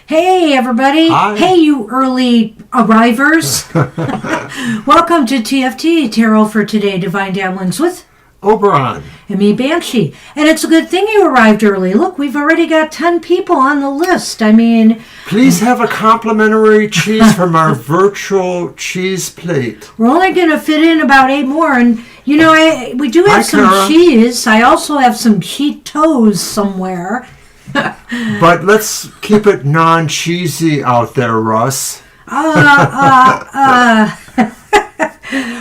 Hey, everybody. Hi. Hey, you early arrivers. Welcome to TFT, Tarot for Today, Divine Dabblings with Oberon. and me, Banshee. And it's a good thing you arrived early. Look, we've already got 10 people on the list. I mean... Please have a complimentary cheese from our virtual cheese plate. We're only going to fit in about 8 more. And, you know, we do have some Kara. cheese. I also have some Cheetos somewhere. But let's keep it non-cheesy out there, Russ.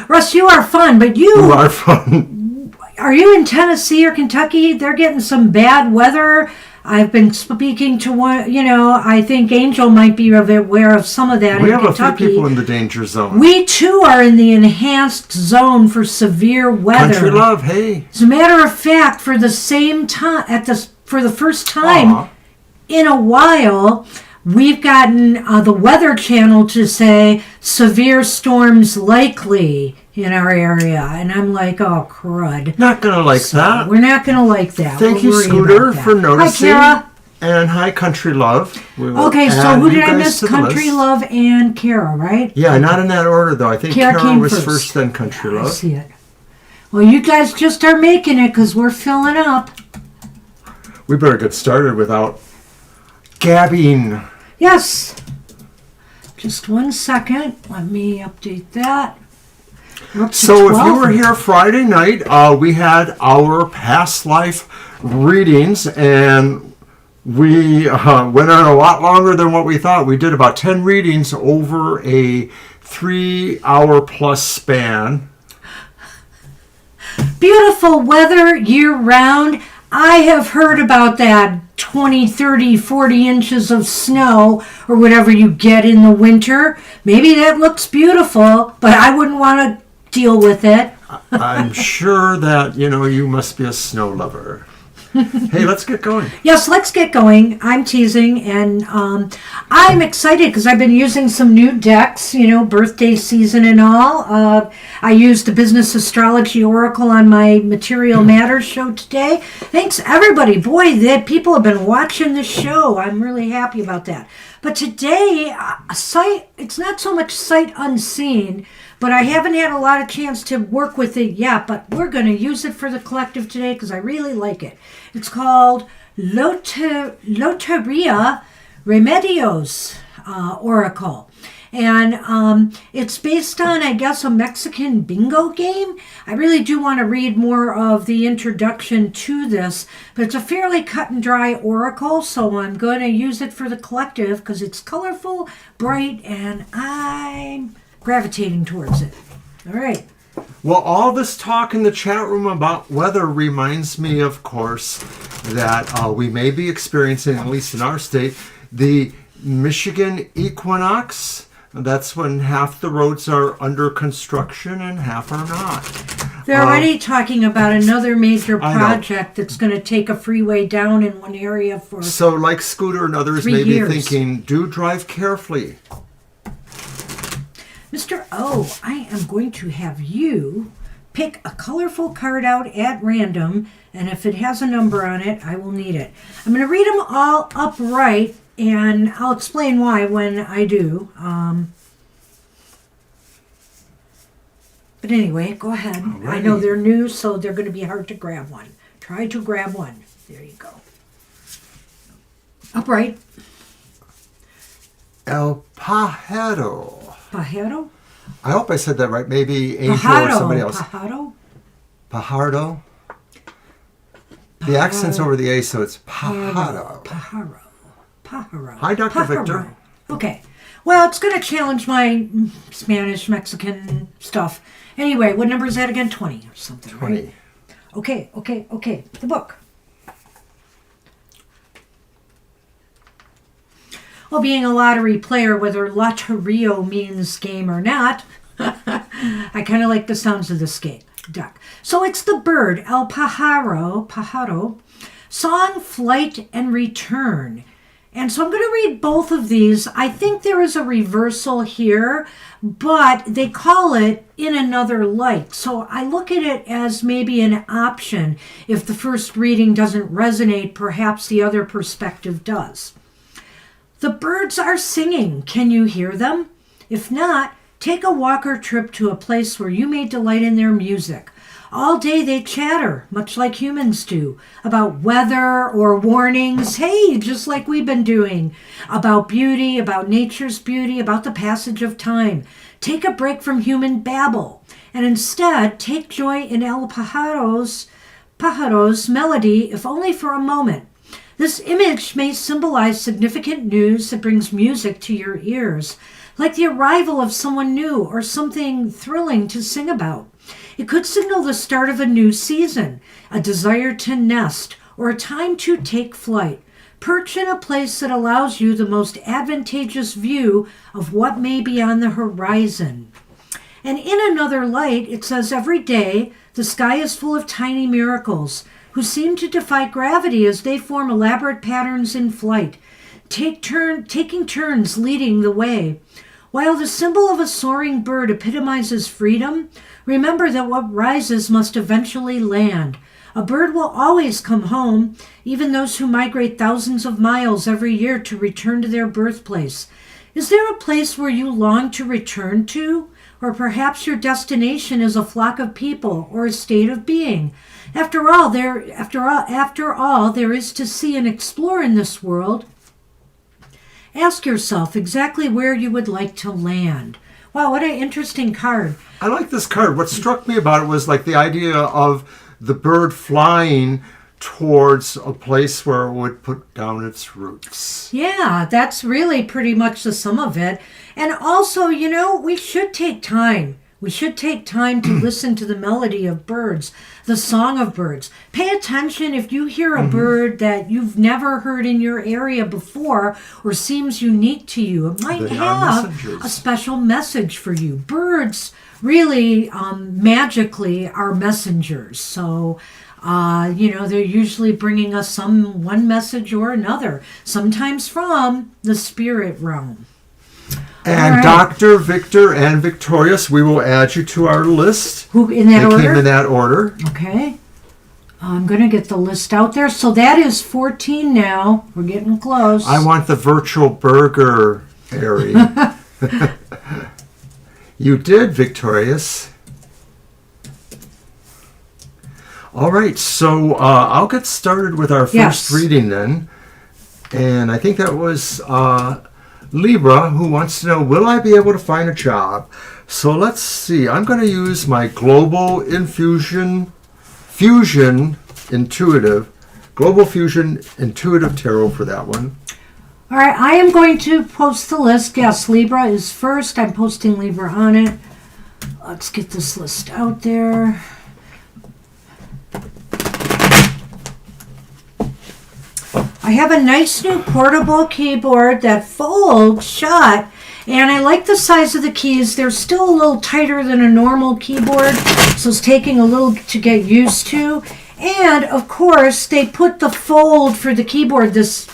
Russ, you are fun, but You are fun. Are you in Tennessee or Kentucky? They're getting some bad weather. I've been speaking to one, I think Angel might be aware of some of that We in have Kentucky. a few people in the danger zone. We too are in the enhanced zone for severe weather. Country love, hey. As a matter of fact, for the same time, for the first time Aw. in a while, we've gotten the Weather Channel to say severe storms likely in our area. And I'm like, oh, crud. Not going to like that. We're not going to like that. Thank We're you, worried Scooter, about that. for noticing. Hi, Kara. And hi, Country Love. We will Okay, so add who you did I guys miss? to the Country list. Love and Kara, right? Yeah, not in that order, though. I think Kara Kara came was first. first, then Country I Love. see it. Well, you guys just start making it because we're filling up. We better get started without gabbing. Yes. Just 1 second. Let me update that. We're up to So if 12 you were now. here Friday night, we had our past life readings, and we went on a lot longer than what we thought. We did about 10 readings over a 3-hour plus span. Beautiful weather year-round. I have heard about that 20, 30, 40 inches of snow or whatever you get in the winter. Maybe that looks beautiful, but I wouldn't want to deal with it. I'm sure that, you must be a snow lover. Hey, let's get going. Yes, let's get going. I'm teasing, and I'm excited because I've been using some new decks, birthday season and all. I used the Business Astrology Oracle on my Material Matters show today. Thanks, everybody. Boy, people have been watching the show. I'm really happy about that. But today, it's not so much sight unseen, but I haven't had a lot of chance to work with it yet, but we're going to use it for the collective today because I really like it. It's called Loteria Remedios Oracle. And it's based on, I guess, a Mexican bingo game. I really do want to read more of the introduction to this, but it's a fairly cut and dry oracle, so I'm going to use it for the collective because it's colorful, bright, and I'm gravitating towards it. All right. Well, all this talk in the chat room about weather reminds me, of course, that we may be experiencing, at least in our state, the Michigan equinox. That's when half the roads are under construction and half are not. They're already talking about another major I know. project that's going to take a freeway down in one area for... So, like Scooter and others 3 may be years. thinking, do drive carefully. Mr. O, I am going to have you pick a colorful card out at random, and if it has a number on it, I will need it. I'm going to read them all upright, and I'll explain why when I do. But anyway, go ahead. Alrighty. I know they're new, so they're going to be hard to grab one. Try to grab one. There you go. Upright. El Pajero. Pajero? I hope I said that right. Maybe Angel or somebody else. Pajaro? Pajardo. The accent's over the A, so it's Pajaro. Pajaro. Hi, Dr. Victor. Okay. Well, it's going to challenge my Spanish, Mexican stuff. Anyway, what number is that again? 20 or something, 20. right? Okay. The book. Well, being a lottery player, whether Loterio means game or not, I kind of like the sounds of this game. Duck. So it's the bird, El Pajaro, song, flight, and return. And so I'm going to read both of these. I think there is a reversal here, but they call it in another light. So I look at it as maybe an option. If the first reading doesn't resonate, perhaps the other perspective does. The birds are singing. Can you hear them? If not, take a walk or trip to a place where you may delight in their music. All day they chatter, much like humans do, about weather or warnings, hey, just like we've been doing, about beauty, about nature's beauty, about the passage of time. Take a break from human babble, and instead take joy in El Pajaro's melody, if only for a moment. This image may symbolize significant news that brings music to your ears, like the arrival of someone new or something thrilling to sing about. It could signal the start of a new season, a desire to nest, or a time to take flight. Perch in a place that allows you the most advantageous view of what may be on the horizon. And in another light, it says, every day the sky is full of tiny miracles who seem to defy gravity as they form elaborate patterns in flight, taking turns leading the way. While the symbol of a soaring bird epitomizes freedom, remember that what rises must eventually land. A bird will always come home, even those who migrate thousands of miles every year to return to their birthplace. Is there a place where you long to return to? Or perhaps your destination is a flock of people or a state of being. After all, there is to see and explore in this world. Ask yourself exactly where you would like to land. Wow, what an interesting card. I like this card. What struck me about it was like the idea of the bird flying towards a place where it would put down its roots. Yeah, that's really pretty much the sum of it. And also, we should take time. We should take time to listen to the melody of birds, the song of birds. Pay attention if you hear a bird that you've never heard in your area before or seems unique to you. It might have a special message for you. Birds really magically are messengers. So, they're usually bringing us one message or another, sometimes from the spirit realm. And right. Dr. Victor and Victorious, we will add you to our list. Who in that order? They came in that order. Okay. I'm going to get the list out there. So that is 14 now. We're getting close. I want the virtual burger area. You did, Victorious. All right, so I'll get started with our first reading then. And I think that was Libra, who wants to know, will I be able to find a job? So let's see. I'm going to use my Global Fusion Intuitive Tarot for that one. All right, I am going to post the list. Yes, Libra is first. I'm posting Libra on it. Let's get this list out there. I have a nice new portable keyboard that folds shut, and I like the size of the keys. They're still a little tighter than a normal keyboard, so it's taking a little to get used to. And of course, they put the fold for the keyboard, this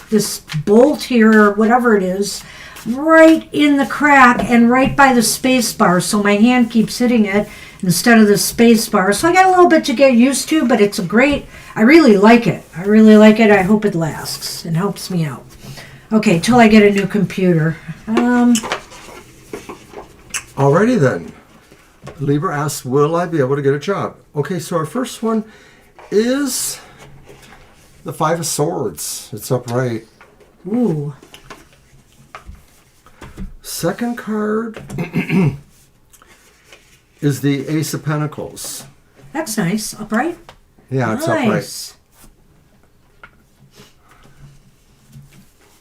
bolt here, or whatever it is, right in the crack and right by the space bar, so my hand keeps hitting it instead of the space bar. So I got a little bit to get used to, but it's I really like it. I hope it lasts and helps me out. Okay, till I get a new computer. Alrighty then. Libra asks, will I be able to get a job? Okay, so our first one is the Five of Swords. It's upright. Ooh. Second card is the Ace of Pentacles. That's nice. Upright? Yeah, it's upright.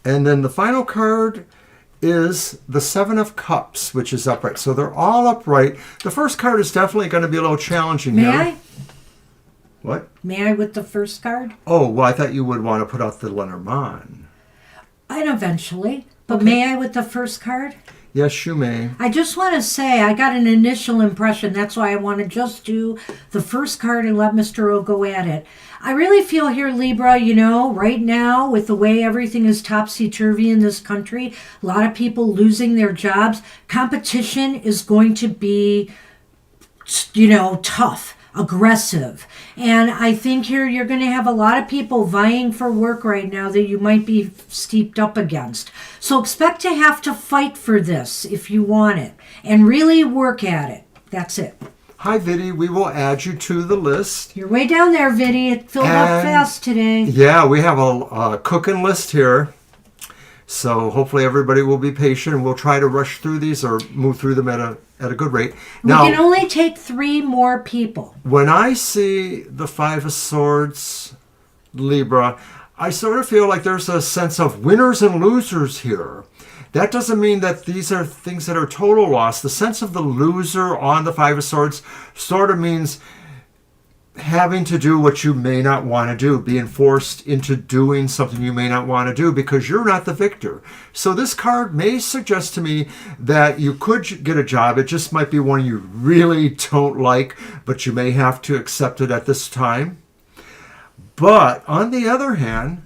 And then the final card is the Seven of Cups, which is upright. So they're all upright. The first card is definitely going to be a little challenging here. May I? What? May I with the first card? Oh, well, I thought you would want to put out the Lenormand. And eventually. But okay. May I with the first card? Yes, you may. I just want to say I got an initial impression. That's why I want to just do the first card and let Mr. O go at it. I really feel here, Libra, right now with the way everything is topsy-turvy in this country, a lot of people losing their jobs, competition is going to be, tough. aggressive. And I think here you're going to have a lot of people vying for work right now that you might be steeped up against. So expect to have to fight for this if you want it and really work at it. That's it. Hi, Viddy. We will add you to the list. You're way down there, Viddy. It filled up fast today. Yeah, we have a cooking list here. So hopefully everybody will be patient, and we'll try to rush through these or move through them at a good rate. Now, we can only take 3 more people. When I see the Five of Swords, Libra, I sort of feel like there's a sense of winners and losers here. That doesn't mean that these are things that are total loss. The sense of the loser on the Five of Swords sort of means having to do what you may not want to do, being forced into doing something you may not want to do because you're not the victor. So this card may suggest to me that you could get a job. It just might be one you really don't like, but you may have to accept it at this time. But on the other hand,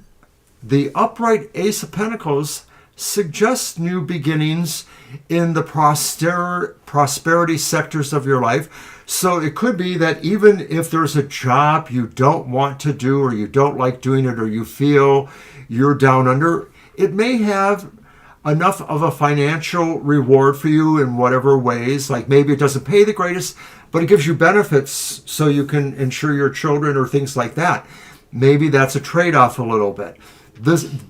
the upright Ace of Pentacles suggests new beginnings in the prosperity sectors of your life. So it could be that even if there's a job you don't want to do, or you don't like doing it, or you feel you're down under, it may have enough of a financial reward for you in whatever ways. Like maybe it doesn't pay the greatest, but it gives you benefits so you can insure your children or things like that. Maybe that's a trade-off a little bit.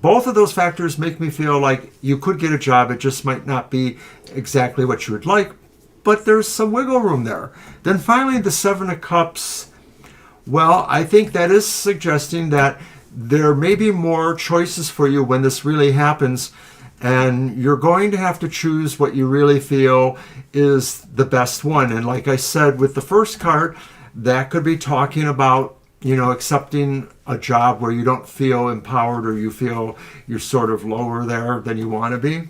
Both of those factors make me feel like you could get a job. It just might not be exactly what you would like, but there's some wiggle room there. Then finally, the Seven of Cups. Well, I think that is suggesting that there may be more choices for you when this really happens, and you're going to have to choose what you really feel is the best one. And like I said with the first card, that could be talking about, accepting a job where you don't feel empowered, or you feel you're sort of lower there than you want to be.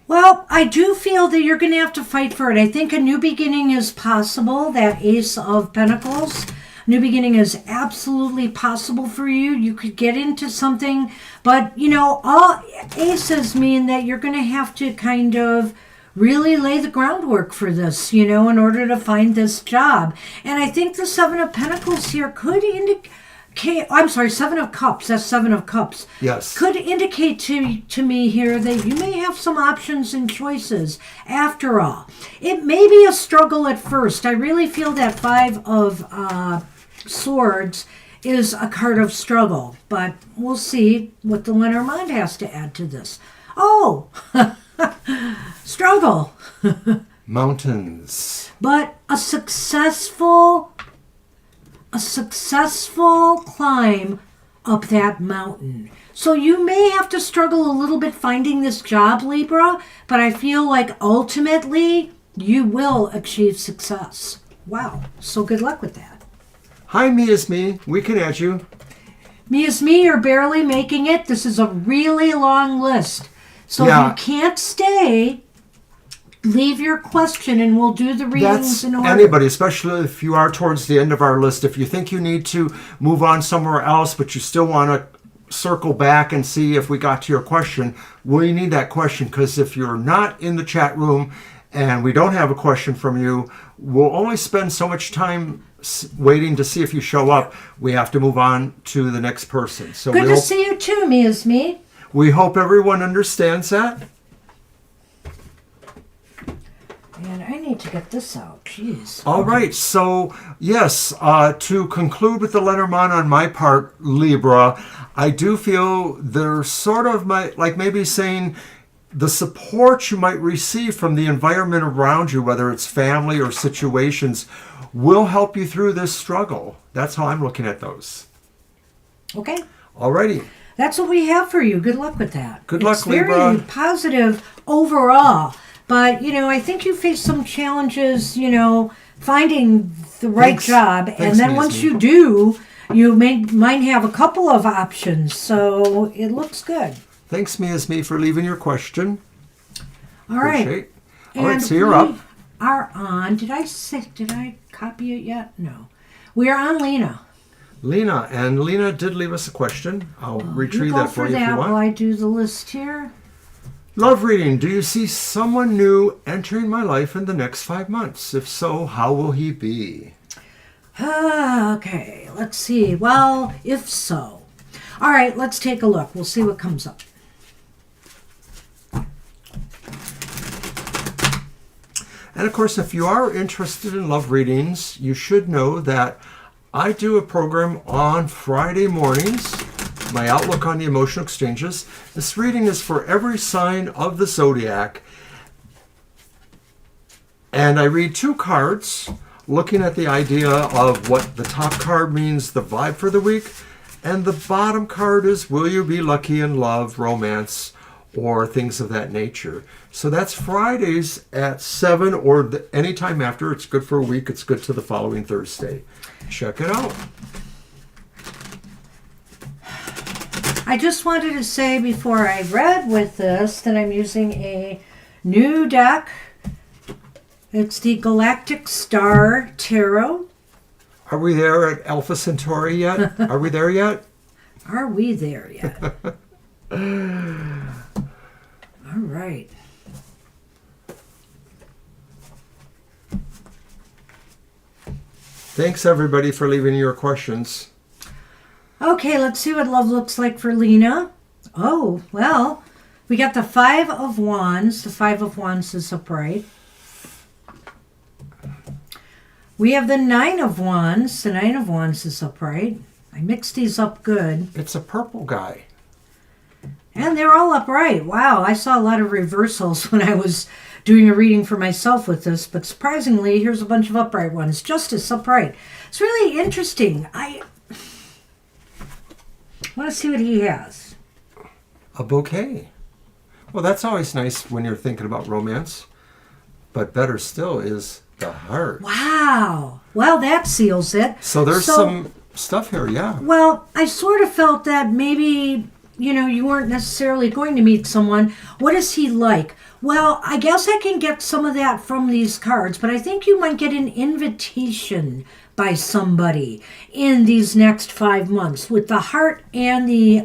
Well, I do feel that you're going to have to fight for it. I think a new beginning is possible. That Ace of Pentacles, new beginning is absolutely possible for you. You could get into something, but all aces mean that you're going to have to kind of really lay the groundwork for this, in order to find this job. And I think the Seven of Pentacles here could indicate, Seven of Cups, that's Seven of Cups. Yes. Could indicate to me here that you may have some options and choices after all. It may be a struggle at first. I really feel that Five of Swords is a card of struggle, but we'll see what the Lenormand has to add to this. Oh, struggle. Mountains. But a successful climb up that mountain. So you may have to struggle a little bit finding this job, Libra, but I feel like ultimately you will achieve success. Wow. So good luck with that. Hi, Me is Me. We can add you. Me is Me, you're barely making it. This is a really long list. So if you can't stay, leave your question and we'll do the readings in order. Anybody, especially if you are towards the end of our list. If you think you need to move on somewhere else, but you still want to circle back and see if we got to your question, we need that question, because if you're not in the chat room and we don't have a question from you, we'll only spend so much time waiting to see if you show up. We have to move on to the next person. So good to see you too, Me is Me. We hope everyone understands that. And I need to get this out. Jeez. All right. So, yes, to conclude with the Lenormand on my part, Libra, I do feel there's sort of like maybe saying the support you might receive from the environment around you, whether it's family or situations, will help you through this struggle. That's how I'm looking at those. Okay. All righty. That's what we have for you. Good luck with that. Good luck, Libra. It's very positive overall. But, I think you face some challenges, finding the right job. And then once you do, you might have a couple of options. So it looks good. Thanks, Me is Me, for leaving your question. All right. All right, so you're up. Are on. Did I copy it yet? No. We are on Lena. Lena, and Lena did leave us a question. I'll retrieve that for you if you want. While I do the list here. Love reading. Do you see someone new entering my life in the next 5 months? If so, how will he be? Okay, let's see. Well, if so. All right, let's take a look. We'll see what comes up. And of course, if you are interested in love readings, you should know that I do a program on Friday mornings, my outlook on the emotional exchanges. This reading is for every sign of the zodiac. And I read 2 cards, looking at the idea of what the top card means, the vibe for the week, and the bottom card is, will you be lucky in love, romance, or things of that nature. So that's Fridays at 7 or any time after. It's good for a week. It's good to the following Thursday. Check it out. I just wanted to say before I read with this that I'm using a new deck. It's the Galactic Star Tarot. Are we there at Alpha Centauri yet? Are we there yet? Are we there yet? All right. Thanks, everybody, for leaving your questions. Okay, let's see what love looks like for Lena. Oh, well, we got the 5 of Wands. The 5 of Wands is upright. We have the 9 of Wands. The 9 of Wands is upright. I mixed these up good. It's a purple guy. And they're all upright. Wow, I saw a lot of reversals when I was doing a reading for myself with this, but surprisingly, here's a bunch of upright ones. Justice, upright. It's really interesting. I want to see what he has. A bouquet. Well, that's always nice when you're thinking about romance. But better still is the heart. Wow. Well, that seals it. So there's some stuff here, yeah. Well, I sort of felt that maybe, you weren't necessarily going to meet someone. What is he like? Well, I guess I can get some of that from these cards, but I think you might get an invitation by somebody in these next 5 months. With the heart and the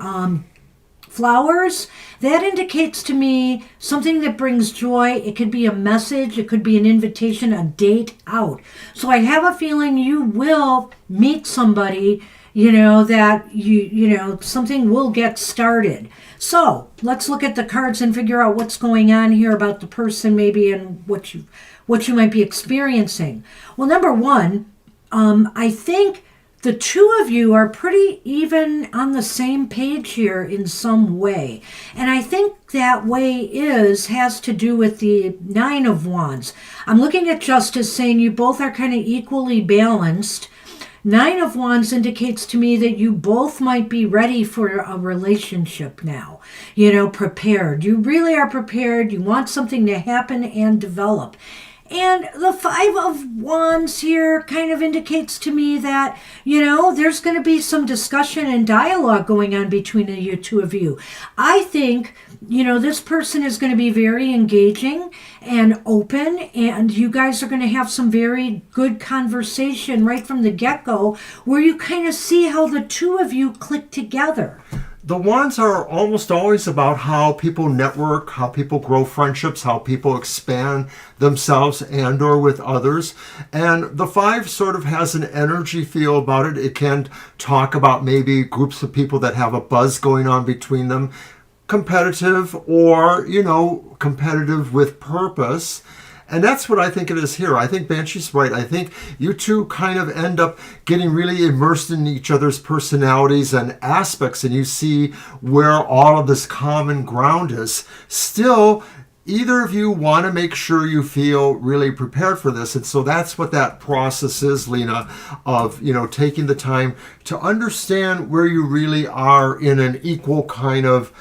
flowers, that indicates to me something that brings joy. It could be a message, it could be an invitation, a date out. So I have a feeling you will meet somebody, that something will get started. So let's look at the cards and figure out what's going on here about the person maybe and what you might be experiencing. Well, number one, I think the 2 of you are pretty even on the same page here in some way. And I think that way has to do with the 9 of Wands. I'm looking at Justice saying you both are kind of equally balanced. 9 of Wands indicates to me that you both might be ready for a relationship now. Prepared. You really are prepared. You want something to happen and develop. And the 5 of Wands here kind of indicates to me that, there's going to be some discussion and dialogue going on between the 2 of you. I think, this person is going to be very engaging and open, and you guys are going to have some very good conversation right from the get-go where you kind of see how the 2 of you click together. The Wands are almost always about how people network, how people grow friendships, how people expand themselves and or with others. And the 5 sort of has an energy feel about it. It can talk about maybe groups of people that have a buzz going on between them, competitive or, competitive with purpose. And that's what I think it is here. I think Banshee's right. I think you 2 kind of end up getting really immersed in each other's personalities and aspects, and you see where all of this common ground is. Still, either of you want to make sure you feel really prepared for this. And so that's what that process is, Lena, of, taking the time to understand where you really are in an equal kind of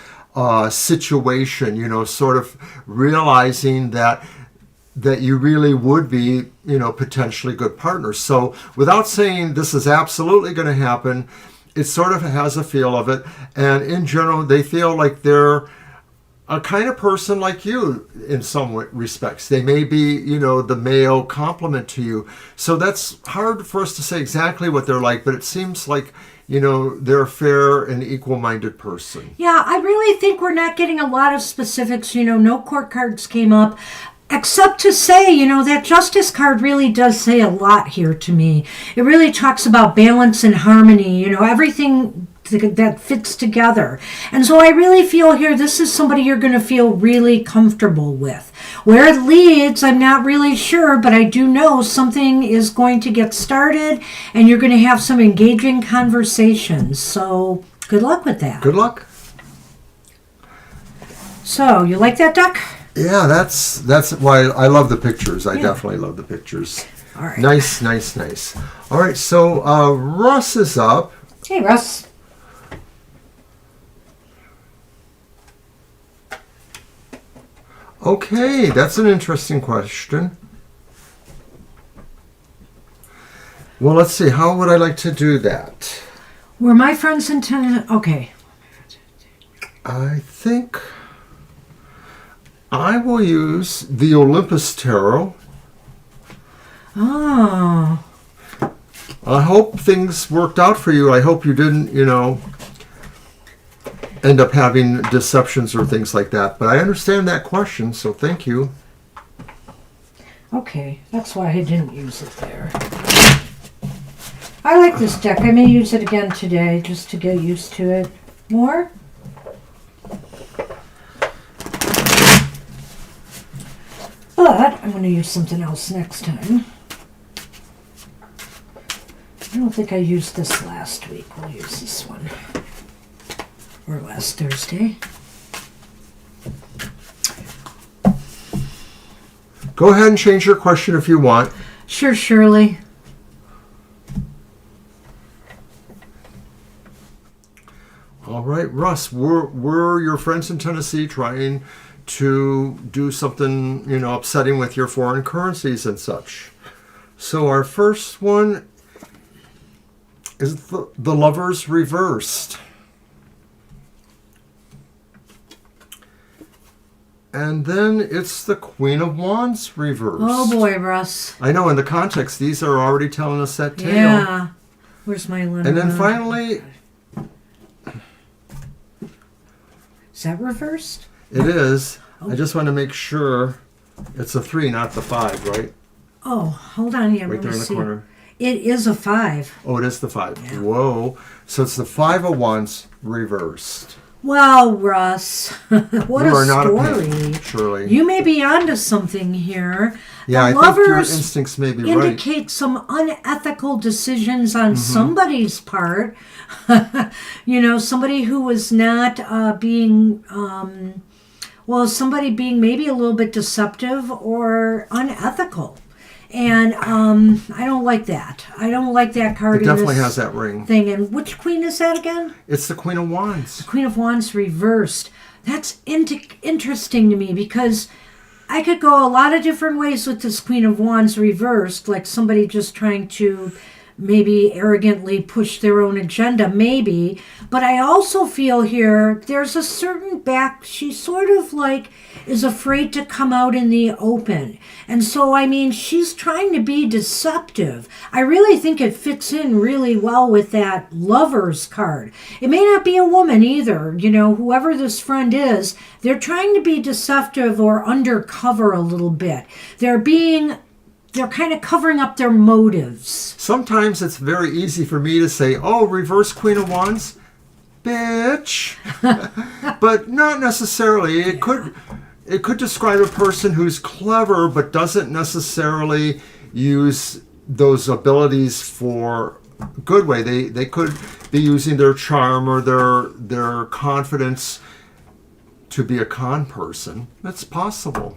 situation, sort of realizing that you really would be, potentially good partners. So without saying this is absolutely going to happen, it sort of has a feel of it. And in general, they feel like they're a kind of person like you in some respects. They may be, the male complement to you. So that's hard for us to say exactly what they're like, but it seems like, they're a fair and equal-minded person. Yeah, I really think we're not getting a lot of specifics. No court cards came up. Except to say, that justice card really does say a lot here to me. It really talks about balance and harmony, everything that fits together. And so I really feel here this is somebody you're going to feel really comfortable with. Where it leads, I'm not really sure, but I do know something is going to get started and you're going to have some engaging conversations. So good luck with that. Good luck. So, you like that deck? Yeah, that's why I love the pictures. I definitely love the pictures. All right. Nice. All right, so Russ is up. Hey, Russ. Okay, that's an interesting question. Well, let's see. How would I like to do that? Were my friends intended... Okay. I think I will use the Olympus Tarot. Oh. I hope things worked out for you. I hope you didn't, end up having deceptions or things like that. But I understand that question, so thank you. Okay, that's why I didn't use it there. I like this deck. I may use it again today just to get used to it more. But I'm going to use something else next time. I don't think I used this last week. We'll use this one. Or last Thursday. Go ahead and change your question if you want. Sure, Shirley. All right, Russ, we're your friends in Tennessee trying to do something, upsetting with your foreign currencies and such. So our first one is the Lovers reversed. And then it's the Queen of Wands reversed. Oh boy, Russ. I know, in the context, these are already telling us that tale. Yeah. Where's my Lenormand? And then finally... Is that reversed? It is. I just want to make sure it's a 3, not the 5, right? Oh, hold on here. Right there in the corner. It is a 5. Oh, it is the 5. Yeah. Whoa. So it's the 5 of Wands reversed. Well, Russ, what You a are not a story. pain, Shirley. You may be onto something here. Yeah, I think your instincts may be right. Indicate some unethical decisions on somebody's part. Somebody who was not being, somebody being maybe a little bit deceptive or unethical. And I don't like that. I don't like that card. It definitely has that ring. Thing. And which queen is that again? It's the Queen of Wands. The Queen of Wands reversed. That's interesting to me because I could go a lot of different ways with this Queen of Wands reversed, like somebody just trying to maybe arrogantly push their own agenda, maybe. But I also feel here there's a certain she sort of like is afraid to come out in the open. And so, she's trying to be deceptive. I really think it fits in really well with that Lovers card. It may not be a woman either, whoever this friend is, they're trying to be deceptive or undercover a little bit. They're kind of covering up their motives. Sometimes it's very easy for me to say, oh, reverse Queen of Wands, bitch. But not necessarily. It could describe a person who's clever but doesn't necessarily use those abilities for a good way. They could be using their charm or their confidence to be a con person. That's possible.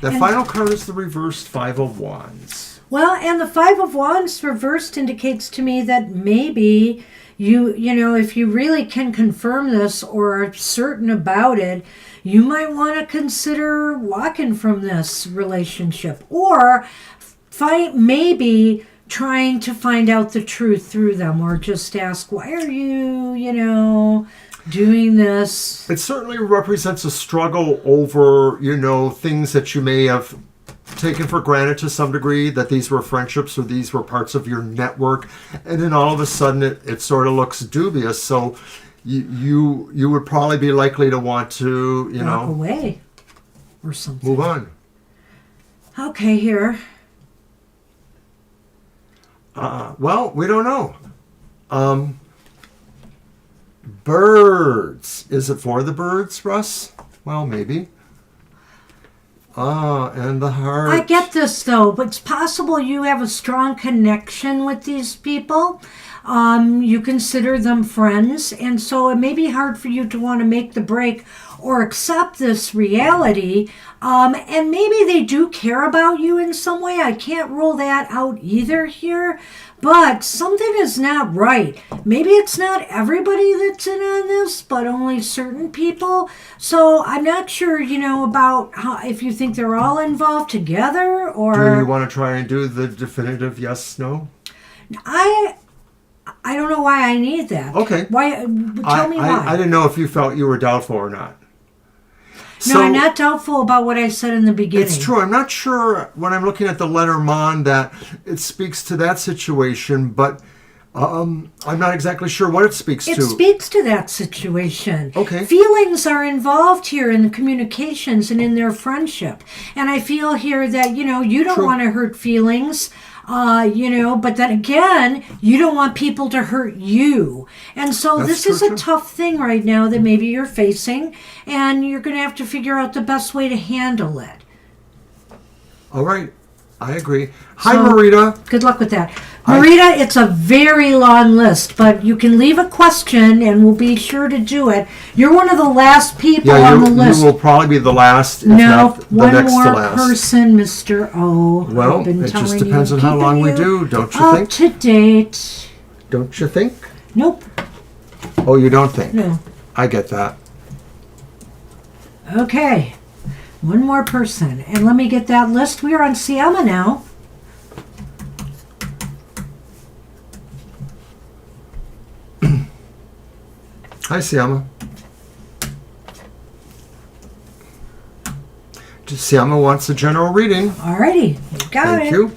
The final card is the reversed 5 of Wands. Well, and the 5 of Wands reversed indicates to me that maybe if you really can confirm this or are certain about it, you might want to consider walking from this relationship or maybe trying to find out the truth through them or just ask, why are you, doing this? It certainly represents a struggle over, things that you may have taken for granted to some degree that these were friendships or these were parts of your network, and then all of a sudden it sort of looks dubious. So you would probably be likely to want to, walk away or something. move on. Okay, here. Well, we don't know. Birds. Is it for the birds, Russ? Well, maybe. And the heart. I get this, though, but it's possible you have a strong connection with these people. You consider them friends, and so it may be hard for you to want to make the break or accept this reality. And maybe they do care about you in some way. I can't rule that out either here. But something is not right. Maybe it's not everybody that's in on this, but only certain people. So I'm not sure, about if you think they're all involved together or... Do you want to try and do the definitive yes, no? I don't know why I need that. Okay. Why? Tell me why. I didn't know if you felt you were doubtful or not. No, I'm not doubtful about what I said in the beginning. It's true. I'm not sure when I'm looking at the Lenormand that it speaks to that situation, but I'm not exactly sure what it speaks to. It speaks to that situation. Okay. Feelings are involved here in the communications and in their friendship. And I feel here that, you don't want to hurt feelings. But then again, you don't want people to hurt you. And so this is a tough thing right now that maybe you're facing, and you're going to have to figure out the best way to handle it. All right. I agree. Hi, Marita. Good luck with that. Marita, it's a very long list, but you can leave a question, and we'll be sure to do it. You're one of the last people on the list. You will probably be the last, if not the one next more to last. Person, Mr. O. Well, it just depends on how long we do, don't you think? Up to date. Don't you think? Nope. Oh, you don't think? No. I get that. Okay. One more person. And let me get that list. We are on Siama now. Hi, Siama. Siama wants a general reading. Alrighty. You got it. Thank you.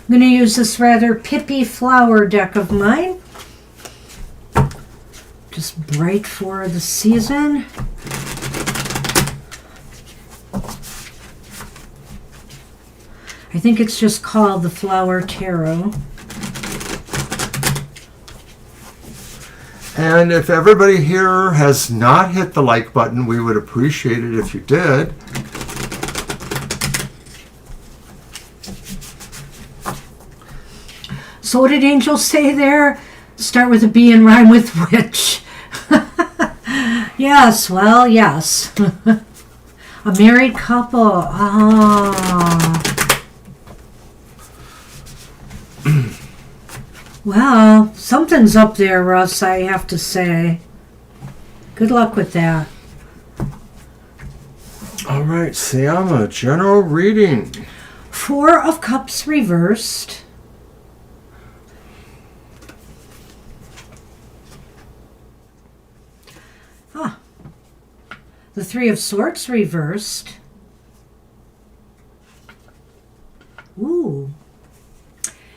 I'm going to use this rather pippy flower deck of mine. Just bright for the season. I think it's just called the Flower Tarot. And if everybody here has not hit the like button, we would appreciate it if you did. So what did Angel say there? Start with a B and rhyme with witch. Yes, well, yes. A married couple. Ah. Well, something's up there, Russ, I have to say. Good luck with that. All right, Siama, general reading. 4 of Cups reversed. The 3 of Swords reversed. Ooh.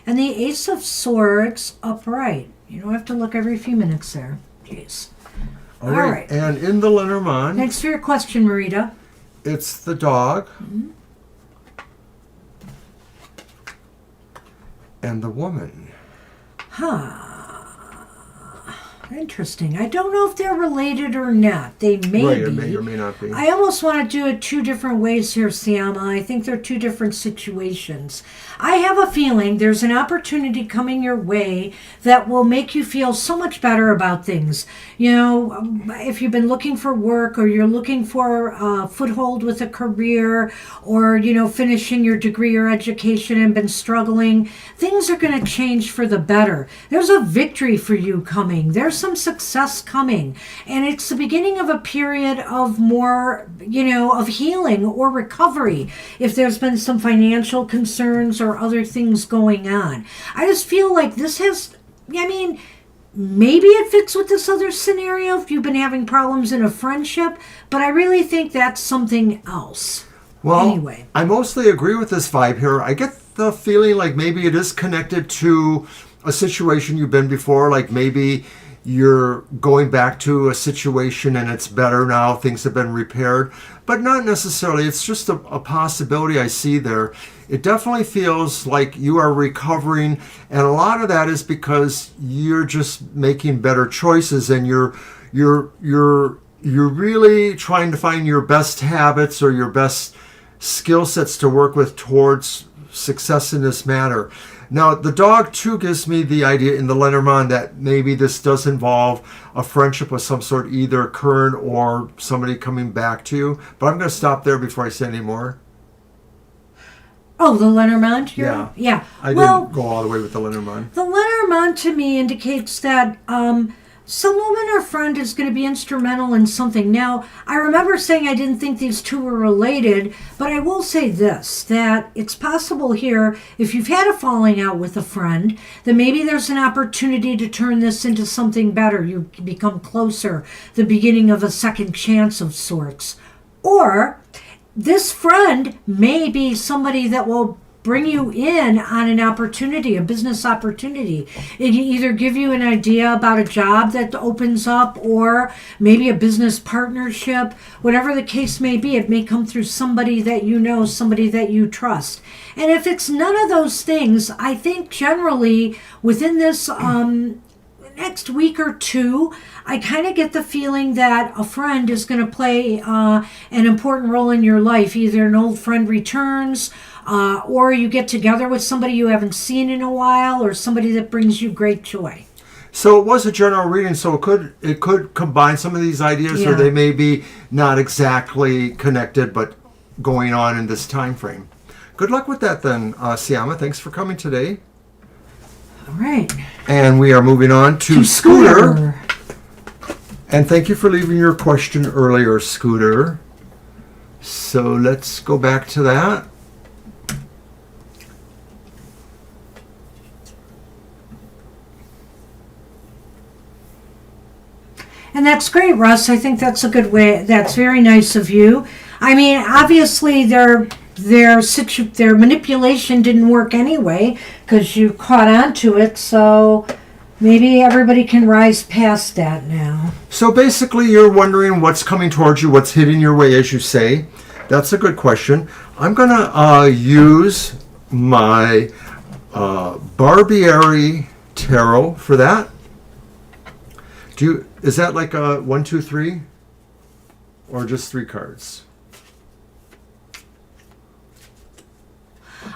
And the Ace of Swords upright. You don't have to look every few minutes there. Jeez. All right. And in the Lenormand, Thanks for your question, Marita. it's the dog and the woman. Huh. Interesting. I don't know if they're related or not. They may Right, be. it may or may not be. I almost want to do it 2 different ways here, Siama. I think they're 2 different situations. I have a feeling there's an opportunity coming your way that will make you feel so much better about things. You know, if you've been looking for work or you're looking for a foothold with a career or, finishing your degree or education and been struggling, things are going to change for the better. There's a victory for you coming. There's some success coming. And it's the beginning of a period of more, of healing or recovery if there's been some financial concerns or other things going on. I just feel like this has, maybe it fits with this other scenario if you've been having problems in a friendship, but I really think that's something else. Well, anyway, I mostly agree with this vibe here. I get the feeling like maybe it is connected to a situation you've been before, like maybe you're going back to a situation and it's better now, things have been repaired, but not necessarily. It's just a possibility I see there. It definitely feels like you are recovering, and a lot of that is because you're just making better choices, and you're really trying to find your best habits or your best skill sets to work with towards success in this matter. Now, the dog too gives me the idea in the Lenormand that maybe this does involve a friendship of some sort, either current or somebody coming back to you. But I'm going to stop there before I say any more. Oh, the Lenormand? Yeah. Yeah. I didn't go all the way with the Lenormand. The Lenormand to me indicates that some woman or friend is going to be instrumental in something. Now, I remember saying I didn't think these two were related, but I will say this, that it's possible here, if you've had a falling out with a friend, that maybe there's an opportunity to turn this into something better. You become closer, the beginning of a second chance of sorts. Or this friend may be somebody that will bring you in on an opportunity, a business opportunity. It can either give you an idea about a job that opens up, or maybe a business partnership. Whatever the case may be, it may come through somebody that you know, somebody that you trust. And if it's none of those things, I think generally within this next week or two, I kind of get the feeling that a friend is going to play an important role in your life. Either an old friend returns, or you get together with somebody you haven't seen in a while, or somebody that brings you great joy. So it was a general reading, so it could combine some of these ideas, or they may be not exactly connected, but going on in this time frame. Good luck with that then, Siama. Thanks for coming today. All right. And we are moving on to Scooter. And thank you for leaving your question earlier, Scooter. So let's go back to that. And that's great, Russ. I think that's a good way. That's very nice of you. I mean, obviously, their manipulation didn't work anyway because you caught on to it. So maybe everybody can rise past that now. So basically, you're wondering what's coming towards you, what's hitting your way, as you say. That's a good question. I'm going to use my Barbieri Tarot for that. Is that like a 1, 2, 3? Or just 3 cards?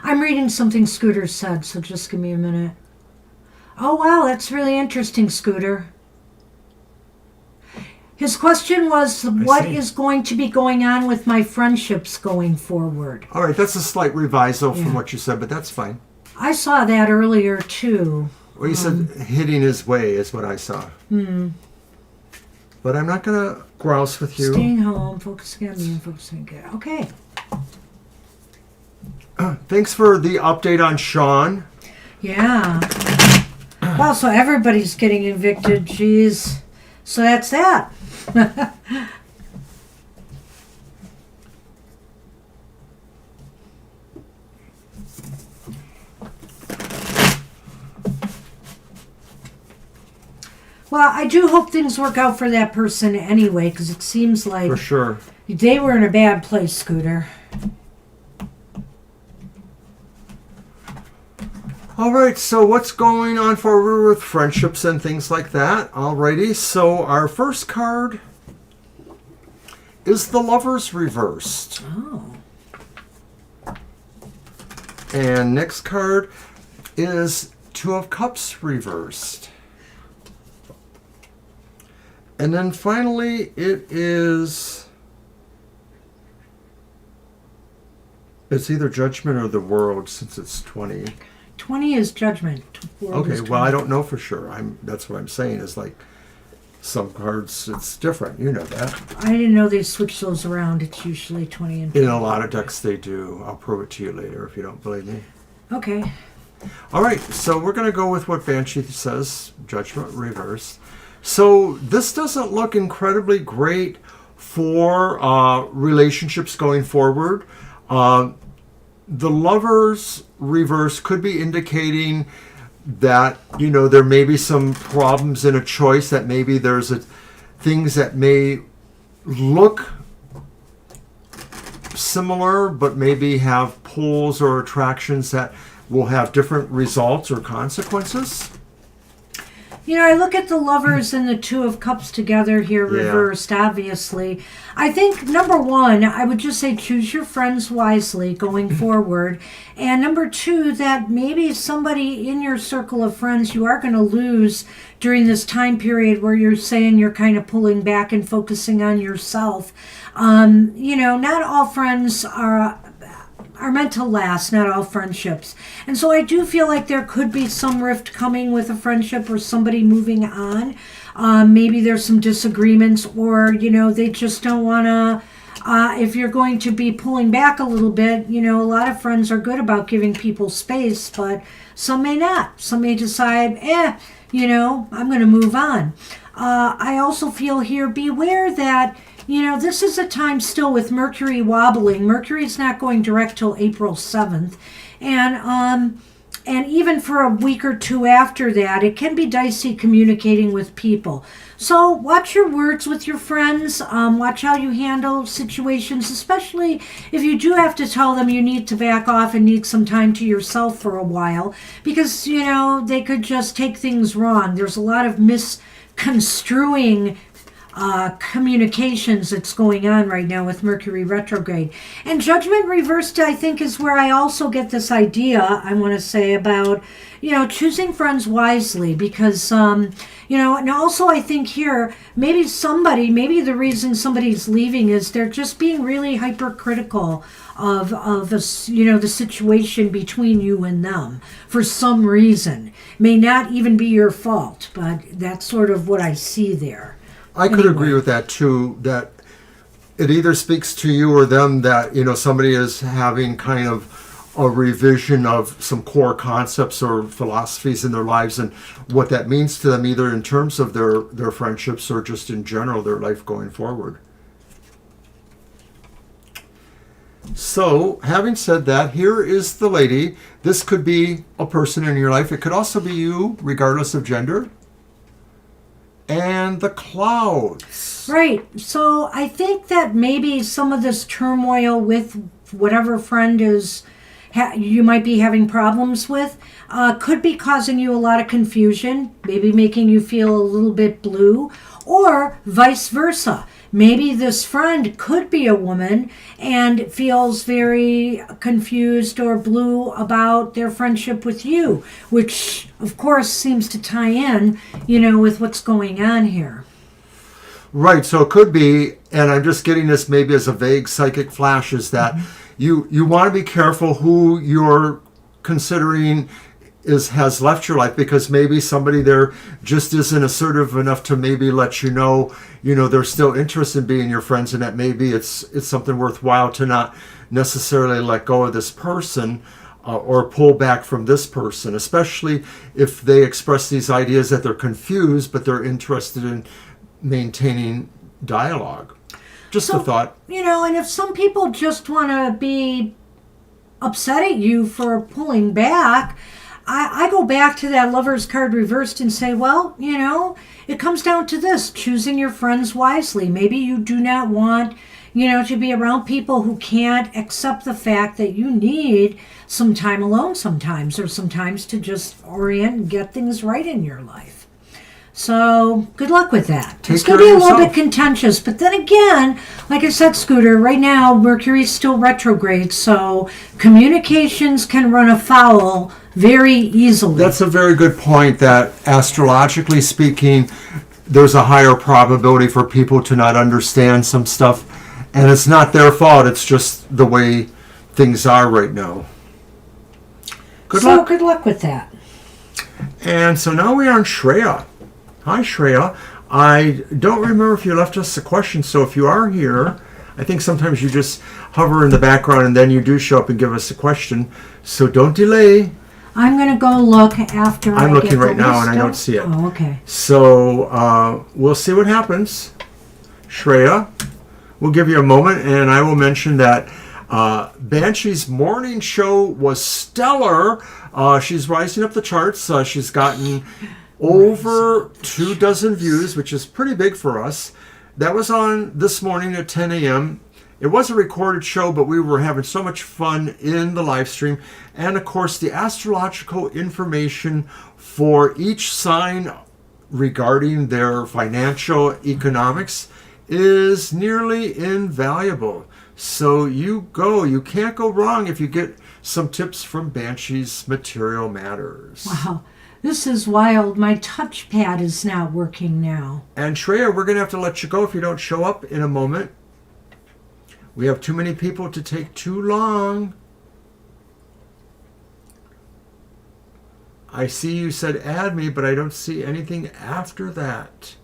I'm reading something Scooter said, so just give me a minute. Oh, wow, that's really interesting, Scooter. His question was, what is going to be going on with my friendships going forward? All right, that's a slight revisal from what you said, but that's fine. I saw that earlier, too. Well, you said hitting his way is what I saw. But I'm not going to grouse with you. Staying home, focusing on me, and focusing on good. Okay. Thanks for the update on Sean. Yeah. Wow, so everybody's getting evicted. Jeez. So that's that. Well, I do hope things work out for that person anyway, because it seems like For sure. they were in a bad place, Scooter. All right, so what's going on forward with friendships and things like that? Alrighty, so our first card is the Lovers reversed. Oh. And next card is Two of Cups reversed. And then finally it's either Judgment or the World, since it's 20. 20 is Judgment. World Okay, is well, 20. I don't know for sure. That's what I'm saying, is like some cards it's different. You know that. I didn't know they switch those around. It's usually 20 and 20. In a lot of decks they do. I'll prove it to you later if you don't believe me. Okay. All right, so we're going to go with what Banshee says, Judgment reversed. So this doesn't look incredibly great for relationships going forward. The Lovers reverse could be indicating that, there may be some problems in a choice, that maybe there's things that may look similar but maybe have pulls or attractions that will have different results or consequences. I look at the Lovers and the Two of Cups together here, reversed, obviously. I think, number one, I would just say choose your friends wisely going forward. And number two, that maybe somebody in your circle of friends you are going to lose during this time period where you're saying you're kind of pulling back and focusing on yourself. Not all friends are meant to last, not all friendships. And so I do feel like there could be some rift coming with a friendship or somebody moving on. Maybe there's some disagreements, or, they just don't want to, if you're going to be pulling back a little bit, a lot of friends are good about giving people space, but some may not. Some may decide, I'm going to move on. I also feel here, beware that this is a time still with Mercury wobbling. Mercury's not going direct till April 7th. And even for a week or two after that, it can be dicey communicating with people. So watch your words with your friends. Watch how you handle situations, especially if you do have to tell them you need to back off and need some time to yourself for a while, because, they could just take things wrong. There's a lot of misconstruing communications that's going on right now with Mercury retrograde. And Judgment reversed, I think, is where I also get this idea, I want to say, about, choosing friends wisely, because, and also I think here, maybe the reason somebody's leaving is they're just being really hypercritical of the situation between you and them for some reason. May not even be your fault, but that's sort of what I see there. I could agree with that too, that it either speaks to you or them that, somebody is having kind of a revision of some core concepts or philosophies in their lives and what that means to them, either in terms of their friendships or just in general, their life going forward. So, having said that, here is the lady. This could be a person in your life. It could also be you, regardless of gender. And the clouds. Right. So I think that maybe some of this turmoil with whatever friend you might be having problems with could be causing you a lot of confusion, maybe making you feel a little bit blue, or vice versa. Maybe this friend could be a woman and feels very confused or blue about their friendship with you, which of course seems to tie in, with what's going on here. Right, so it could be, and I'm just getting this maybe as a vague psychic flash, is that you want to be careful who you're considering has left your life, because maybe somebody there just isn't assertive enough to maybe let you know they're still interested in being your friends, and that maybe it's something worthwhile to not necessarily let go of this person or pull back from this person, especially if they express these ideas that they're confused but they're interested in maintaining dialogue. Just a thought. And if some people just want to be upset at you for pulling back, I go back to that Lover's card reversed and say, well, it comes down to this, choosing your friends wisely. Maybe you do not want, to be around people who can't accept the fact that you need some time alone sometimes, or sometimes to just orient and get things right in your life. So good luck with that. It's going to be a little bit contentious, but then again, like I said, Scooter, right now Mercury's still retrograde, so communications can run afoul very easily. That's a very good point, that astrologically speaking, there's a higher probability for people to not understand some stuff, and it's not their fault, it's just the way things are right now. Good luck with that. And so now we are on Shreya. Hi, Shreya. I don't remember if you left us a question, so if you are here, I think sometimes you just hover in the background and then you do show up and give us a question. So don't delay. I'm going to go look after I'm I looking get the right now list and I don't out. see it. Oh, okay. So we'll see what happens. Shreya, we'll give you a moment, and I will mention that Banshee's morning show was stellar. She's rising up the charts. She's gotten over 24 views, which is pretty big for us. That was on this morning at 10 a.m. It was a recorded show, but we were having so much fun in the live stream. And of course, the astrological information for each sign regarding their financial economics is nearly invaluable. So you can't go wrong if you get some tips from Banshee's Material Matters. Wow. This is wild. My touchpad is not working now. And Shreya, we're going to have to let you go if you don't show up in a moment. We have too many people to take too long. I see you said add me, but I don't see anything after that.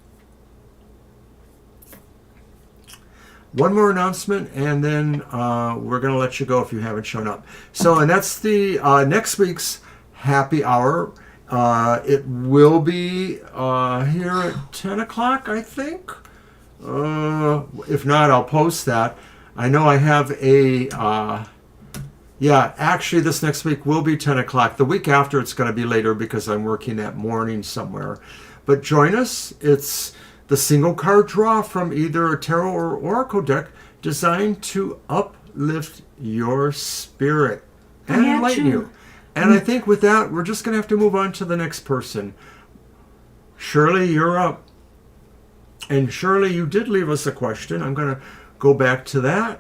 One more announcement, and then we're going to let you go if you haven't shown up. So, and that's the next week's happy hour. It will be here at 10 o'clock, I think. If not, I'll post that. I know I have actually this next week will be 10 o'clock. The week after it's going to be later because I'm working that morning somewhere. But join us. It's the single card draw from either a tarot or oracle deck designed to uplift your spirit and enlighten you. And I think with that, we're just going to have to move on to the next person. Shirley, you're up. And Shirley, you did leave us a question. I'm going to go back to that.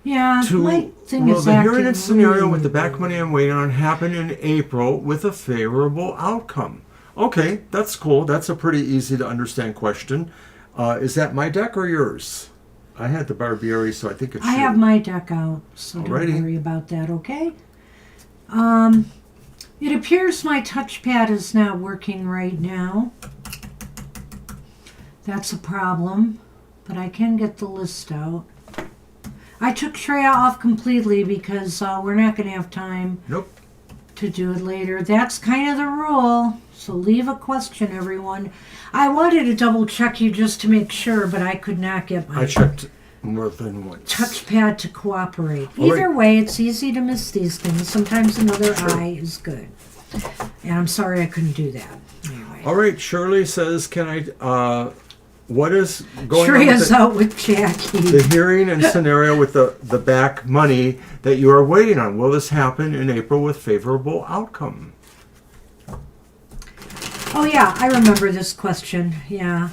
Yeah, my thing will is the acting hearing and scenario really with the back money I'm waiting on happen in April with a favorable outcome? Okay, that's cool. That's a pretty easy to understand question. Is that my deck or yours? I had the Barbieri, so I think it's I have my deck out, so Alrighty. don't worry about that, okay? It appears my touchpad is not working right now. That's a problem, but I can get the list out. I took Shreya off completely because we're not going to have time to do it later. That's kind of the rule, so leave a question, everyone. I wanted to double check you just to make sure, but I could not get my I checked more than once. touchpad to cooperate. All Either right. way, it's easy to miss these things. Sometimes another eye is good. And I'm sorry I couldn't do that. Anyway. All right, Shirley says, can I, what is going on Shreya's with out with Jackie. the hearing and scenario with the back money that you are waiting on? Will this happen in April with favorable outcome? Oh, yeah, I remember this question. Yeah.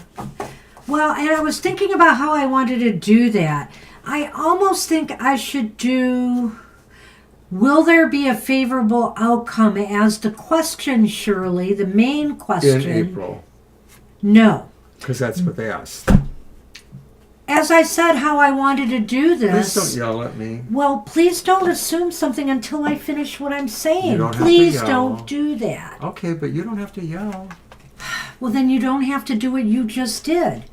Well, and I was thinking about how I wanted to do that. I almost think I should do, will there be a favorable outcome as the question, Shirley, the main question. In April. No. Because that's what they asked. As I said, how I wanted to do this. Please don't yell at me. Well, please don't assume something until I finish what I'm saying. You don't have to Please yell. don't do that. Okay, but you don't have to yell. Well, then you don't have to do what you just did.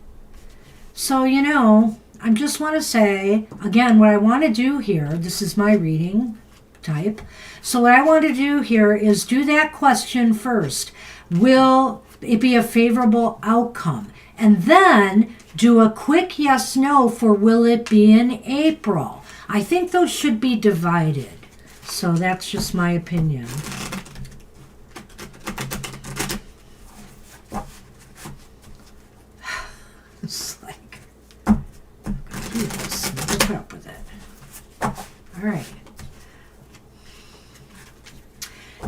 So, I just want to say, again, what I want to do here, this is my reading type. So what I want to do here is do that question first. Will it be a favorable outcome? And then do a quick yes, no for will it be in April? I think those should be divided. So that's just my opinion. It's like, I've got to do this. I'm gonna put up with it. All right.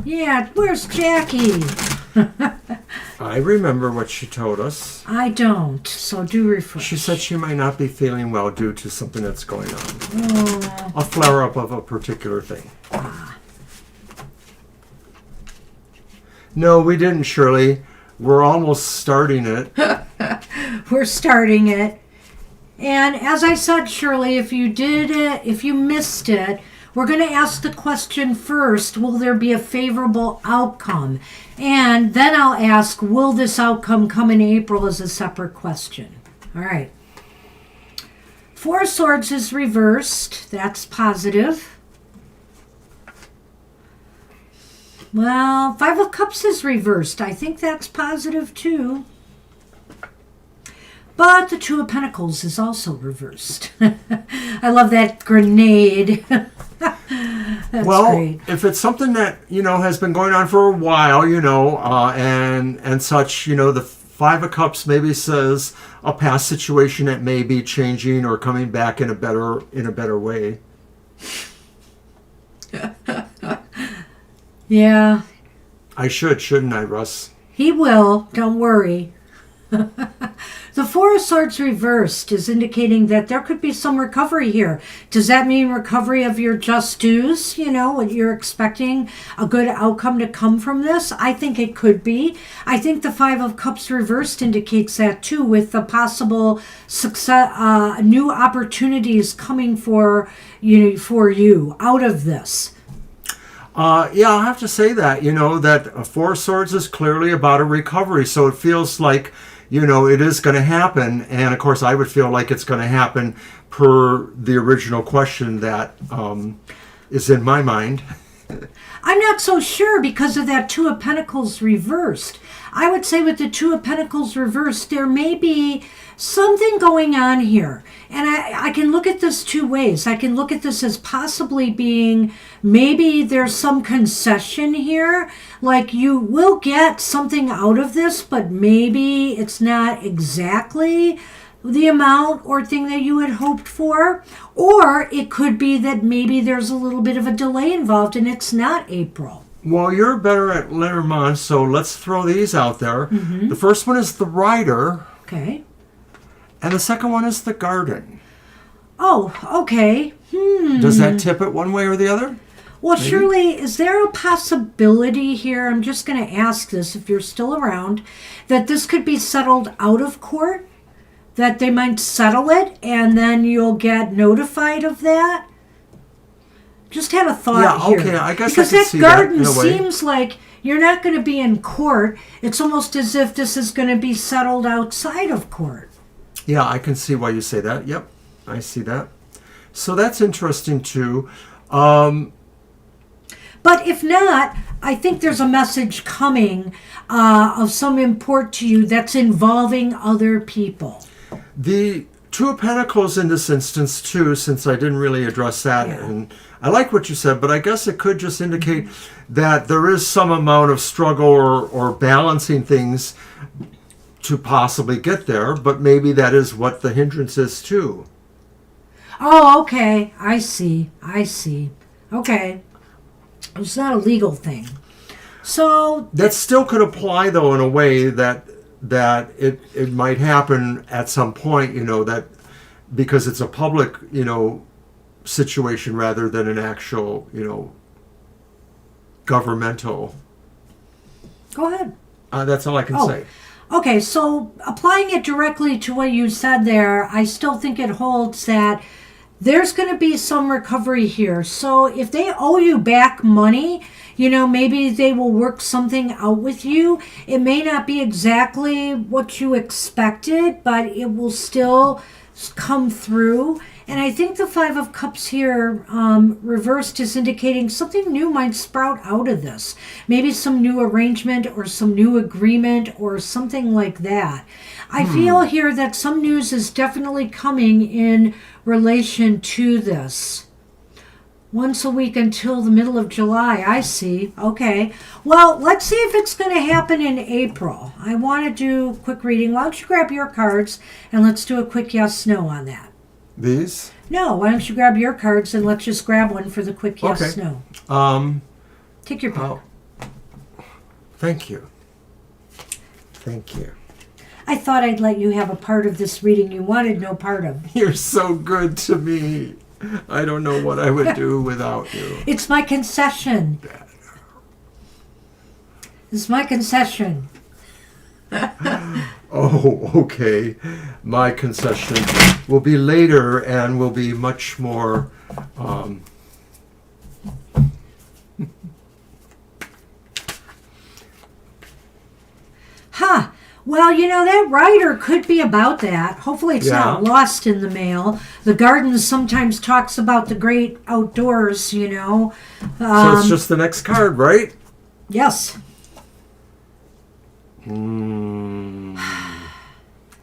Yeah, where's Jackie? I remember what she told us. I don't, so do refresh. She said she might not be feeling well due to something that's going on. Oh. A flare-up of a particular thing. No, we didn't, Shirley. We're almost starting it. We're starting it. And as I said, Shirley, if you did it, if you missed it, we're going to ask the question first, will there be a favorable outcome? And then I'll ask, will this outcome come in April as a separate question? All right. Four of Swords is reversed. That's positive. Well, Five of Cups is reversed. I think that's positive too. But the Two of Pentacles is also reversed. I love that grenade. That's well, great. if it's something that, has been going on for a while, and such, the Five of Cups maybe says a past situation that may be changing or coming back in a better way. Yeah. I shouldn't I, Russ? He will. Don't worry. The Four of Swords reversed is indicating that there could be some recovery here. Does that mean recovery of your just dues? What you're expecting, a good outcome to come from this? I think it could be. I think the Five of Cups reversed indicates that too, with the possible success, new opportunities coming for you out of this. Yeah, I'll have to say that, that Four of Swords is clearly about a recovery. So it feels like, it is going to happen. And of course, I would feel like it's going to happen per the original question that is in my mind. I'm not so sure because of that Two of Pentacles reversed. I would say with the Two of Pentacles reversed, there may be something going on here. And I can look at this two ways. I can look at this as possibly being maybe there's some concession here. Like you will get something out of this, but maybe it's not exactly the amount or thing that you had hoped for. Or it could be that maybe there's a little bit of a delay involved and it's not April. Well, you're better at Lenormand, so let's throw these out there. Mm-hmm. The first one is the Rider. Okay. And the second one is the Garden. Oh, okay. Does that tip it one way or the other? Well, maybe. Surely, is there a possibility here, I'm just going to ask this if you're still around, that this could be settled out of court? That they might settle it and then you'll get notified of that? Just had a thought here. Yeah, okay, I guess because I can see Garden that in a way. seems like you're not going to be in court. It's almost as if this is going to be settled outside of court. Yeah, I can see why you say that. Yep, I see that. So that's interesting too. But if not, I think there's a message coming of some import to you that's involving other people. The Two of Pentacles in this instance too, since I didn't really address that, and I like what you said, but I guess it could just indicate that there is some amount of struggle or balancing things to possibly get there, but maybe that is what the hindrance is too. Oh, okay. I see. Okay. It's not a legal thing. So that still could apply though in a way that it might happen at some point, that because it's a public, situation rather than an actual, governmental. Go ahead. That's all I can say. Okay, so applying it directly to what you said there, I still think it holds that there's going to be some recovery here. So if they owe you back money, maybe they will work something out with you. It may not be exactly what you expected, but it will still come through. And I think the Five of Cups here reversed is indicating something new might sprout out of this. Maybe some new arrangement or some new agreement or something like that. I feel here that some news is definitely coming in relation to this. Once a week until the middle of July, I see. Okay. Well, let's see if it's going to happen in April. I want to do a quick reading. Why don't you grab your cards and let's do a quick yes-no on that. These? No, why don't you grab your cards and let's just grab one for the quick yes-no. Take your pick. Thank you. Thank you. I thought I'd let you have a part of this reading you wanted no part of. You're so good to me. I don't know what I would do without you. It's my concession. It's my concession. Oh, okay. My concession will be later and will be much more... Well, that rider could be about that. Hopefully it's not lost in the mail. The garden sometimes talks about the great outdoors, So it's just the next card, right? Yes.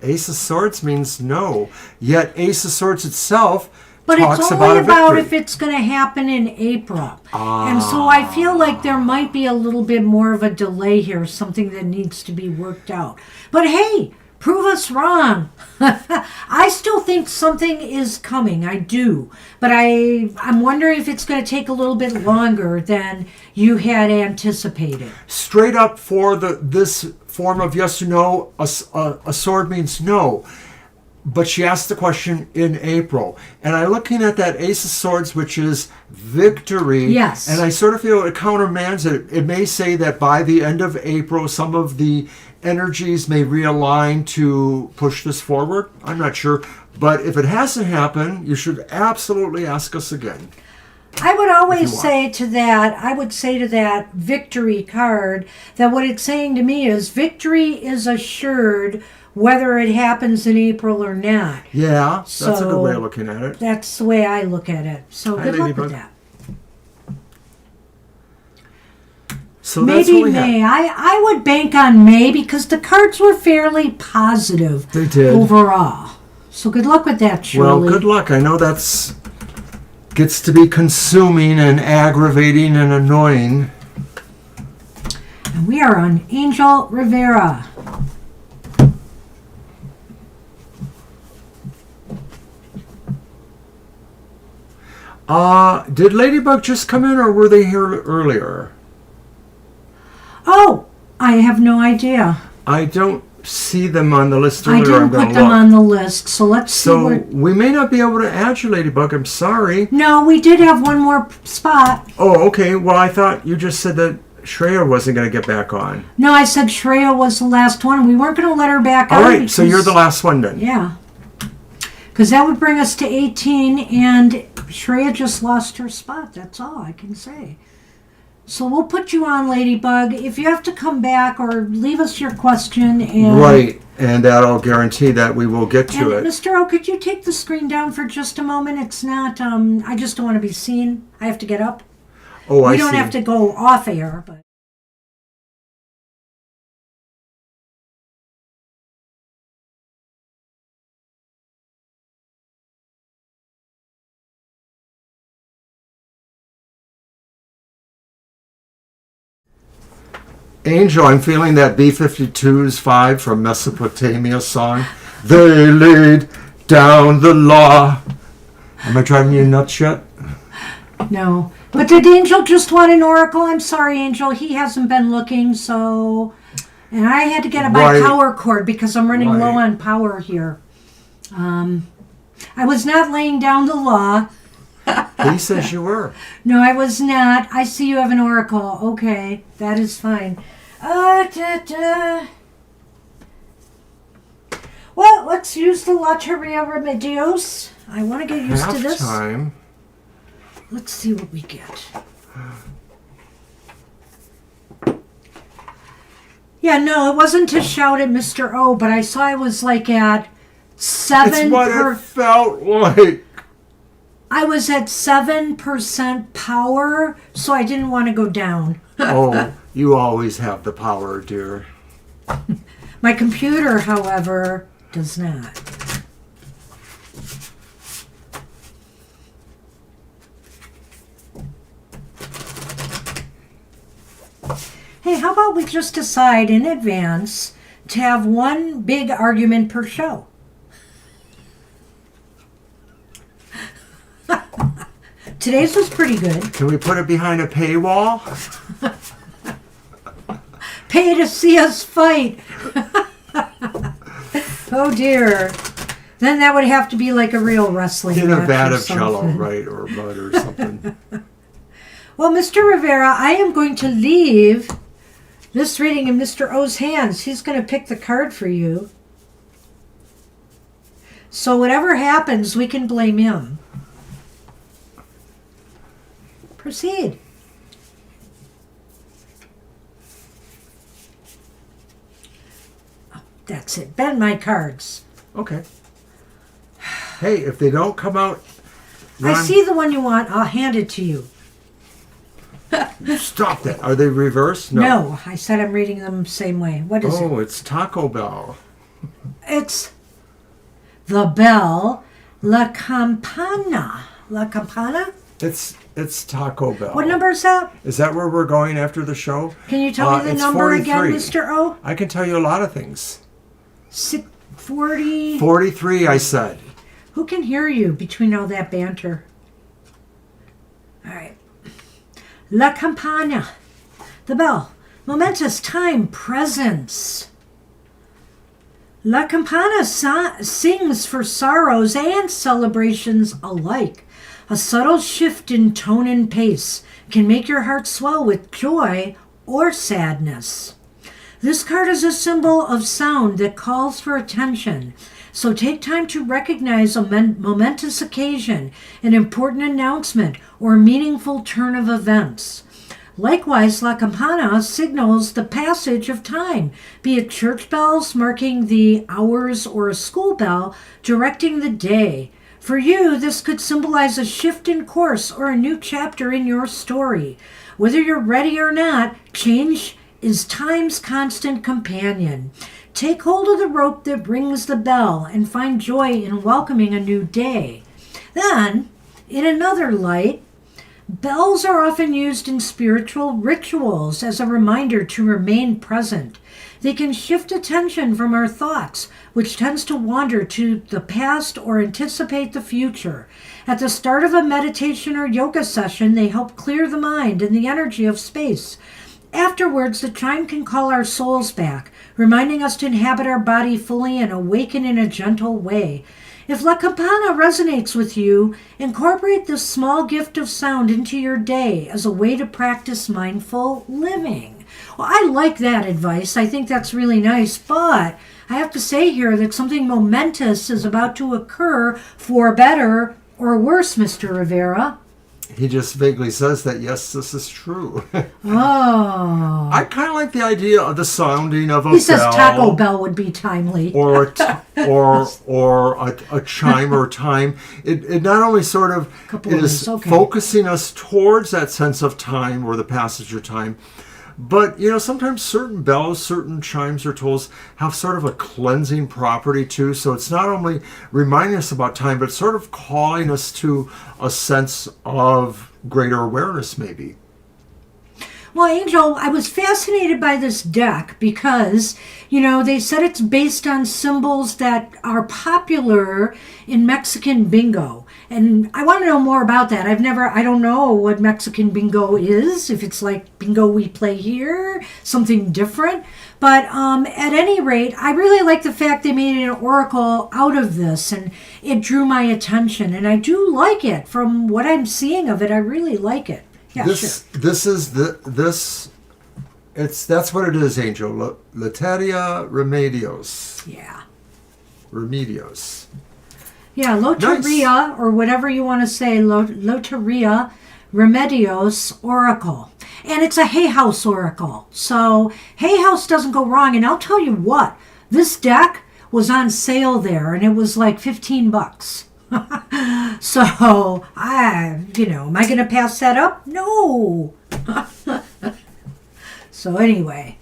Ace of Swords means no. Yet Ace of Swords itself But talks it's about only a about victory. if it's going to happen in April. And so I feel like there might be a little bit more of a delay here, something that needs to be worked out. But hey, prove us wrong. I still think something is coming. I do. But I'm wondering if it's going to take a little bit longer than you had anticipated. Straight up for this form of yes or no, a sword means no. But she asked the question in April. And I'm looking at that Ace of Swords, which is victory. Yes. And I sort of feel it countermands it. It may say that by the end of April, some of the energies may realign to push this forward. I'm not sure. But if it hasn't happened, you should absolutely ask us again. I would always say to that victory card that what it's saying to me is victory is assured whether it happens in April or not. Yeah, that's a good way of looking at it. That's the way I look at it. So good luck with that. So that's what Maybe we May. have. I would bank on May because the cards were fairly positive They did. overall. So good luck with that, Shirley. Well, good luck. I know that's gets to be consuming and aggravating and annoying. And we are on Angel Rivera. Did Ladybug just come in or were they here earlier? Oh, I have no idea. I don't see them on the list I earlier. didn't I'm gonna put them look. on the list, so let's see So what... we may not be able to add you, Ladybug. I'm sorry. No, we did have one more spot. Oh, okay. Well, I thought you just said that Shreya wasn't going to get back on. No, I said Shreya was the last one. We weren't going to let her back All on. right, so you're the last one then. Yeah. Because that would bring us to 18, and Shreya just lost her spot. That's all I can say. So we'll put you on, Ladybug. If you have to come back or leave us your question. And Right, and that'll guarantee that we will get to it. Mr. O, could you take the screen down for just a moment? It's not, I just don't want to be seen. I have to get up. Oh, I see. We don't have to go off air, but... Angel, I'm feeling that B-52's 5 from Mesopotamia song. They laid down the law. Am I driving you nuts yet? No. But did Angel just want an oracle? I'm sorry, Angel. He hasn't been looking, so... And I had to get a by power cord because I'm running low on power here. I was not laying down the law. He says you were. No, I was not. I see you have an oracle. Okay, that is fine. Well, let's use the Loteria Remedios. I want to get used to this. Halftime. Let's see what we get. Yeah, no, it wasn't to shout at Mr. O, but I saw I was like at 7. It's what it felt like. I was at 7% power, so I didn't want to go down. Oh, you always have the power, dear. My computer, however, does not. Hey, how about we just decide in advance to have one big argument per show? Today's was pretty good. Can we put it behind a paywall? Pay to see us fight. Oh dear. Then that would have to be like a real wrestling In a match vat or of jello, something. right? Or mud or something. Well, Mr. Rivera, I am going to leave this reading in Mr. O's hands. He's going to pick the card for you. So whatever happens, we can blame him. Proceed. That's it. Bend my cards. Okay. Hey, if they don't come out... I see the one you want. I'll hand it to you. Stop that. Are they reversed? No, I said I'm reading them the same way. What is it? Oh, it's Taco Bell. It's the bell, La Campana. La Campana? It's Taco Bell. What number is that? Is that where we're going after the show? Can you tell me the it's number 43. again, Mr. O? I can tell you a lot of things. 40. 43, I said. Who can hear you between all that banter? All right. La Campana. The bell. Momentous time, presence. La Campana sings for sorrows and celebrations alike. A subtle shift in tone and pace can make your heart swell with joy or sadness. This card is a symbol of sound that calls for attention, so take time to recognize a momentous occasion, an important announcement, or meaningful turn of events. Likewise, La Campana signals the passage of time, be it church bells marking the hours or a school bell directing the day. For you, this could symbolize a shift in course or a new chapter in your story. Whether you're ready or not, change is time's constant companion. Take hold of the rope that rings the bell and find joy in welcoming a new day. Then, in another light, bells are often used in spiritual rituals as a reminder to remain present. They can shift attention from our thoughts, which tends to wander to the past or anticipate the future. At the start of a meditation or yoga session, they help clear the mind and the energy of space. Afterwards, the chime can call our souls back, reminding us to inhabit our body fully and awaken in a gentle way. If La Campana resonates with you, incorporate this small gift of sound into your day as a way to practice mindful living. Well, I like that advice. I think that's really nice, but I have to say here that something momentous is about to occur for better or worse, Mr. Rivera. He just vaguely says that, yes, this is true. Oh. I kind of like the idea of the sounding of a bell. He says Taco Bell would be timely. Or a chime or time. It not only sort of is focusing us towards that sense of time or the passage of time, but, sometimes certain bells, certain chimes or tolls have sort of a cleansing property too. So it's not only reminding us about time, but sort of calling us to a sense of greater awareness maybe. Well, Angel, I was fascinated by this deck because, they said it's based on symbols that are popular in Mexican bingo. And I want to know more about that. I don't know what Mexican bingo is, if it's like bingo we play here, something different. But at any rate, I really like the fact they made an oracle out of this, and it drew my attention. And I do like it. From what I'm seeing of it, I really like it. Yeah, that's what it is, Angel. Loteria Remedios. Yeah. Remedios. Yeah, Loteria, nice. Or whatever you want to say, Loteria Remedios Oracle. And it's a Hay House Oracle. So Hay House doesn't go wrong. And I'll tell you what, this deck was on sale there, and it was like $15. So, am I going to pass that up? No. So anyway,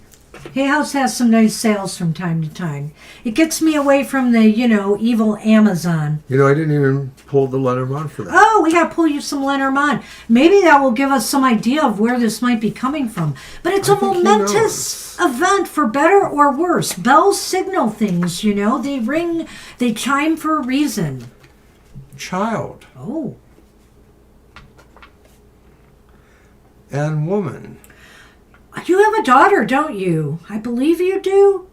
Hay House has some nice sales from time to time. It gets me away from the, evil Amazon. I didn't even pull the Lenormand for that. Oh, we got to pull you some Lenormand. Maybe that will give us some idea of where this might be coming from. But it's a momentous event for better or worse. Bells signal things, They ring, they chime for a reason. Child. Oh. And woman. You have a daughter, don't you? I believe you do.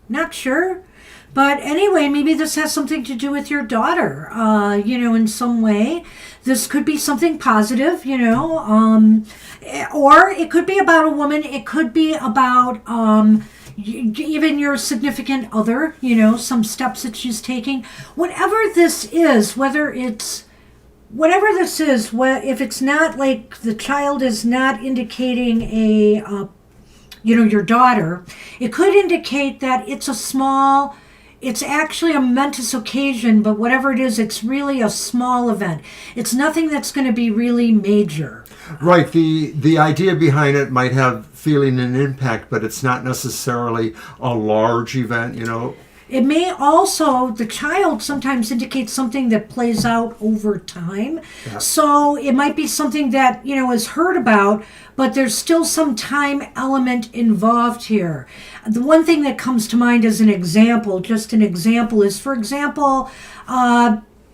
Not sure. But anyway, maybe this has something to do with your daughter, in some way. This could be something positive, or it could be about a woman. It could be about even your significant other, some steps that she's taking. Whatever this is, if it's not like the child is not indicating your daughter, it could indicate that it's actually a momentous occasion, but whatever it is, it's really a small event. It's nothing that's going to be really major. Right. The idea behind it might have feeling and impact, but it's not necessarily a large event, It may also, the child sometimes indicates something that plays out over time. Yeah. So it might be something that, is heard about, but there's still some time element involved here. The one thing that comes to mind as an example, just an example, is, for example,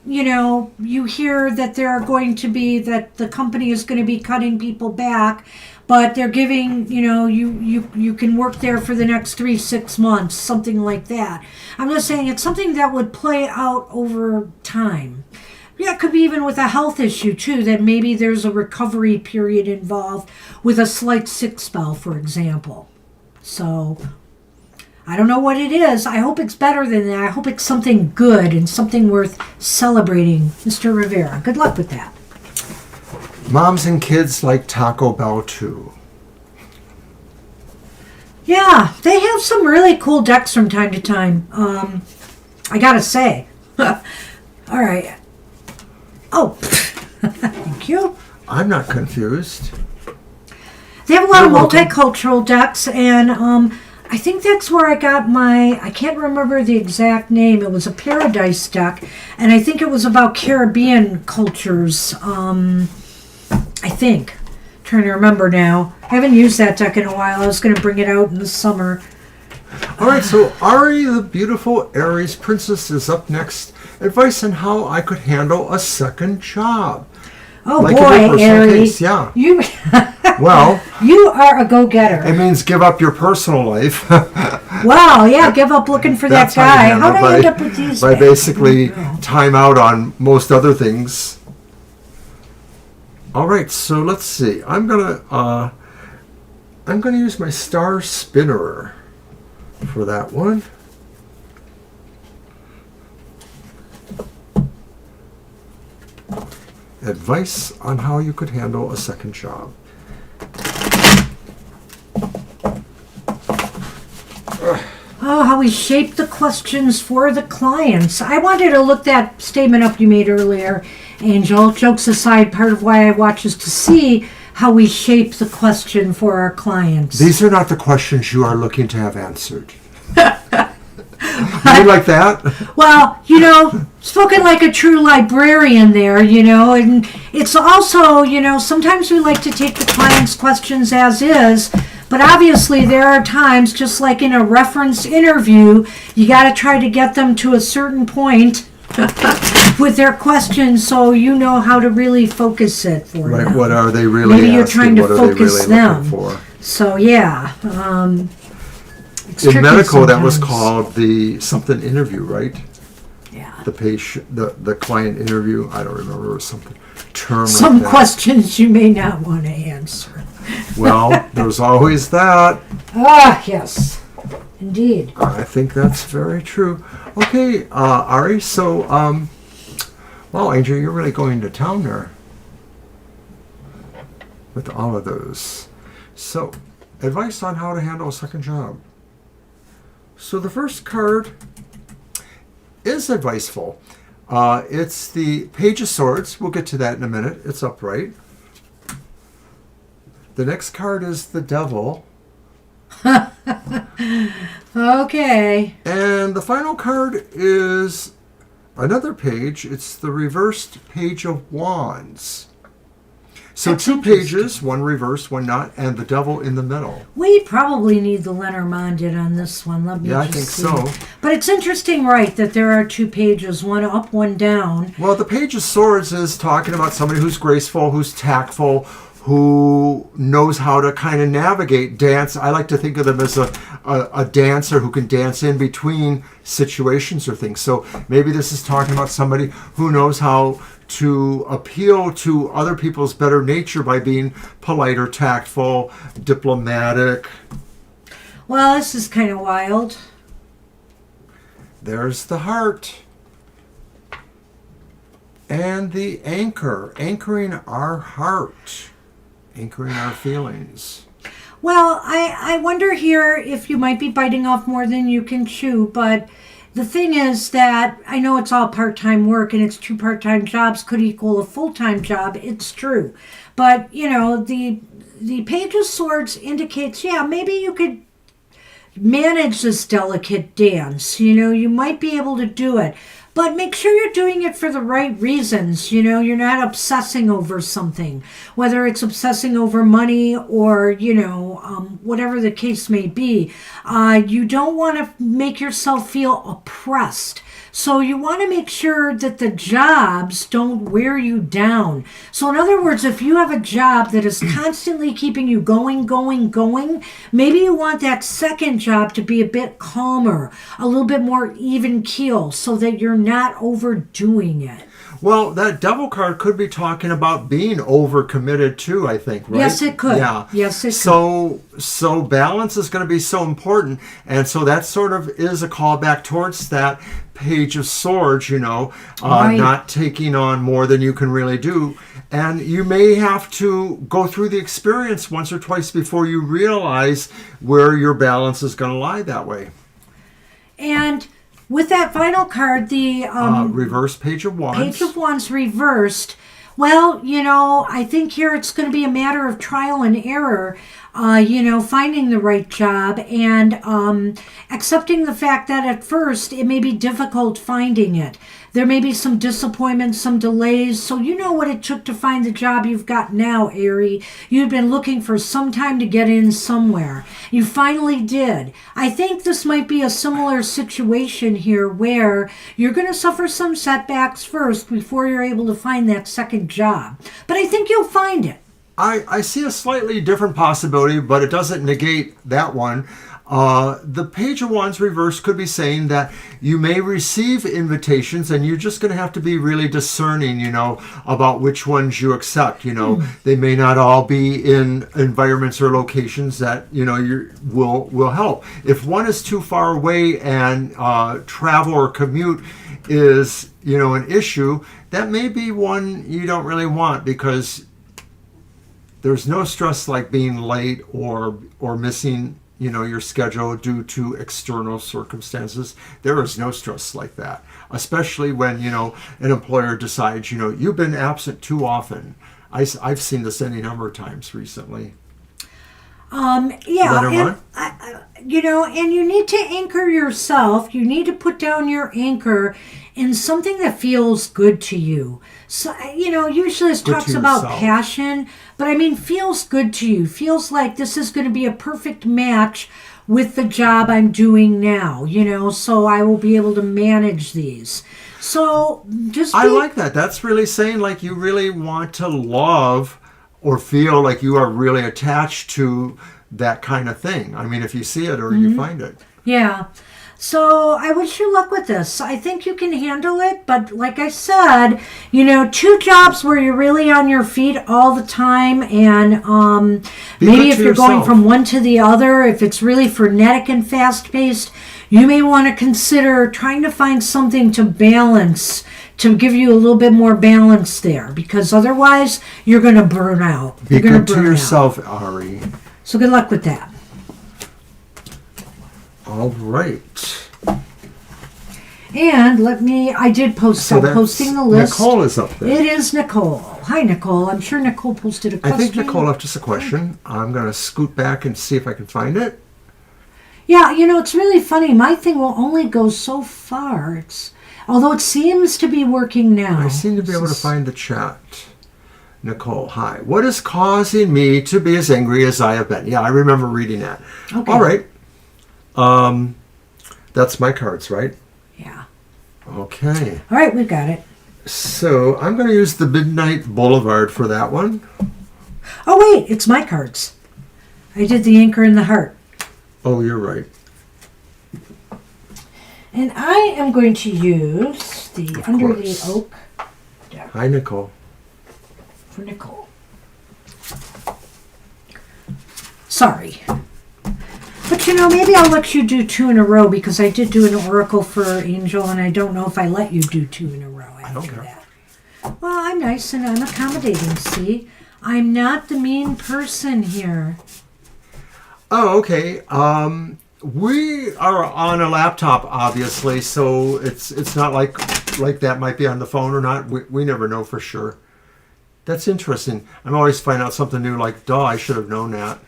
you hear that that the company is going to be cutting people back, but they're giving, you can work there for the next 6 months, something like that. I'm just saying it's something that would play out over time. Yeah, it could be even with a health issue too, that maybe there's a recovery period involved with a slight sick spell, for example. So I don't know what it is. I hope it's better than that. I hope it's something good and something worth celebrating, Mr. Rivera. Good luck with that. Moms and kids like Taco Bell too. Yeah, they have some really cool decks from time to time. I gotta say. All right. Oh, thank you. I'm not confused. They have a lot You're of welcome. multicultural decks, and I think that's where I got I can't remember the exact name. It was a Paradise deck, and I think it was about Caribbean cultures. I think. Trying to remember now. I haven't used that deck in a while. I was going to bring it out in the summer. All right, so Ari, the beautiful Aries princess, is up next. Advice on how I could handle a second job. Oh Like in my boy, personal Aries. case, yeah. You, Well, you are a go-getter. it means give up your personal life. Wow, yeah, give up looking for that That's how you guy. handle How it, did I end up with these by guys? basically I don't know. time out on most other things. All right, so let's see. I'm gonna use my star spinner for that one. Advice on how you could handle a second job. Oh, how we shape the questions for the clients. I wanted to look that statement up you made earlier, Angel. Jokes aside, part of why I watch is to see how we shape the question for our clients. These are not the questions you are looking to have answered. You like that? Well, spoken like a true librarian there, and it's also, sometimes we like to take the client's questions as is, but obviously there are times, just like in a reference interview, you got to try to get them to a certain point with their questions so you know how to really focus it for Right. them. What are they really Maybe asking? you're trying to What are they focus really them. looking for? So, yeah. It's In tricky medical, that was sometimes. called the something interview, right? Yeah. The patient, the client interview. I don't remember, it was something term Some like that. questions you may not want to answer. Well, there's always that. Ah, yes. Indeed. I think that's very true. Okay, Ari. So, wow, Angel, you're really going to town there with all of those. So, advice on how to handle a second job. So the first card is adviceful. It's the Page of Swords. We'll get to that in a minute. It's upright. The next card is the Devil. Okay. And the final card is another page. It's the reversed Page of Wands. So That's two interesting. pages, one reversed, one not, and the Devil in the middle. We probably need the Lenormand in on this one. Let me Yeah, I just think see. so. But it's interesting, right, that there are two pages, one up, one down. Well, the Page of Swords is talking about somebody who's graceful, who's tactful, who knows how to kind of navigate dance. I like to think of them as a dancer who can dance in between situations or things. So maybe this is talking about somebody who knows how to appeal to other people's better nature by being polite or tactful, diplomatic. Well, this is kind of wild. There's the heart. And the anchor, anchoring our heart, anchoring our feelings. Well, I wonder here if you might be biting off more than you can chew, but the thing is that I know it's all part-time work and it's 2 part-time jobs could equal a full-time job. It's true. But, the Page of Swords indicates, maybe you could manage this delicate dance. You might be able to do it. But make sure you're doing it for the right reasons. You're not obsessing over something, whether it's obsessing over money or, whatever the case may be. You don't want to make yourself feel oppressed. So you want to make sure that the jobs don't wear you down. So in other words, if you have a job that is constantly keeping you going, maybe you want that second job to be a bit calmer, a little bit more even keel, so that you're not overdoing it. Well, that devil card could be talking about being overcommitted too, I think, right? Yes, it could. Yeah. Yes, it could. So balance is going to be so important. And so that sort of is a callback towards that Page of Swords, Right. not taking on more than you can really do. And you may have to go through the experience once or twice before you realize where your balance is going to lie that way. And with that final card, the reverse Page of Wands. Page of Wands reversed. Well, I think here it's going to be a matter of trial and error, finding the right job and accepting the fact that at first it may be difficult finding it. There may be some disappointment, some delays. So you know what it took to find the job you've got now, Arie. You've been looking for some time to get in somewhere. You finally did. I think this might be a similar situation here where you're going to suffer some setbacks first before you're able to find that second job. But I think you'll find it. I see a slightly different possibility, but it doesn't negate that one. The Page of Wands reverse could be saying that you may receive invitations and you're just going to have to be really discerning, about which ones you accept. They may not all be in environments or locations that, will help. If one is too far away and travel or commute is, an issue, that may be one you don't really want because there's no stress like being late or missing your schedule due to external circumstances. There is no stress like that, especially when, an employer decides, you've been absent too often. I've seen this any number of times recently. Yeah, and you need to anchor yourself. You need to put down your anchor in something that feels good to you. So, usually it talks about passion, but feels good to you. Feels like this is going to be a perfect match with the job I'm doing now, so I will be able to manage these. So I like that. That's really saying like you really want to love or feel like you are really attached to that kind of thing. If you see it or you find it. Yeah. So I wish you luck with this. I think you can handle it. But like I said, 2 jobs where you're really on your feet all the time. And maybe if you're going from one to the other, if it's really frenetic and fast-paced, you may want to consider trying to find something to balance, to give you a little bit more balance there. Because otherwise, you're going to burn out. Be good to yourself, Arie. So good luck with that. All right. And I did post, so posting the list. Nicole is up there. It is Nicole. Hi, Nicole. I'm sure Nicole posted a question. I think Nicole left us a question. I'm going to scoot back and see if I can find it. Yeah, it's really funny. My thing will only go so far. Although it seems to be working now. I seem to be able to find the chat. Nicole, hi. What is causing me to be as angry as I have been? Yeah, I remember reading that. Okay. All right. That's my cards, right? Yeah. Okay. All right, we got it. So I'm going to use the Midnight Boulevard for that one. Oh, wait, it's my cards. I did the anchor in the heart. Oh, you're right. And I am going to use the Under the Oak deck. Hi, Nicole. For Nicole. Sorry. But maybe I'll let you do 2 in a row because I did do an oracle for Angel and I don't know if I let you do 2 in a row after that. Well, I'm nice and I'm accommodating, see? I'm not the mean person here. Oh, okay. We are on a laptop, obviously, so it's not like that might be on the phone or not. We never know for sure. That's interesting. I'm always finding out something new, like, duh, I should have known that.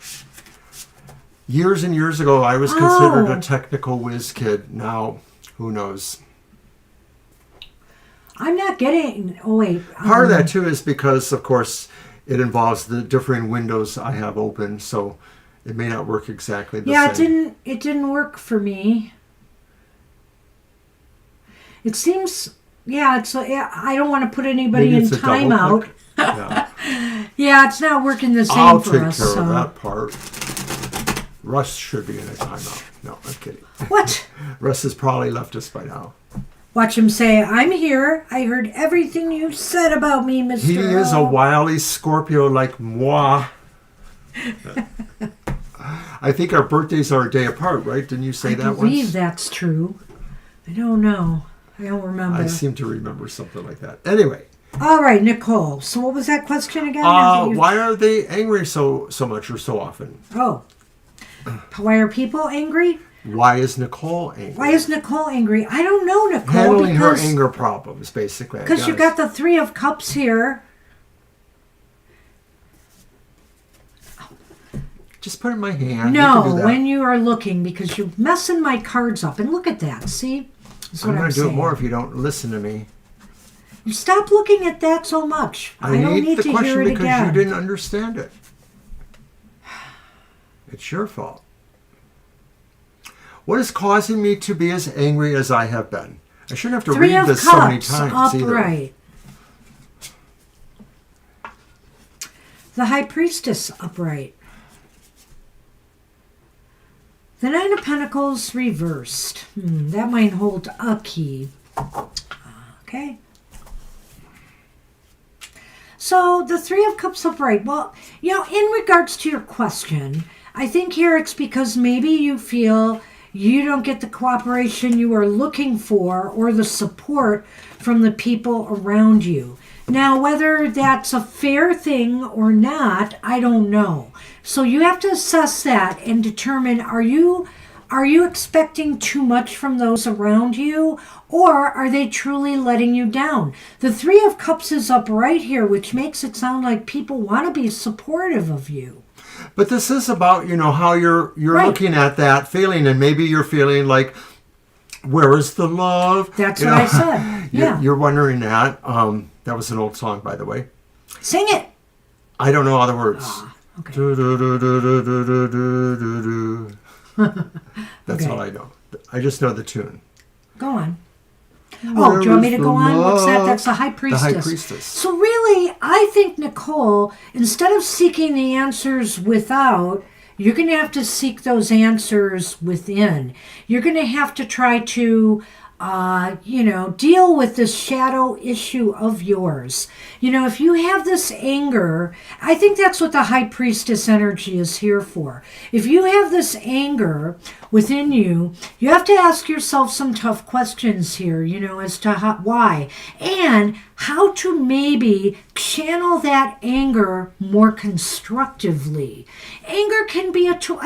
Years and years ago, I was considered a technical whiz kid. Now, who knows? I'm not getting... Oh, wait. Part of that, too, is because, of course, it involves the differing windows I have open, so it may not work exactly the same. It didn't work for me. It seems... Yeah, I don't want to put anybody in timeout. Yeah, it's not working the same I'll for us. I'll take care of that part. Russ should be in a timeout. No, I'm kidding. What? Russ has probably left us by now. Watch him say, I'm here. I heard everything you said about me, Mr. He is a wily Scorpio like moi. I think our birthdays are a day apart, right? Didn't you say that once? I believe that's true. I don't know. I don't remember. I seem to remember something like that. Anyway. All right, Nicole. So what was that question again? Why are they angry so much or so often? Oh. Why are people angry? Why is Nicole angry? Why is Nicole angry? I don't know, Nicole. Handling her anger problems, basically. Because you've got the Three of Cups here. Just put it in my hand. No, when you are looking, because you're messing my cards up. And look at that, see? I'm going to do it more if you don't listen to me. Stop looking at that so much. I don't need to hear it again. Because you didn't understand it. It's your fault. What is causing me to be as angry as I have been? I shouldn't have to read this so many times upright. The High Priestess upright. The Nine of Pentacles reversed. That might hold a key. Okay. So the Three of Cups upright. Well, in regards to your question, I think here it's because maybe you feel you don't get the cooperation you are looking for or the support from the people around you. Now, whether that's a fair thing or not, I don't know. So you have to assess that and determine, are you expecting too much from those around you, or are they truly letting you down? The Three of Cups is up right here, which makes it sound like people want to be supportive of you. But this is about, how you're right. Looking at that feeling, and maybe you're feeling like, where is the love? That's what I said. Yeah. You're wondering that. That was an old song, by the way. Sing it. I don't know all the words. Okay. That's all I know. I just know the tune. Go on. Oh, do you want me to go on? What's that? That's the High Priestess. The High Priestess. So really, I think, Nicole, instead of seeking the answers without, you're going to have to seek those answers within. You're going to have to try to, deal with this shadow issue of yours. If you have this anger, I think that's what the High Priestess energy is here for. If you have this anger within you, you have to ask yourself some tough questions here, as to why, and how to maybe channel that anger more constructively. Anger can be a tool.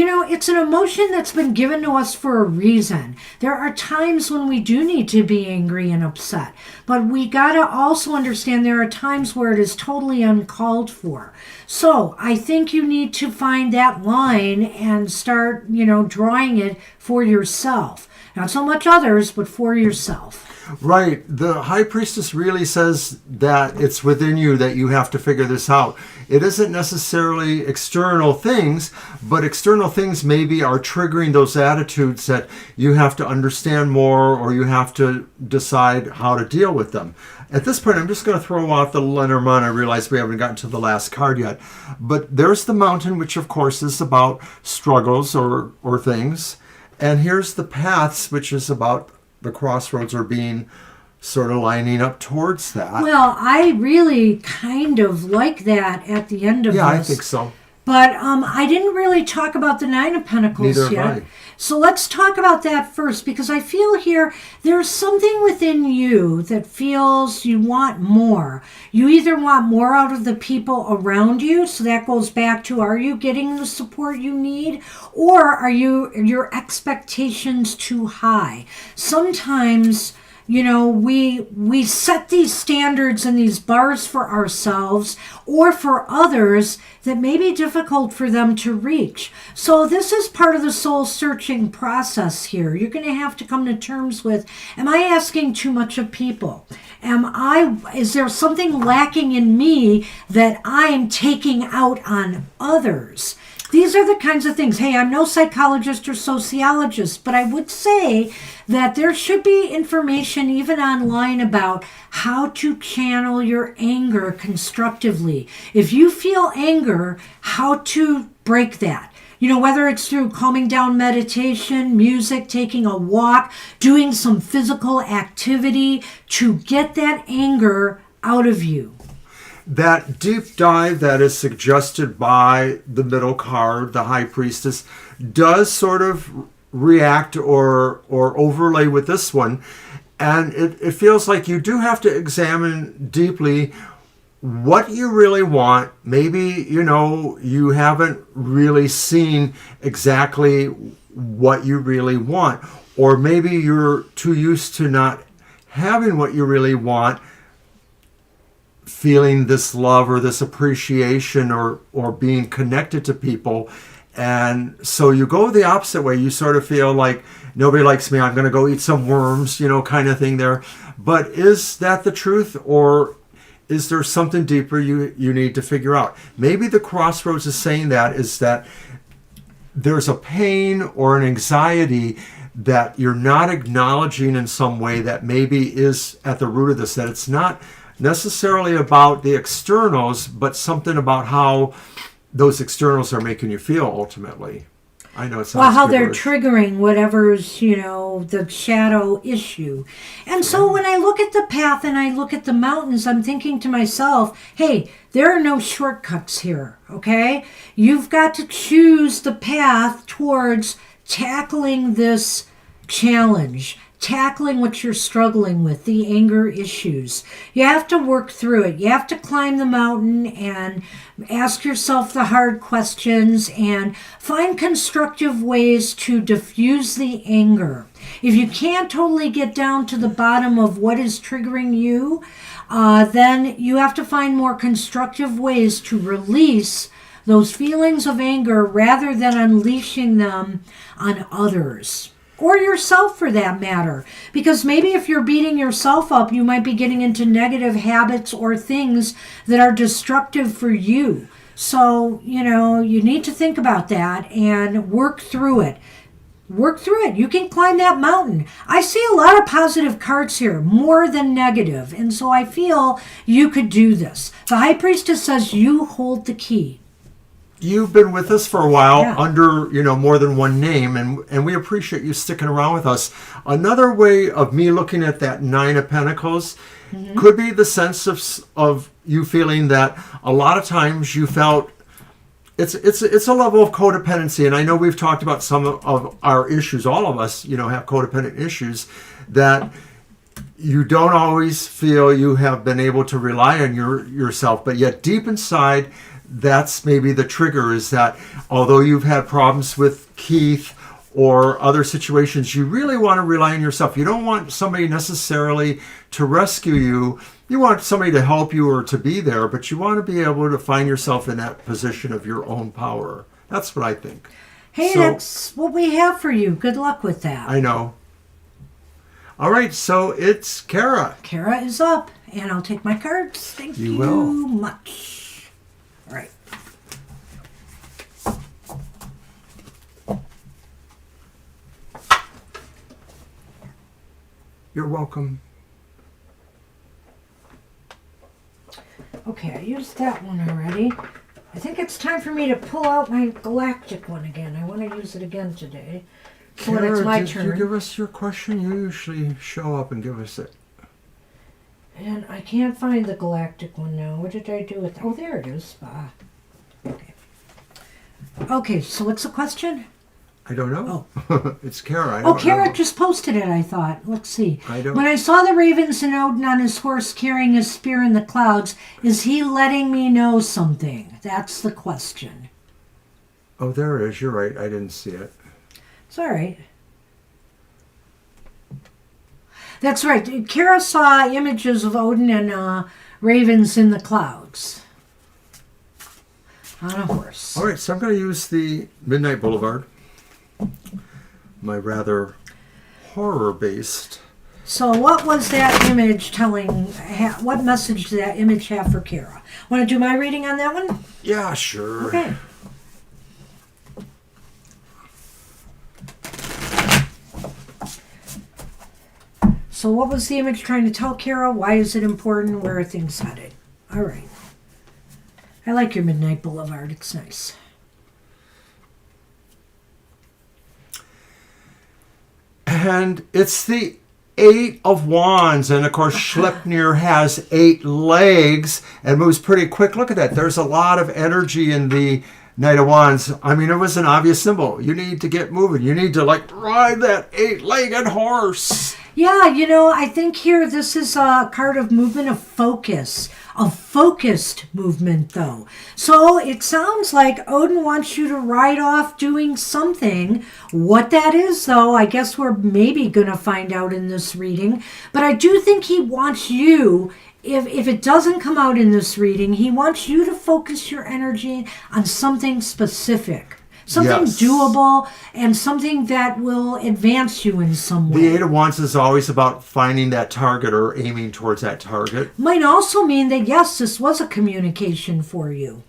It's an emotion that's been given to us for a reason. There are times when we do need to be angry and upset, but we got to also understand there are times where it is totally uncalled for. So I think you need to find that line and start, drawing it for yourself. Not so much others, but for yourself. Right. The High Priestess really says that it's within you that you have to figure this out. It isn't necessarily external things, but external things maybe are triggering those attitudes that you have to understand more, or you have to decide how to deal with them. At this point, I'm just going to throw out the Lenormand. I realize we haven't gotten to the last card yet. But there's the Mountain, which of course is about struggles or things. And here's the Paths, which is about the crossroads, or being sort of lining up towards that. Well, I really kind of like that at the end of this. Yeah, I think so. But I didn't really talk about the Nine of Pentacles Neither yet. have I. So let's talk about that first, because I feel here there's something within you that feels you want more. You either want more out of the people around you, so that goes back to, are you getting the support you need, or are your expectations too high? Sometimes, you know, we set these standards and these bars for ourselves or for others that may be difficult for them to reach. So this is part of the soul searching process here. You're going to have to come to terms with, am I asking too much of people? Is there something lacking in me that I'm taking out on others? These are the kinds of things. Hey, I'm no psychologist or sociologist, but I would say that there should be information even online about how to channel your anger constructively. If you feel anger, how to break that. You know, whether it's through calming down meditation, music, taking a walk, doing some physical activity to get that anger out of you. That deep dive that is suggested by the middle card, the High Priestess, does sort of react or overlay with this one. And it feels like you do have to examine deeply what you really want. Maybe, you know, you haven't really seen exactly what you really want. Or maybe you're too used to not having what you really want, feeling this love or this appreciation or being connected to people. And so you go the opposite way. You sort of feel like, nobody likes me, I'm going to go eat some worms, you know, kind of thing there. But is that the truth, or is there something deeper you need to figure out? Maybe the crossroads is saying that is that there's a pain or an anxiety that you're not acknowledging in some way that maybe is at the root of this, that it's not necessarily about the externals, but something about how those externals are making you feel ultimately. I know it sounds Well, how they're gibberish. triggering whatever's, you know, the shadow issue. And so when I look at the path and I look at the mountains, I'm thinking to myself, hey, there are no shortcuts here, okay? You've got to choose the path towards tackling this challenge, tackling what you're struggling with, the anger issues. You have to work through it. You have to climb the mountain and ask yourself the hard questions and find constructive ways to diffuse the anger. If you can't totally get down to the bottom of what is triggering you, then you have to find more constructive ways to release those feelings of anger rather than unleashing them on others. Or yourself, for that matter. Because maybe if you're beating yourself up, you might be getting into negative habits or things that are destructive for you. So, you know, you need to think about that and work through it. Work through it. You can climb that mountain. I see a lot of positive cards here, more than negative. And so I feel you could do this. The High Priestess says you hold the key. You've been with us for a while, Yeah. under, you know, more than one name, and we appreciate you sticking around with us. Another way of me looking at that Nine of Pentacles could be the sense of you feeling that a lot of times you felt it's a level of codependency. And I know we've talked about some of our issues. All of us, you know, have codependent issues, that you don't always feel you have been able to rely on yourself, but yet deep inside, that's maybe the trigger, is that although you've had problems with Keith or other situations, you really want to rely on yourself. You don't want somebody necessarily to rescue you. You want somebody to help you or to be there, but you want to be able to find yourself in that position of your own power. That's what I think. Hey, So- that's what we have for you. Good luck with that. I know. All right, so it's Kara. Kara is up, and I'll take my cards. Thank You you will. much. All right. You're welcome. Okay, I used that one already. I think it's time for me to pull out my galactic one again. I want to use it again today. So when it's my did you turn. give us your question? You usually show up and give us it. And I can't find the galactic one now. What did I do with... Oh, there it is. Okay. Okay, so what's the question? I don't know. It's Kara. I don't Kara know. just posted it, I thought. Let's see. I don't- When I saw the ravens and Odin on his horse carrying his spear in the clouds, is he letting me know something? That's the question. Oh, there it is. You're right. I didn't see it. It's all right. That's right. Kara saw images of Odin and ravens in the clouds on a horse. All right, so I'm going to use the Midnight Boulevard, my rather horror-based. So what was that image telling? What message did that image have for Kara? Want to do my reading on that one? Yeah, sure. Okay. So what was the image trying to tell Kara? Why is it important? Where are things headed? All right. I like your Midnight Boulevard. It's nice. And it's the Eight of Wands, and of course Schleppnir has 8 legs and moves pretty quick. Look at that. There's a lot of energy in the Knight of Wands. I mean, it was an obvious symbol. You need to get moving. You need to ride that 8-legged horse. Yeah, I think here this is a card of movement of focus. A focused movement, though. So it sounds like Odin wants you to ride off doing something. What that is, though, I guess we're maybe going to find out in this reading. But I do think he wants you, if it doesn't come out in this reading, he wants you to focus your energy on something specific. Something doable and something that will advance you in some way. The Eight of Wands is always about finding that target or aiming towards that target. Might also mean that, yes, this was a communication for you.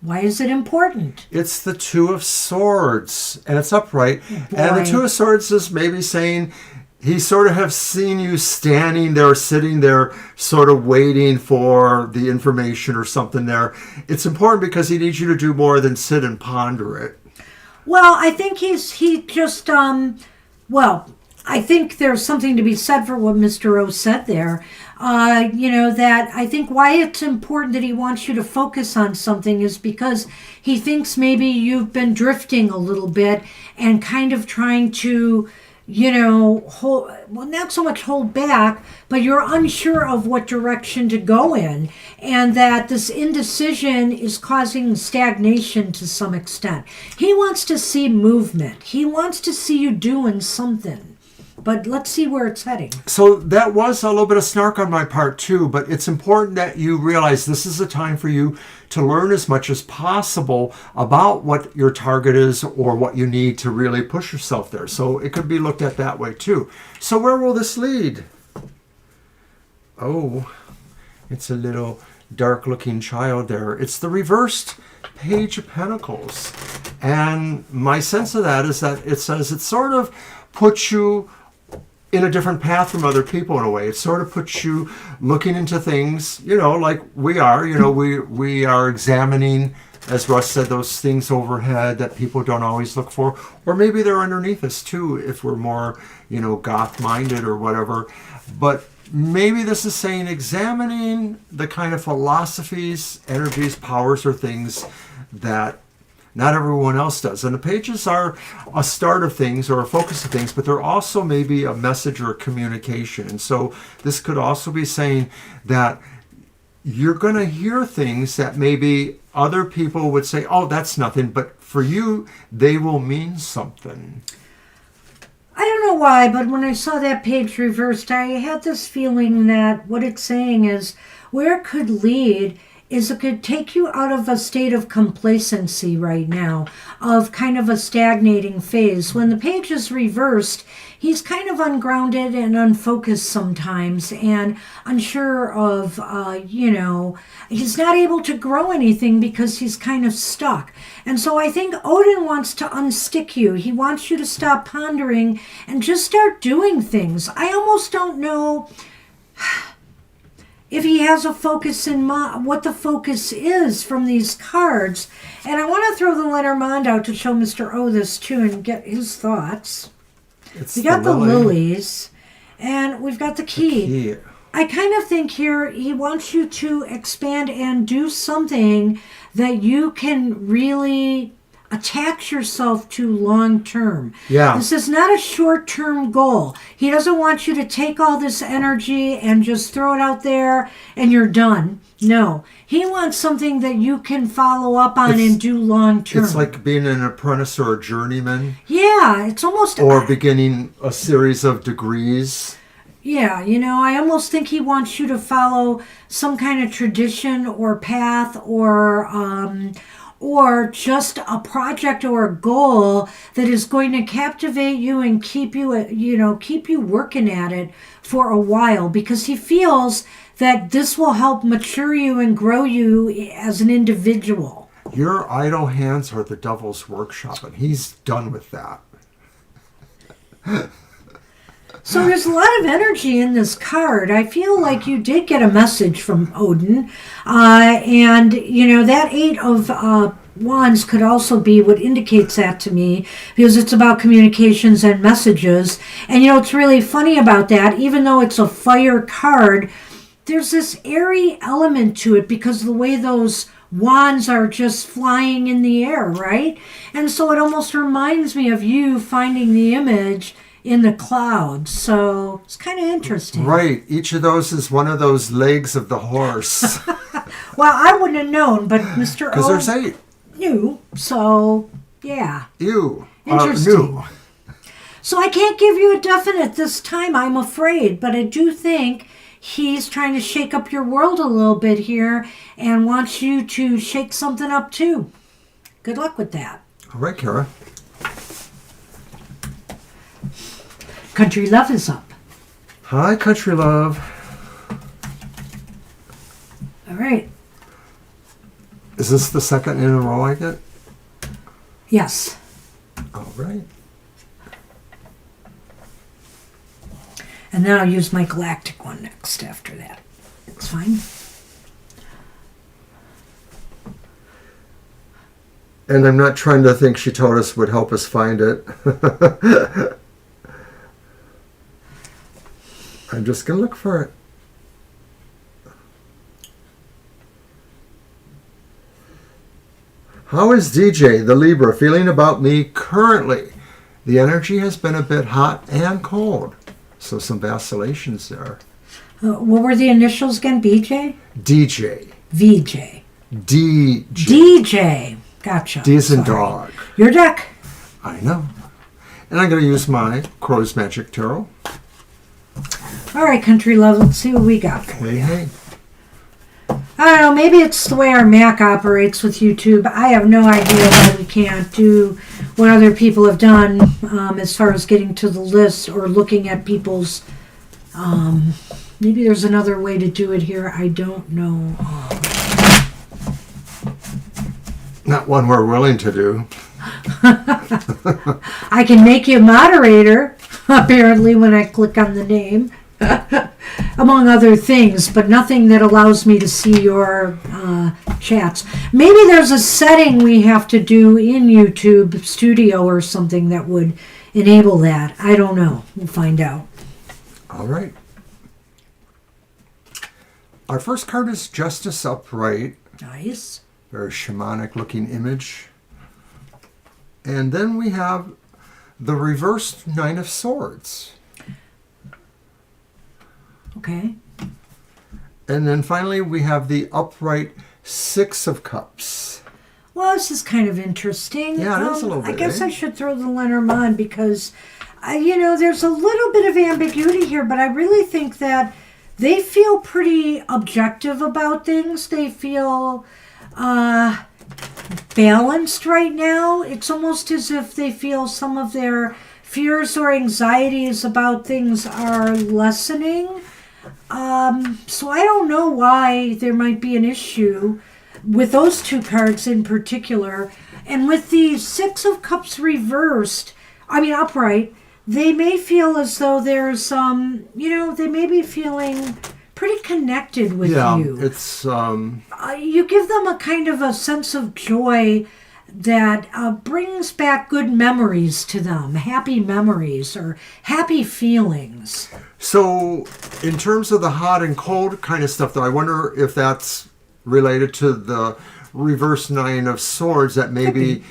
Why is it important? It's the Two of Swords, and it's upright. Boy. And the Two of Swords is maybe saying he sort of has seen you standing there, sitting there, sort of waiting for the information or something there. It's important because he needs you to do more than sit and ponder it. Well, I think I think there's something to be said for what Mr. O said there. That I think why it's important that he wants you to focus on something is because he thinks maybe you've been drifting a little bit and kind of trying to not so much hold back, but you're unsure of what direction to go in, and that this indecision is causing stagnation to some extent. He wants to see movement. He wants to see you doing something. But let's see where it's heading. So that was a little bit of snark on my part too, but it's important that you realize this is a time for you to learn as much as possible about what your target is or what you need to really push yourself there. So it could be looked at that way too. So where will this lead? Oh, it's a little dark looking child there. It's the reversed Page of Pentacles. And my sense of that is that it says it sort of puts you in a different path from other people in a way. It sort of puts you looking into things, like we are, we are examining, as Russ said, those things overhead that people don't always look for, or maybe they're underneath us too, if we're more, goth minded or whatever. But maybe this is saying examining the kind of philosophies, energies, powers, or things that not everyone else does. And the pages are a start of things or a focus of things, but they're also maybe a message or a communication. And so this could also be saying that you're going to hear things that maybe other people would say, oh, that's nothing. But for you, they will mean something. I don't know why, but when I saw that page reversed, I had this feeling that what it's saying is where it could lead is it could take you out of a state of complacency right now, of kind of a stagnating phase. When the page is reversed, he's kind of ungrounded and unfocused sometimes and unsure of, he's not able to grow anything because he's kind of stuck. And so I think Odin wants to unstick you. He wants you to stop pondering and just start doing things. I almost don't know if he has a focus in mind, what the focus is from these cards. And I want to throw the Lenormand out to show Mr. O this too and get his thoughts. We got the lilies, and we've got the key. I kind of think here he wants you to expand and do something that you can really attach yourself to long term. Yeah. This is not a short term goal. He doesn't want you to take all this energy and just throw it out there and you're done. No. He wants something that you can follow up on and do long term. It's like being an apprentice or a journeyman. Yeah, it's almost... Or beginning a series of degrees. Yeah, I almost think he wants you to follow some kind of tradition or path or just a project or a goal that is going to captivate you and keep you working at it for a while, because he feels that this will help mature you and grow you as an individual. Your idle hands are the devil's workshop, and he's done with that. So there's a lot of energy in this card. I feel like you did get a message from Odin. And, that Eight of Wands could also be what indicates that to me, because it's about communications and messages. And, what's really funny about that, even though it's a fire card, there's this airy element to it because of the way those wands are just flying in the air, right? And so it almost reminds me of you finding the image in the clouds. So it's kind of interesting. Right. Each of those is one of those legs of the horse. Well, I wouldn't have known, but Mr. O... Because there's 8. Knew. So, yeah. You. Interesting. Knew. So I can't give you a definite this time, I'm afraid. But I do think he's trying to shake up your world a little bit here and wants you to shake something up too. Good luck with that. All right, Kara. Country Love is up. Hi, Country Love. All right. Is this the second in a row I get? Yes. All right. And then I'll use my galactic one next after that. It's fine. And I'm not trying to think she told us would help us find it. I'm just going to look for it. How is DJ, the Libra, feeling about me currently? The energy has been a bit hot and cold. So some vacillations there. What were the initials again? BJ? DJ. VJ. DJ. DJ. Gotcha. D as in Sorry. dog. Your deck. I know. And I'm going to use my Crow's Magic Tarot. All right, Country Love, let's see what we got for you. Hey. I don't know, maybe it's the way our Mac operates with YouTube. I have no idea why we can't do what other people have done as far as getting to the list or looking at people's... maybe there's another way to do it here. I don't know. Not one we're willing to do. I can make you a moderator, apparently, when I click on the name. Among other things, but nothing that allows me to see your chats. Maybe there's a setting we have to do in YouTube Studio or something that would enable that. I don't know. We'll find out. All right. Our first card is Justice Upright. Nice. Very shamanic looking image. And then we have the reversed Nine of Swords. Okay. And then finally we have the upright Six of Cups. Well, this is kind of interesting. Yeah, it is a little I bit, guess eh? I should throw the Lenormand because, there's a little bit of ambiguity here, but I really think that they feel pretty objective about things. They feel balanced right now. It's almost as if they feel some of their fears or anxieties about things are lessening. So I don't know why there might be an issue with those two cards in particular. And with the Six of Cups upright, they may feel as though there's, they may be feeling pretty connected with you. It's... You give them a kind of a sense of joy brings back good memories to them, happy memories or happy feelings. So, in terms of the hot and cold kind of stuff, though, I wonder if that's related to the reverse Nine of Swords, that maybe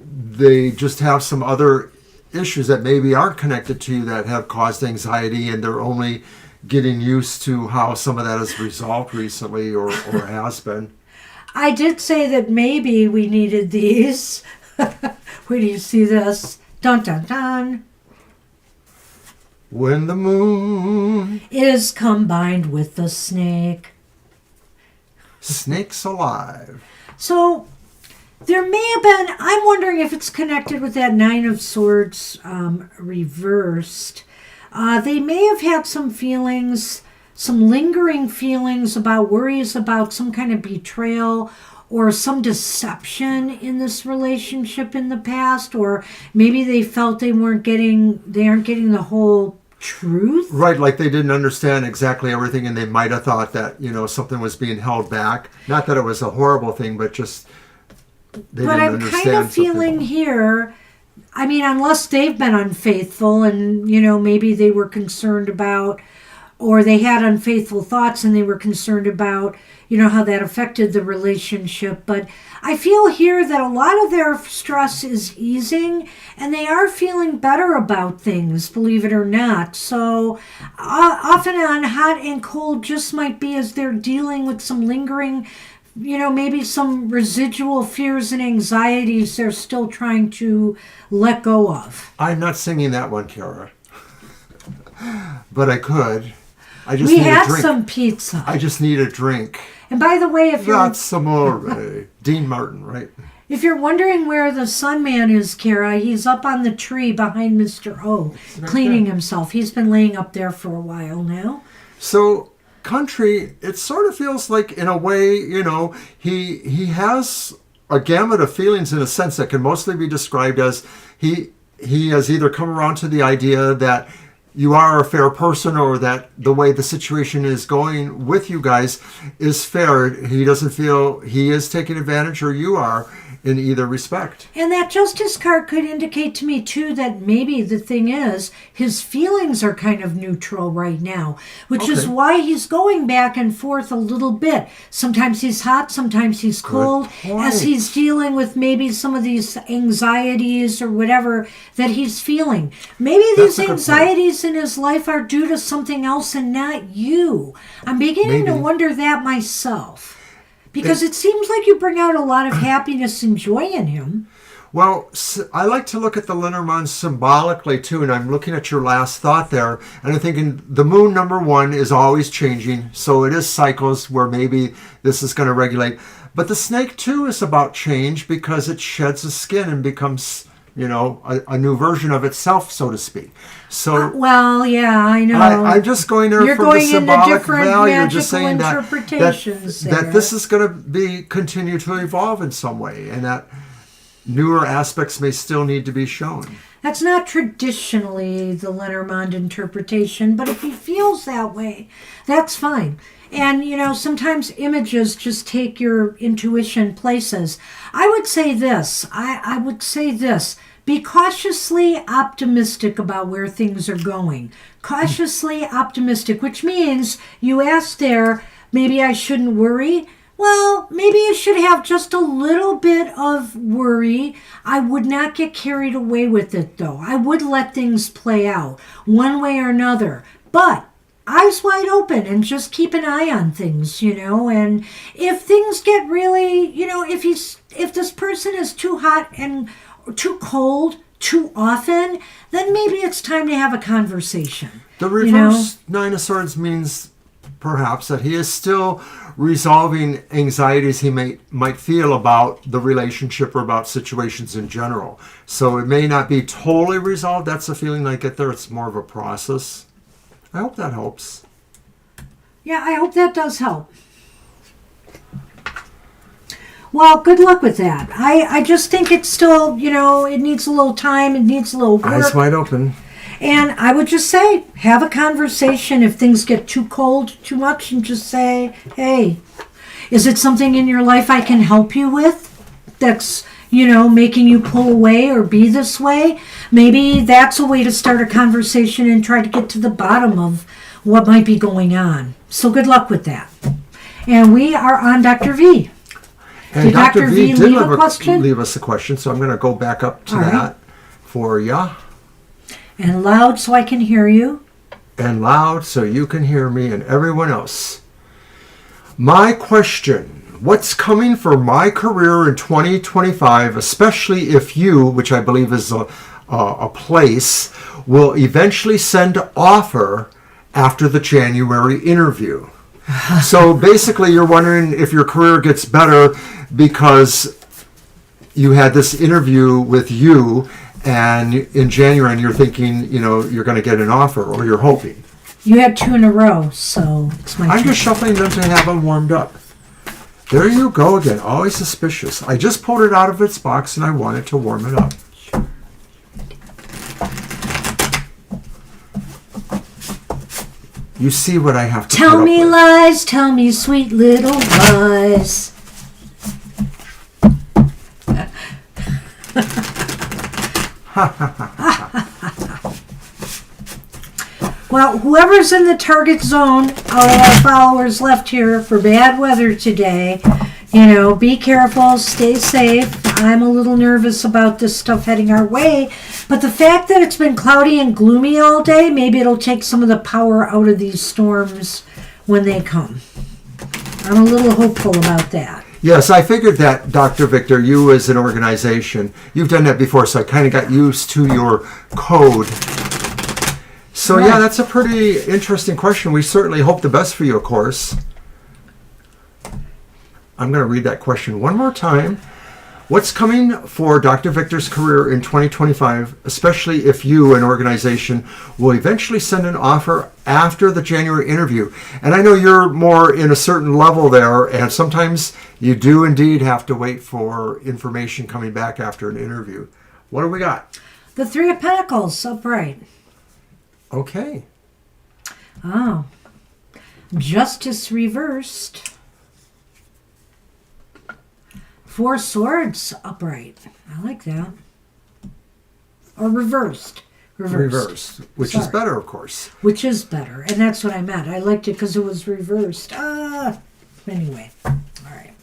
they just have some other issues that maybe aren't connected to you that have caused anxiety, and they're only getting used to how some of that is resolved recently or has been. I did say that maybe we needed these. Where do you see this? Dun dun dun. When the moon Is combined with the snake. Snakes alive. So there may have been, I'm wondering if it's connected with that Nine of Swords reversed. They may have had some feelings, some lingering feelings about worries about some kind of betrayal or some deception in this relationship in the past, or maybe they felt they aren't getting the whole truth. Right, like they didn't understand exactly everything, and they might have thought that, something was being held back. Not that it was a horrible thing, but just they But didn't I'm understand. kind of feeling here, I mean, unless they've been unfaithful and, maybe they were concerned about, or they had unfaithful thoughts and they were concerned about, how that affected the relationship. But I feel here that a lot of their stress is easing and they are feeling better about things, believe it or not. So often on hot and cold just might be as they're dealing with some lingering, maybe some residual fears and anxieties they're still trying to let go of. I'm not singing that one, Kara. But I could. I just We need had a drink. some pizza. I just need a drink. And by the way, if you're That's amore. Dean Martin, right? If you're wondering where the Sun Man is, Kara, he's up on the tree behind Mr. O, cleaning himself. He's been laying up there for a while now. So, country, it sort of feels like, in a way, he has a gamut of feelings in a sense that can mostly be described as he has either come around to the idea that you are a fair person, or that the way the situation is going with you guys is fair. He doesn't feel he is taking advantage, or you are, in either respect. And that Justice card could indicate to me, too, that maybe the thing is his feelings are kind of neutral right now, which is why he's going back and forth a little bit. Sometimes he's hot, sometimes he's cold, as he's dealing with maybe some of these anxieties or whatever that he's feeling. Maybe these anxieties in his life are due to something else and not you. I'm beginning to wonder that myself. Because it seems like you bring out a lot of happiness and joy in him. Well, I like to look at the Lenormand symbolically, too, and I'm looking at your last thought there, and I'm thinking the moon, number one, is always changing, so it is cycles where maybe this is going to regulate. But the snake, too, is about change because it sheds a skin and becomes, a new version of itself, so to speak. So, well, yeah, I know. I'm just going there You're for going the symbolic into different value, just saying interpretations that this is going to continue to evolve in some way, and that newer aspects may still need to be shown. That's not traditionally the Lenormand interpretation, but if he feels that way, that's fine. And, sometimes images just take your intuition places. I would say this. I would say this. Be cautiously optimistic about where things are going. Cautiously optimistic, which means you asked there, maybe I shouldn't worry. Well, maybe you should have just a little bit of worry. I would not get carried away with it, though. I would let things play out one way or another. But eyes wide open and just keep an eye on things, and if things get really, if this person is too hot and too cold too often, then maybe it's time to have a conversation. The reverse Nine of Swords means perhaps that he is still resolving anxieties he might feel about the relationship or about situations in general. So it may not be totally resolved. That's the feeling I get there. It's more of a process. I hope that helps. Yeah, I hope that does help. Well, good luck with that. I just think it's still, it needs a little time. It needs a little work. Eyes wide open. And I would just say, have a conversation if things get too cold, too much, and just say, hey, is it something in your life I can help you with that's, making you pull away or be this way, maybe that's a way to start a conversation and try to get to the bottom of what might be going on. So good luck with that. And we are on Dr. V. And Did Dr. V did leave a question? leave us a question, so I'm going to go back up to that for you. And loud so I can hear you. And loud so you can hear me and everyone else. My question. What's coming for my career in 2025, especially if you, which I believe is a place, will eventually send offer after the January interview? So basically you're wondering if your career gets better because you had this interview with you and in January and you're thinking, you're going to get an offer or you're hoping. You had 2 in a row, so it's my turn. I'm just shuffling them to have them warmed up. There you go again, always suspicious. I just pulled it out of its box and I wanted to warm it up. You see what I have to Tell put me up with. lies, tell me sweet little lies. Well, whoever's in the target zone, all our followers left here for bad weather today, be careful, stay safe. I'm a little nervous about this stuff heading our way, but the fact that it's been cloudy and gloomy all day, maybe it'll take some of the power out of these storms when they come. I'm a little hopeful about that. Yes, I figured that, Dr. Victor, you as an organization, you've done that before, so I kind of got used to your code. So Right. yeah, that's a pretty interesting question. We certainly hope the best for you, of course. I'm going to read that question one more time. What's coming for Dr. Victor's career in 2025, especially if you, an organization, will eventually send an offer after the January interview? And I know you're more in a certain level there, and sometimes you do indeed have to wait for information coming back after an interview. What do we got? The 3 of Pentacles, upright. Okay. Oh. Justice reversed. 4 swords upright. I like that. Or reversed. Reversed, which is Sorry. better, of course. Which is better. And that's what I meant. I liked it because it was reversed. Anyway. All right.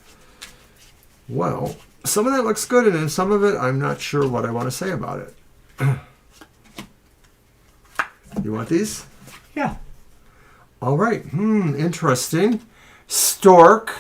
Well, some of that looks good, and then some of it, I'm not sure what I want to say about it. You want these? Yeah. All right. Interesting. Stork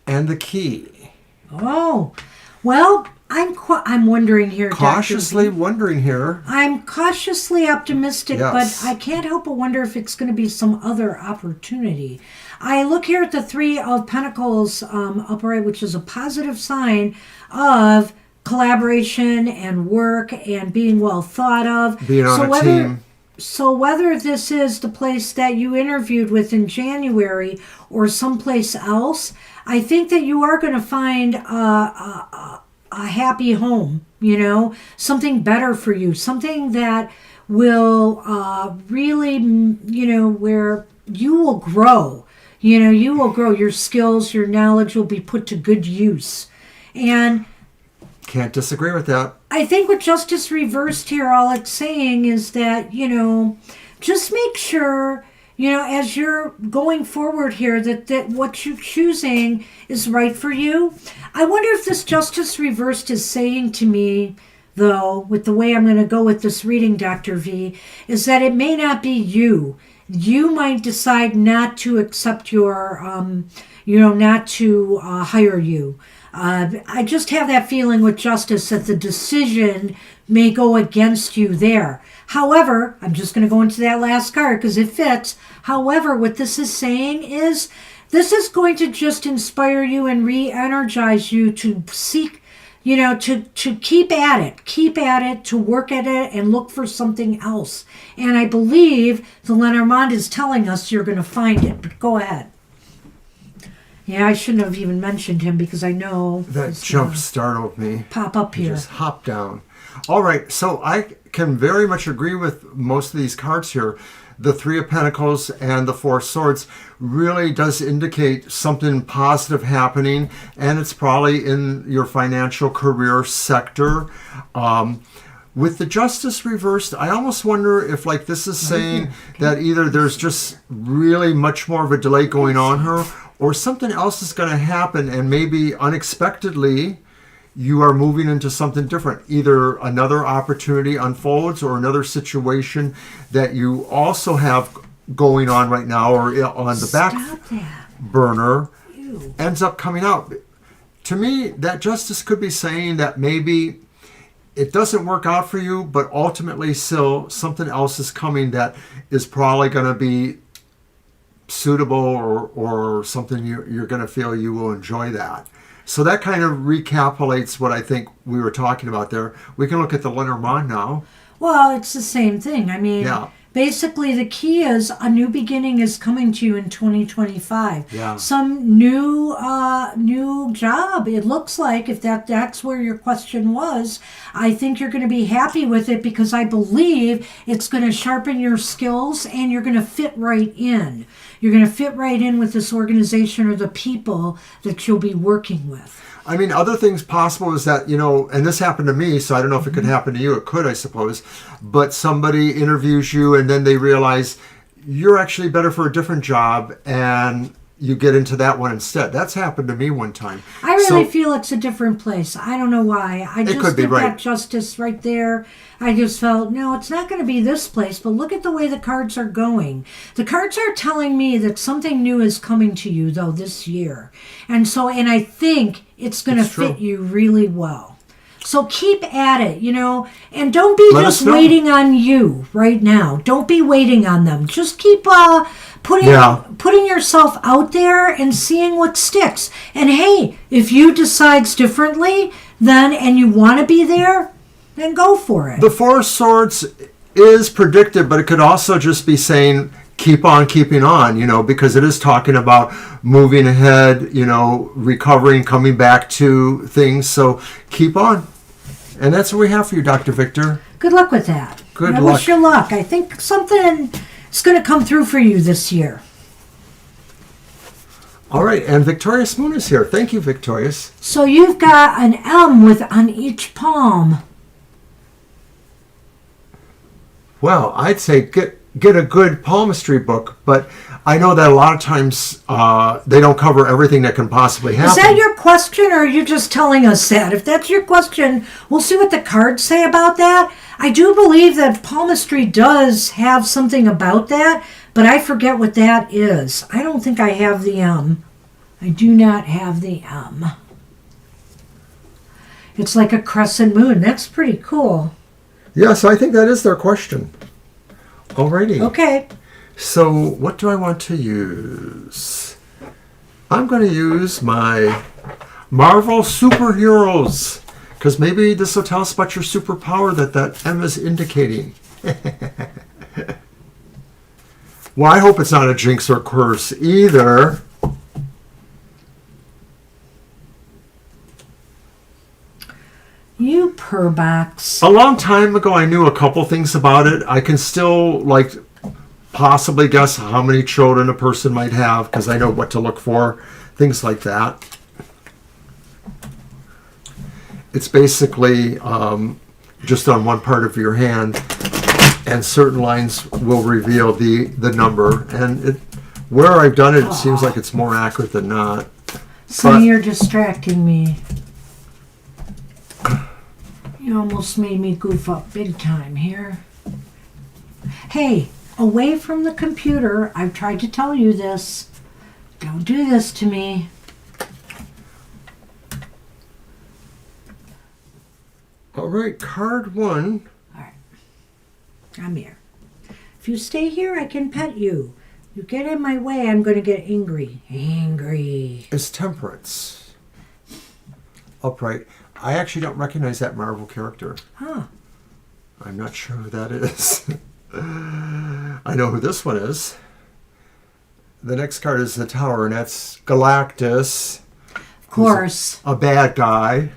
and the key. Oh. Well, I'm wondering here, Cautiously Dr. V. wondering here. I'm cautiously optimistic, Yes. but I can't help but wonder if it's going to be some other opportunity. I look here at the 3 of Pentacles upright, which is a positive sign of collaboration and work and being well thought of. Being on a team. So whether this is the place that you interviewed with in January or someplace else, I think that you are going to find a happy home, something better for you, something that will really, where you will grow. You will grow. Your skills, your knowledge will be put to good use. And Can't disagree with that. I think with Justice reversed here, all it's saying is that, just make sure, as you're going forward here, that what you're choosing is right for you. I wonder if this Justice reversed is saying to me, though, with the way I'm going to go with this reading, Dr. V, is that it may not be you. You might decide not to accept your, not to hire you. I just have that feeling with Justice that the decision may go against you there. However, I'm just going to go into that last card because it fits. However, what this is saying is this is going to just inspire you and re-energize you to seek, to keep at it, to work at it and look for something else. And I believe the Lenormand is telling us you're going to find it, but go ahead. Yeah, I shouldn't have even mentioned him because I know That jump startled me. pop up here. Just hop down. All right, so I can very much agree with most of these cards here the Three of Pentacles and the Four of Swords really does indicate something positive happening, and it's probably in your financial career sector. With the Justice reversed, I almost wonder if like this is saying that either there's just really much more of a delay going on here, or something else is going to happen, and maybe unexpectedly you are moving into something different. Either another opportunity unfolds, or another situation that you also have going on right now or on the back burner ends up coming out. To me, that Justice could be saying that maybe it doesn't work out for you, but ultimately still something else is coming that is probably going to be suitable, or something you're going to feel you will enjoy that. So that kind of recapitulates what I think we were talking about there. We can look at the Lenormand now. Well, it's the same thing. I mean, Yeah. basically the key is a new beginning is coming to you in 2025. Yeah. Some new job. It looks like, if that's where your question was, I think you're going to be happy with it, because I believe it's going to sharpen your skills and you're going to fit right in. You're going to fit right in with this organization or the people that you'll be working with. I mean, other things possible is that, and this happened to me, so I don't know if it could happen to you. It could, I suppose. But somebody interviews you and then they realize you're actually better for a different job, and you get into that one instead. That's happened to me one time. I really feel it's a different place. I don't know why. I just could be did right. that Justice right there. I just felt, no, it's not going to be this place. But look at the way the cards are going. The cards are telling me that something new is coming to you, though, this year. And I think it's going to fit you really well. So keep at it, and don't be just waiting on you right now. Don't be waiting on them. Just keep putting yourself out there and seeing what sticks. And hey, if you decides differently, and you want to be there, then go for it. The Four of Swords is predicted, but it could also just be saying keep on keeping on, because it is talking about moving ahead, recovering, coming back to things. So keep on. And that's what we have for you, Dr. Victor. Good luck with that. Good luck. I wish you luck. I think something is going to come through for you this year. All right, and Victorious Moon is here. Thank you, Victorious. So you've got an M on each palm. Well, I'd say get a good palmistry book, but I know that a lot of times they don't cover everything that can possibly happen. Is that your question, or are you just telling us that? If that's your question, we'll see what the cards say about that. I do believe that palmistry does have something about that, but I forget what that is. I don't think I have the M. I do not have the M. It's like a crescent moon. That's pretty cool. Yes, I think that is their question. Alrighty. Okay. So what do I want to use? I'm going to use my Marvel Superheroes, because maybe this will tell us about your superpower that M is indicating. Well, I hope it's not a jinx or curse either. You purrbox. A long time ago, I knew a couple things about it. I can still, possibly guess how many children a person might have, because I know what to look for, things like that. It's basically just on one part of your hand, and certain lines will reveal the number. And where I've done it, it seems like it's more accurate than not. Sonny, you're distracting me. You almost made me goof up big time here. Hey, away from the computer. I've tried to tell you this. Don't do this to me. All right, card one. All right. I'm here. If you stay here, I can pet you. You get in my way, I'm going to get angry. Angry. Is Temperance. Upright. I actually don't recognize that Marvel character. Huh. I'm not sure who that is. I know who this one is. The next card is the Tower, and that's Galactus. Of course. A bad guy.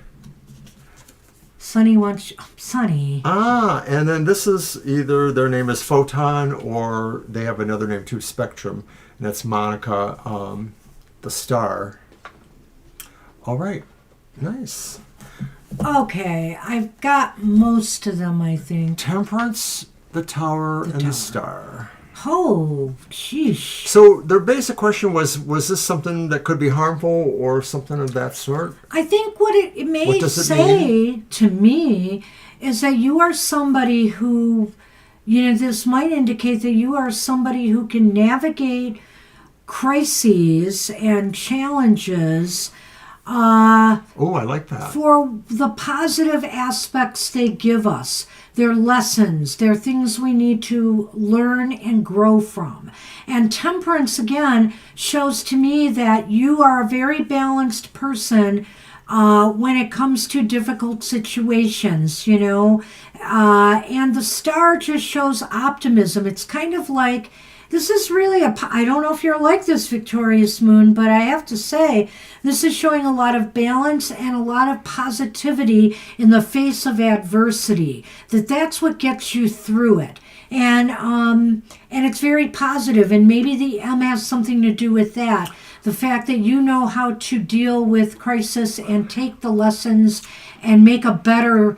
Sunny wants Sunny. And then this is either their name is Photon or they have another name too, Spectrum. And that's Monica, the star. All right. Nice. Okay, I've got most of them, I think. Temperance, the Tower, and the Star. Oh, sheesh. So their basic question was this something that could be harmful or something of that sort? I think what it may What does it mean? to me is that you are somebody who, this might indicate that you are somebody who can navigate crises and challenges I like that. for the positive aspects they give us. They're lessons. They're things we need to learn and grow from. And temperance, again, shows to me that you are a very balanced person when it comes to difficult situations, and the star just shows optimism. It's kind of like, this is really I don't know if you're like this, Victorious Moon, but I have to say, this is showing a lot of balance and a lot of positivity in the face of adversity. That's what gets you through it. And it's very positive, and maybe the M has something to do with that. The fact that you know how to deal with crisis and take the lessons and make a better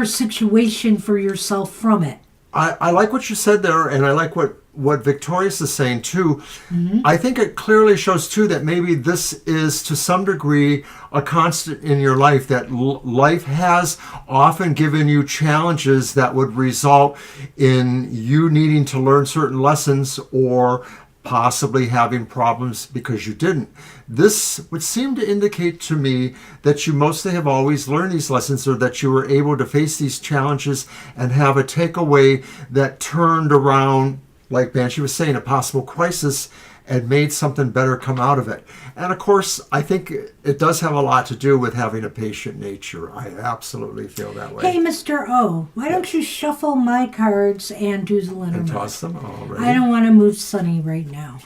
situation for yourself from it. I like what you said there, and I like what Victorious is saying too. Mm-hmm. I think it clearly shows too that maybe this is to some degree a constant in your life, that life has often given you challenges that would result in you needing to learn certain lessons or possibly having problems because you didn't. This would seem to indicate to me that you mostly have always learned these lessons, or that you were able to face these challenges and have a takeaway that turned around, like Banshee was saying, a possible crisis and made something better come out of it. And of course, I think it does have a lot to do with having a patient nature. I absolutely feel that way. Hey, Mr. O, why don't you shuffle my cards and do the Lenormand? And toss them already. I don't want to move Sunny right now.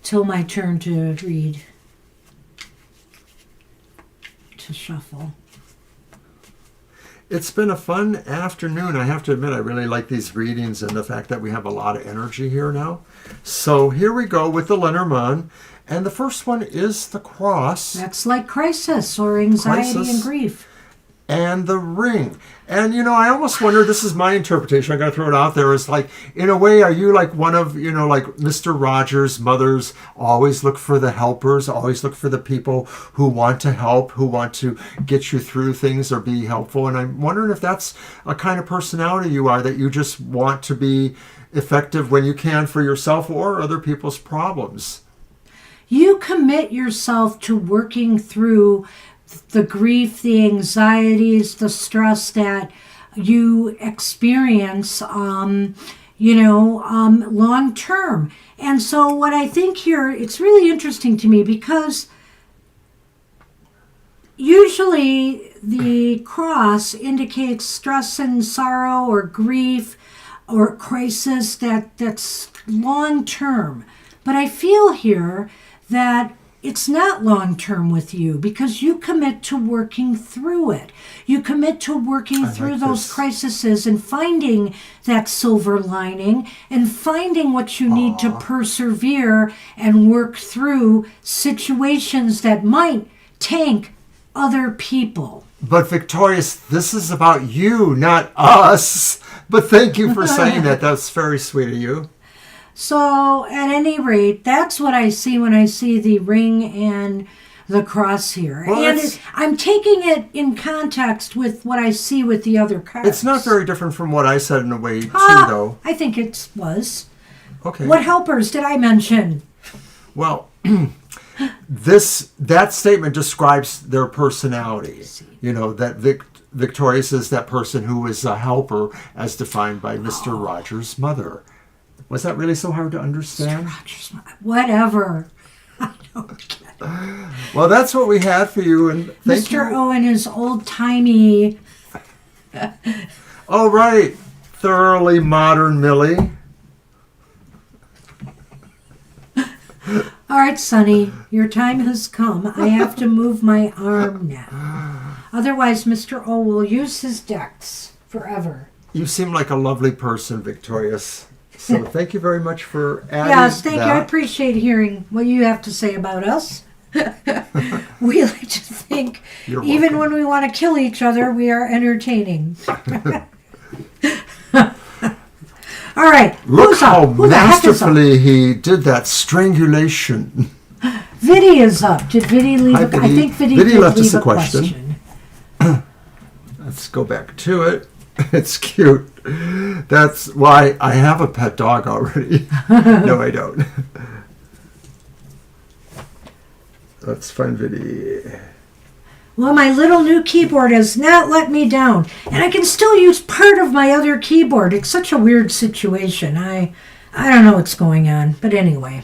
Till my turn to read. To shuffle. It's been a fun afternoon. I have to admit, I really like these readings and the fact that we have a lot of energy here now. So here we go with the Lenormand. And the first one is the Cross. That's like crisis or anxiety and grief. And the Ring. And, I almost wonder, this is my interpretation, I got to throw it out there, is like, in a way, are you like one of, like Mr. Rogers' mothers always look for the helpers, always look for the people who want to help, who want to get you through things or be helpful? And I'm wondering if that's a kind of personality you are, that you just want to be effective when you can for yourself or other people's problems. You commit yourself to working through the grief, the anxieties, the stress that you experience, long term. And so what I think here, it's really interesting to me because usually the cross indicates stress and sorrow or grief or crisis that's long term. But I feel here that it's not long-term with you because you commit to working through it. You commit to working through those crises and finding that silver lining and finding what you need to persevere and work through situations that might tank other people. But Victorious, this is about you, not us. But thank you for saying that. That's very sweet of you. So, at any rate, that's what I see when I see the ring and the cross here. Well, and I'm taking it in context with what I see with the other cards. It's not very different from what I said in a way, too, though. I think it was. Okay. What helpers did I mention? Well, that statement describes their personality. That Victorious is that person who is a helper as defined by Mr. Rogers' mother. Was that really so hard to understand? Mr. Rogers' mother. Whatever. I don't get it. Well, that's what we had for you. And thank Mr. you. Owen is old-timey. All right. Thoroughly modern Millie. All right, Sonny, your time has come. I have to move my arm now. Otherwise, Mr. O will use his decks forever. You seem like a lovely person, Victorious. So thank you very much for adding Yes, thank that. you. I appreciate hearing what you have to say about us. We like to think, You're even welcome. when we want to kill each other, we are entertaining. All right. Look who's up? how Who the heck is up? masterfully he did that strangulation. Viddy is up. Did Viddy leave Hi, I Viddy. think Viddy Viddy did left leave us a a question. Let's go back to it. It's cute. That's why I have a pet dog already. No, I don't. Let's find Viddy. Well, my little new keyboard has not let me down, and I can still use part of my other keyboard. It's such a weird situation. I don't know what's going on, but anyway.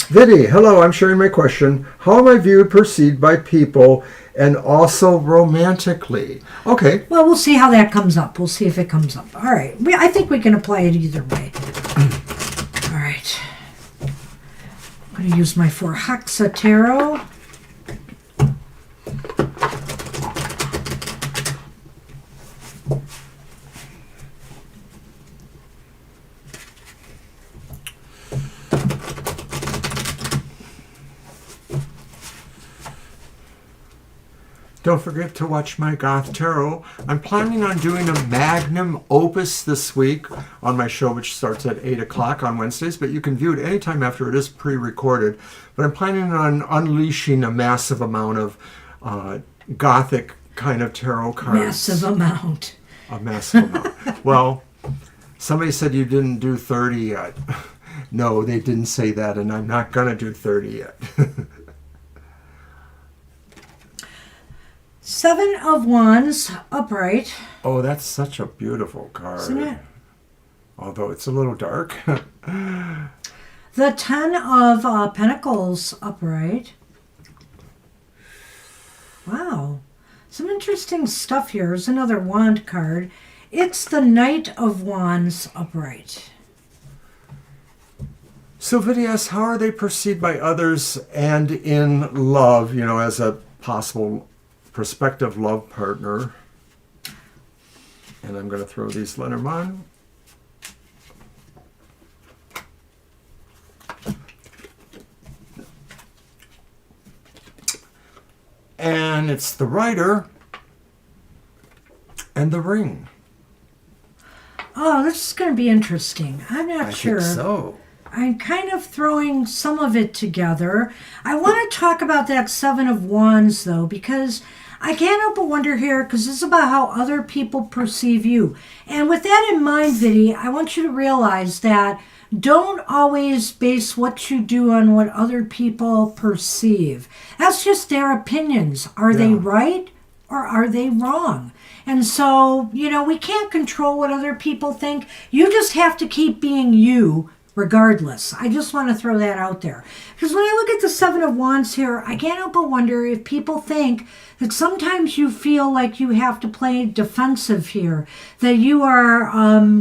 Viddy, hello, I'm sharing my question. How am I viewed, perceived by people, and also romantically? Okay. Well, we'll see how that comes up. We'll see if it comes up. All right. I think we can apply it either way. All right. I'm going to use my 4 Hexa Tarot. Don't forget to watch my Goth Tarot. I'm planning on doing a magnum opus this week on my show, which starts at 8 o'clock on Wednesdays, but you can view it anytime after it is pre-recorded. But I'm planning on unleashing a massive amount of Gothic kind of tarot cards. Massive amount. A massive amount. Well, somebody said you didn't do 30 yet. No, they didn't say that, and I'm not going to do 30 yet. 7 of Wands, upright. Oh, that's such a beautiful card. Isn't it? Although it's a little dark. The 10 of Pentacles, upright. Wow. Some interesting stuff here. Here's another wand card. It's the Knight of Wands, upright. So, Vidyas, how are they perceived by others and in love, as a possible prospective love partner? And I'm going to throw these Lenormand. And it's the Rider and the Ring. Oh, this is going to be interesting. I'm not I sure. think so. I'm kind of throwing some of it together. I want to talk about that 7 of Wands, though, because I can't help but wonder here, because this is about how other people perceive you. And with that in mind, Viddy, I want you to realize that don't always base what you do on what other people perceive. That's just their opinions. Are they right or are they wrong? And so, we can't control what other people think. You just have to keep being you regardless. I just want to throw that out there. Because when I look at the 7 of Wands here, I can't help but wonder if people think that sometimes you feel like you have to play defensive here, that you are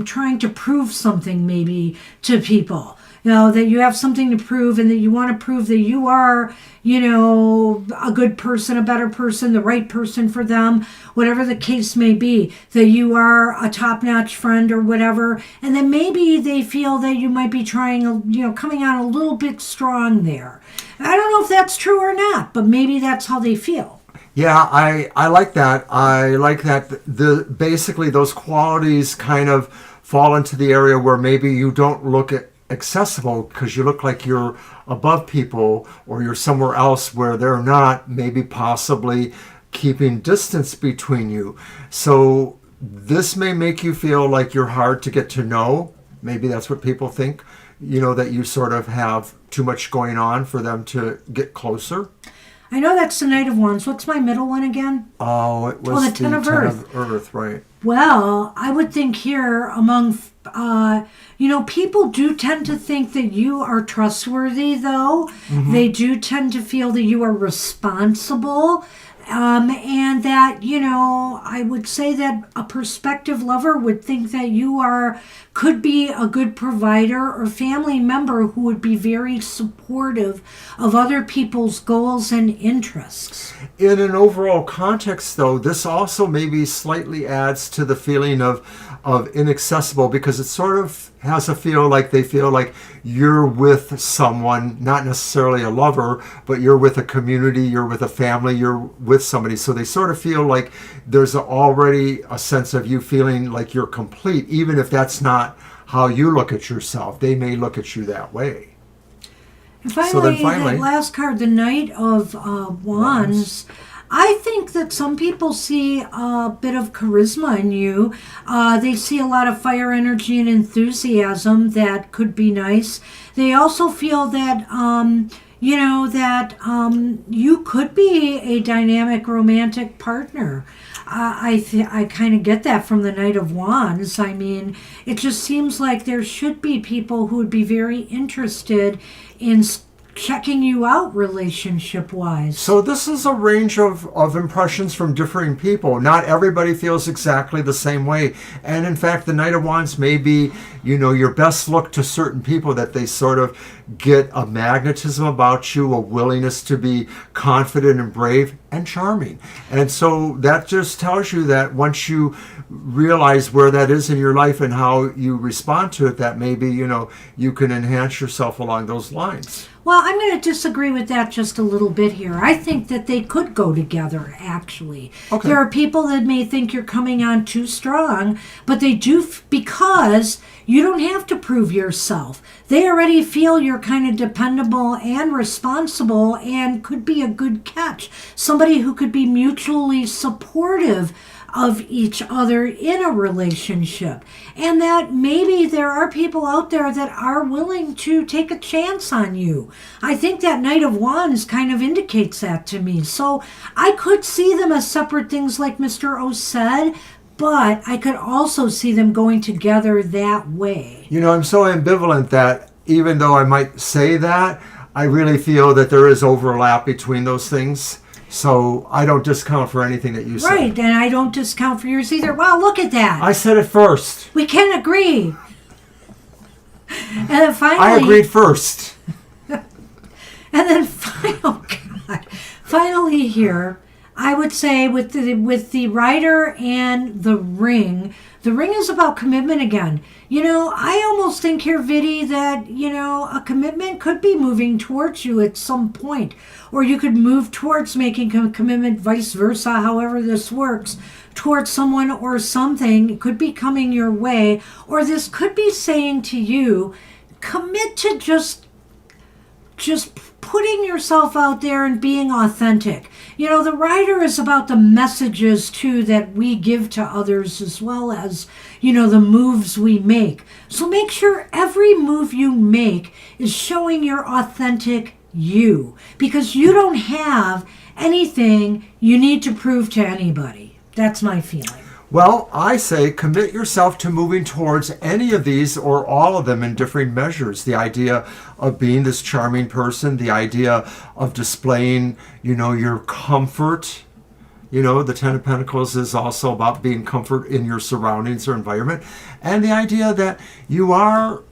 trying to prove something maybe to people. That you have something to prove and that you want to prove that you are, a good person, a better person, the right person for them, whatever the case may be, that you are a top-notch friend or whatever. And then maybe they feel that you might be trying, coming out a little bit strong there. I don't know if that's true or not, but maybe that's how they feel. Yeah, I like that. I like that basically those qualities kind of fall into the area where maybe you don't look accessible because you look like you're above people or you're somewhere else where they're not, maybe possibly keeping distance between you. So this may make you feel like you're hard to get to know. Maybe that's what people think, that you sort of have too much going on for them to get closer. I know that's the Knight of Wands. What's my middle one again? Oh, it was the 10 of Earth, right. Well, I would think here among, people do tend to think that you are trustworthy, though. Mm-hmm. They do tend to feel that you are responsible. And that, I would say that a prospective lover would think that could be a good provider or family member who would be very supportive of other people's goals and interests. In an overall context, though, this also maybe slightly adds to the feeling of inaccessible, because it sort of has a feel like they feel like you're with someone, not necessarily a lover, but you're with a community, you're with a family, you're with somebody. So they sort of feel like there's already a sense of you feeling like you're complete, even if that's not how you look at yourself. They may look at you that way. And finally, that last card, the Knight of Wands. I think that some people see a bit of charisma in you. They see a lot of fire energy and enthusiasm that could be nice. They also feel that, you could be a dynamic romantic partner. I kind of get that from the Knight of Wands. I mean, it just seems like there should be people who would be very interested in checking you out relationship-wise. So this is a range of impressions from differing people. Not everybody feels exactly the same way. And in fact, the Knight of Wands may be, your best look to certain people, that they sort of get a magnetism about you, a willingness to be confident and brave and charming. And so that just tells you that once you realize where that is in your life and how you respond to it, that maybe, you can enhance yourself along those lines. Well, I'm going to disagree with that just a little bit here. I think that they could go together, actually. Okay. There are people that may think you're coming on too strong, but they do because you don't have to prove yourself. They already feel you're kind of dependable and responsible and could be a good catch. Somebody who could be mutually supportive of each other in a relationship, and that maybe there are people out there that are willing to take a chance on you. I think that Knight of Wands kind of indicates that to me. So I could see them as separate things like Mr. O said, but I could also see them going together that way. I'm so ambivalent that even though I might say that, I really feel that there is overlap between those things. So I don't discount for anything that you said. Right, and I don't discount for yours either. Wow, look at that. I said it first. We can agree. And then finally... I agreed first. And then finally here, I would say with the Rider and the Ring is about commitment again. I almost think here, Vidi, that, a commitment could be moving towards you at some point. Or you could move towards making a commitment, vice versa, however this works, towards someone or something. It could be coming your way. Or this could be saying to you, commit to just putting yourself out there and being authentic. The Rider is about the messages, too, that we give to others, as well as, the moves we make. So make sure every move you make is showing your authentic you, because you don't have anything you need to prove to anybody. That's my feeling. Well, I say commit yourself to moving towards any of these or all of them in different measures. The idea of being this charming person, the idea of displaying, your comfort. The Ten of Pentacles is also about being comfort in your surroundings or environment. And the idea that you are,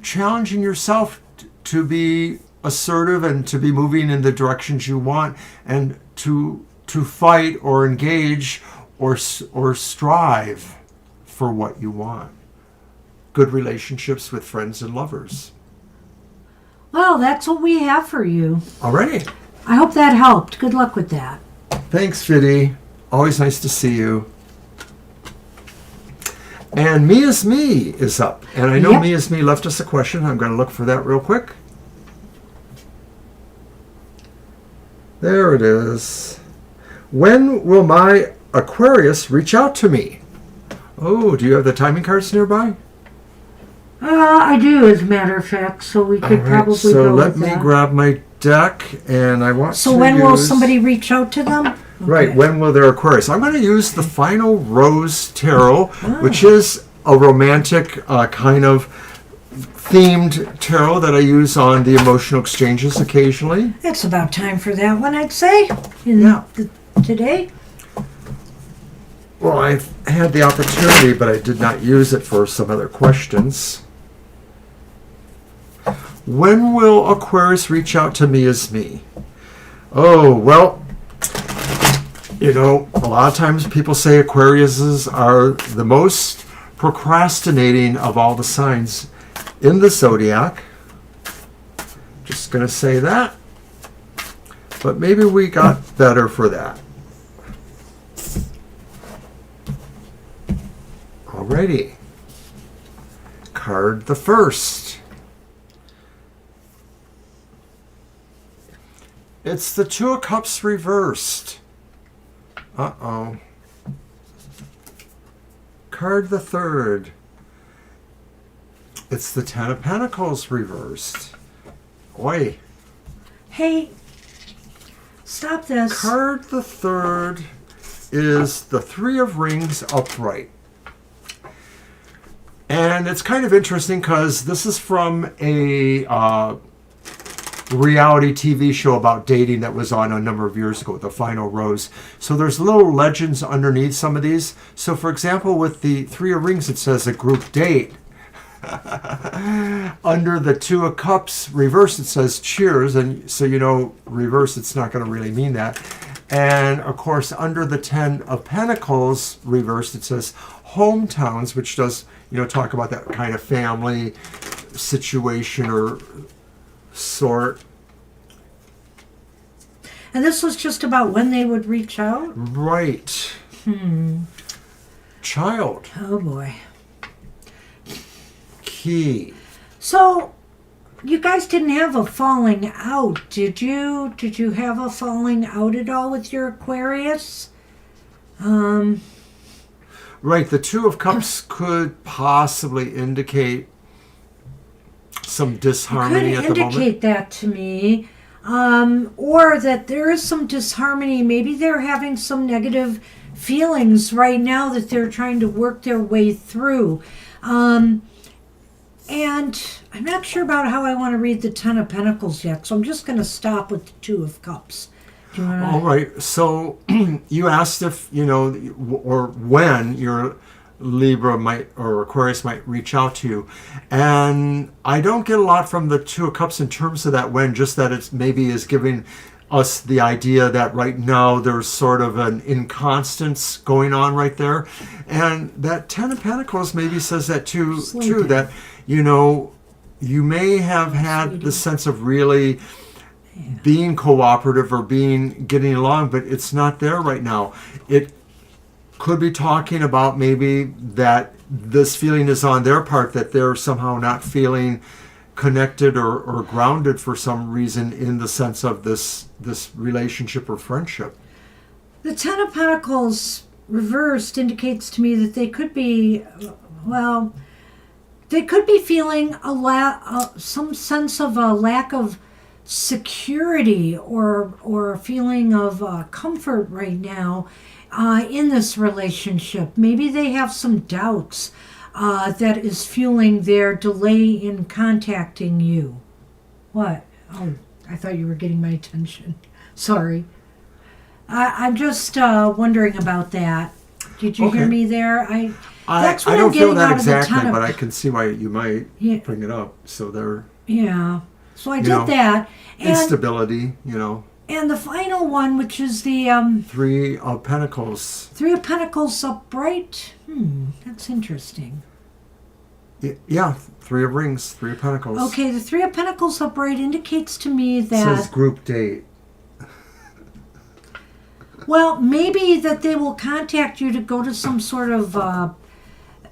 challenging yourself to be assertive and to be moving in the directions you want, and to fight or engage or strive for what you want. Good relationships with friends and lovers. Well, that's what we have for you. Alrighty. I hope that helped. Good luck with that. Thanks, Fiddy. Always nice to see you. And Me Is Me is up. And I know Yep. Me Is Me left us a question. I'm going to look for that real quick. There it is. When will my Aquarius reach out to me? Oh, do you have the timing cards nearby? I do, as a matter of fact, so we could probably so go let with me that. grab my deck, and I want So to when will use- somebody reach out to them? Right, Okay. when will their Aquarius? I'm going to use the Final Rose Tarot, which is a romantic kind of themed tarot that I use on the emotional exchanges occasionally. It's about time for that one, I'd say, today. Well, I've had the opportunity, but I did not use it for some other questions. When will Aquarius reach out to me as me? Oh, well, a lot of times people say Aquariuses are the most procrastinating of all the signs in the zodiac. Just going to say that. But maybe we got better for that. Alrighty. Card the first. It's the Two of Cups reversed. Uh-oh. Card the third. It's the Ten of Pentacles reversed. Oi. Hey, stop this. Card the third is the Three of Rings upright. And it's kind of interesting because this is from a reality TV show about dating that was on a number of years ago, The Final Rose. So there's little legends underneath some of these. So for example, with the Three of Rings, it says a group date. Under the Two of Cups reverse, it says cheers. And so, reverse, it's not going to really mean that. And of course, under the Ten of Pentacles reversed, it says hometowns, which does, talk about that kind of family situation or sort. And this was just about when they would reach out? Right. Child. Oh, boy. Key. So, you guys didn't have a falling out, did you? Did you have a falling out at all with your Aquarius? Right, the Two of Cups could possibly indicate some disharmony at the moment. Could indicate that to me. Or that there is some disharmony. Maybe they're having some negative feelings right now that they're trying to work their way through. And I'm not sure about how I want to read the Ten of Pentacles yet, so I'm just going to stop with the Two of Cups. Do you want to... All right. So you asked if, or when your Libra might or Aquarius might reach out to you. And I don't get a lot from the Two of Cups in terms of that when, just that it maybe is giving us the idea that right now there's sort of an inconstance going on right there. And that Ten of Pentacles maybe says that too, that, you may have had the sense of really being cooperative or getting along, but it's not there right now. It could be talking about maybe that this feeling is on their part, that they're somehow not feeling connected or grounded for some reason in the sense of this relationship or friendship. The Ten of Pentacles reversed indicates to me that they could be, they could be feeling some sense of a lack of security or a feeling of comfort right now in this relationship. Maybe they have some doubts that is fueling their delay in contacting you. What? Oh, I thought you were getting my attention. Sorry. I'm just wondering about that. Did you hear me there? That's what I don't I'm feel getting that out of the exactly, Ten of... but I can see why you might bring it up. So there. Yeah. So I did that. And, instability, And the final one, which is the... Three of Pentacles. Three of Pentacles upright? That's interesting. Yeah, Three of Rings, Three of Pentacles. Okay, the Three of Pentacles upright indicates to me that... It says group date. Well, maybe that they will contact you to go to some sort of...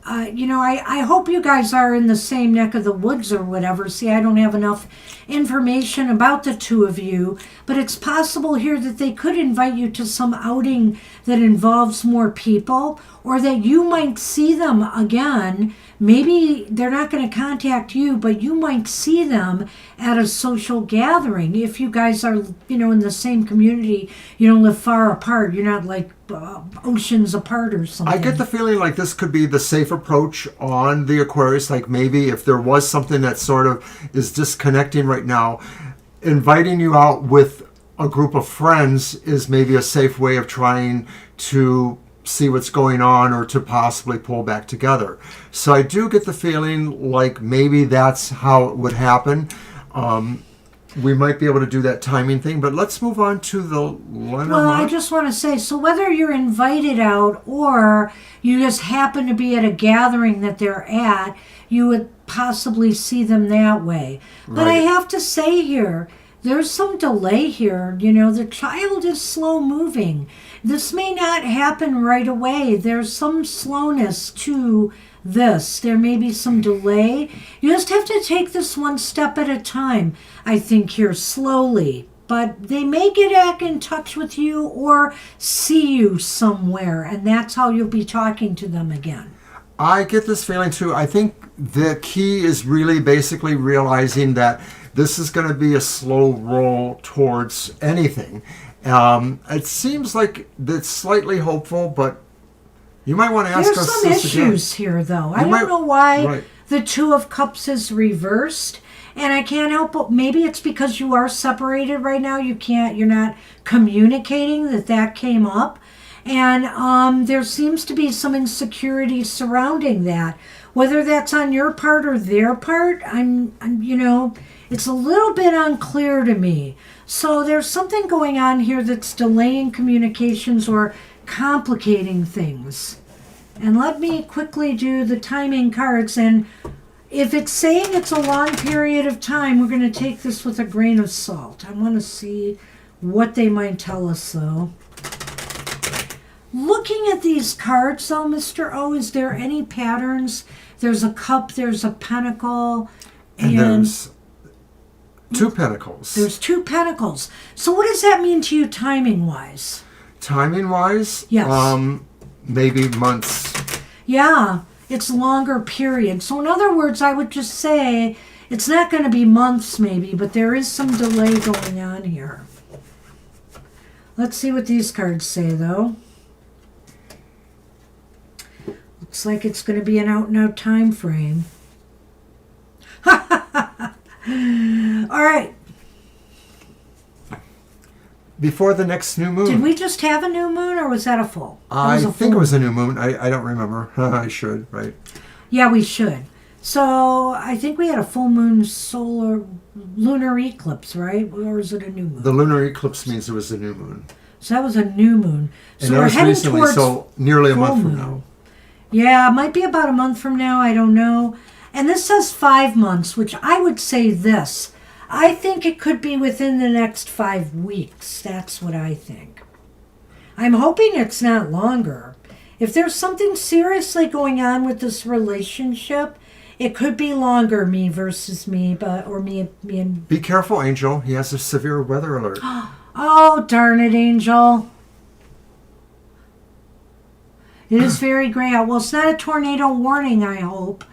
I hope you guys are in the same neck of the woods or whatever. See, I don't have enough information about the two of you, but it's possible here that they could invite you to some outing that involves more people, or that you might see them again, maybe they're not going to contact you, but you might see them at a social gathering. If you guys are, in the same community, you don't live far apart. You're not like oceans apart or something. I get the feeling like this could be the safe approach on the Aquarius. Like maybe if there was something that sort of is disconnecting right now, inviting you out with a group of friends is maybe a safe way of trying to see what's going on or to possibly pull back together. So I do get the feeling like maybe that's how it would happen. We might be able to do that timing thing, but let's move on to the Lenormand. Well, I just want to say, so whether you're invited out or you just happen to be at a gathering that they're at, you would possibly see them that way. But I have to say here, there's some delay here. The child is slow moving. This may not happen right away. There's some slowness to this. There may be some delay. You just have to take this one step at a time, I think, here, slowly. But they may get back in touch with you or see you somewhere, and that's how you'll be talking to them again. I get this feeling too. I think the key is really basically realizing that this is going to be a slow roll towards anything. It seems like it's slightly hopeful, but you might want to ask us this again. There's some issues here, though. I don't know why the Two of Cups is reversed, and I can't help but maybe it's because you are separated right now. You're not communicating that came up, and there seems to be some insecurity surrounding that. Whether that's on your part or their part, it's a little bit unclear to me. So there's something going on here that's delaying communications or complicating things. And let me quickly do the timing cards. And if it's saying it's a long period of time, we're going to take this with a grain of salt. I want to see what they might tell us, though. Looking at these cards, though, Mr. O, is there any patterns? There's a cup, there's a pentacle, and there's two pentacles. There's two pentacles. So what does that mean to you timing-wise? Timing-wise? Yes. Maybe months. Yeah, it's a longer period. So in other words, I would just say it's not going to be months maybe, but there is some delay going on here. Let's see what these cards say, though. Looks like it's going to be an out-and-out time frame. All right. Before the next new moon. Did we just have a new moon, or was that a full? I think it was a new moon. I don't remember. I should, right? Yeah, we should. So I think we had a full moon lunar eclipse, right? Or is it a new moon? The lunar eclipse means it was a new moon. So that was a new moon. So and that we're was heading recently, towards so nearly a month from moon. now. Yeah, it might be about a month from now. I don't know. And this says 5 months, which I would say this. I think it could be within the next 5 weeks. That's what I think. I'm hoping it's not longer. If there's something seriously going on with this relationship, it could be longer, me versus me, or me and... Be careful, Angel. He has a severe weather alert. Oh, darn it, Angel. It is very gray out. Well, it's not a tornado warning, I hope.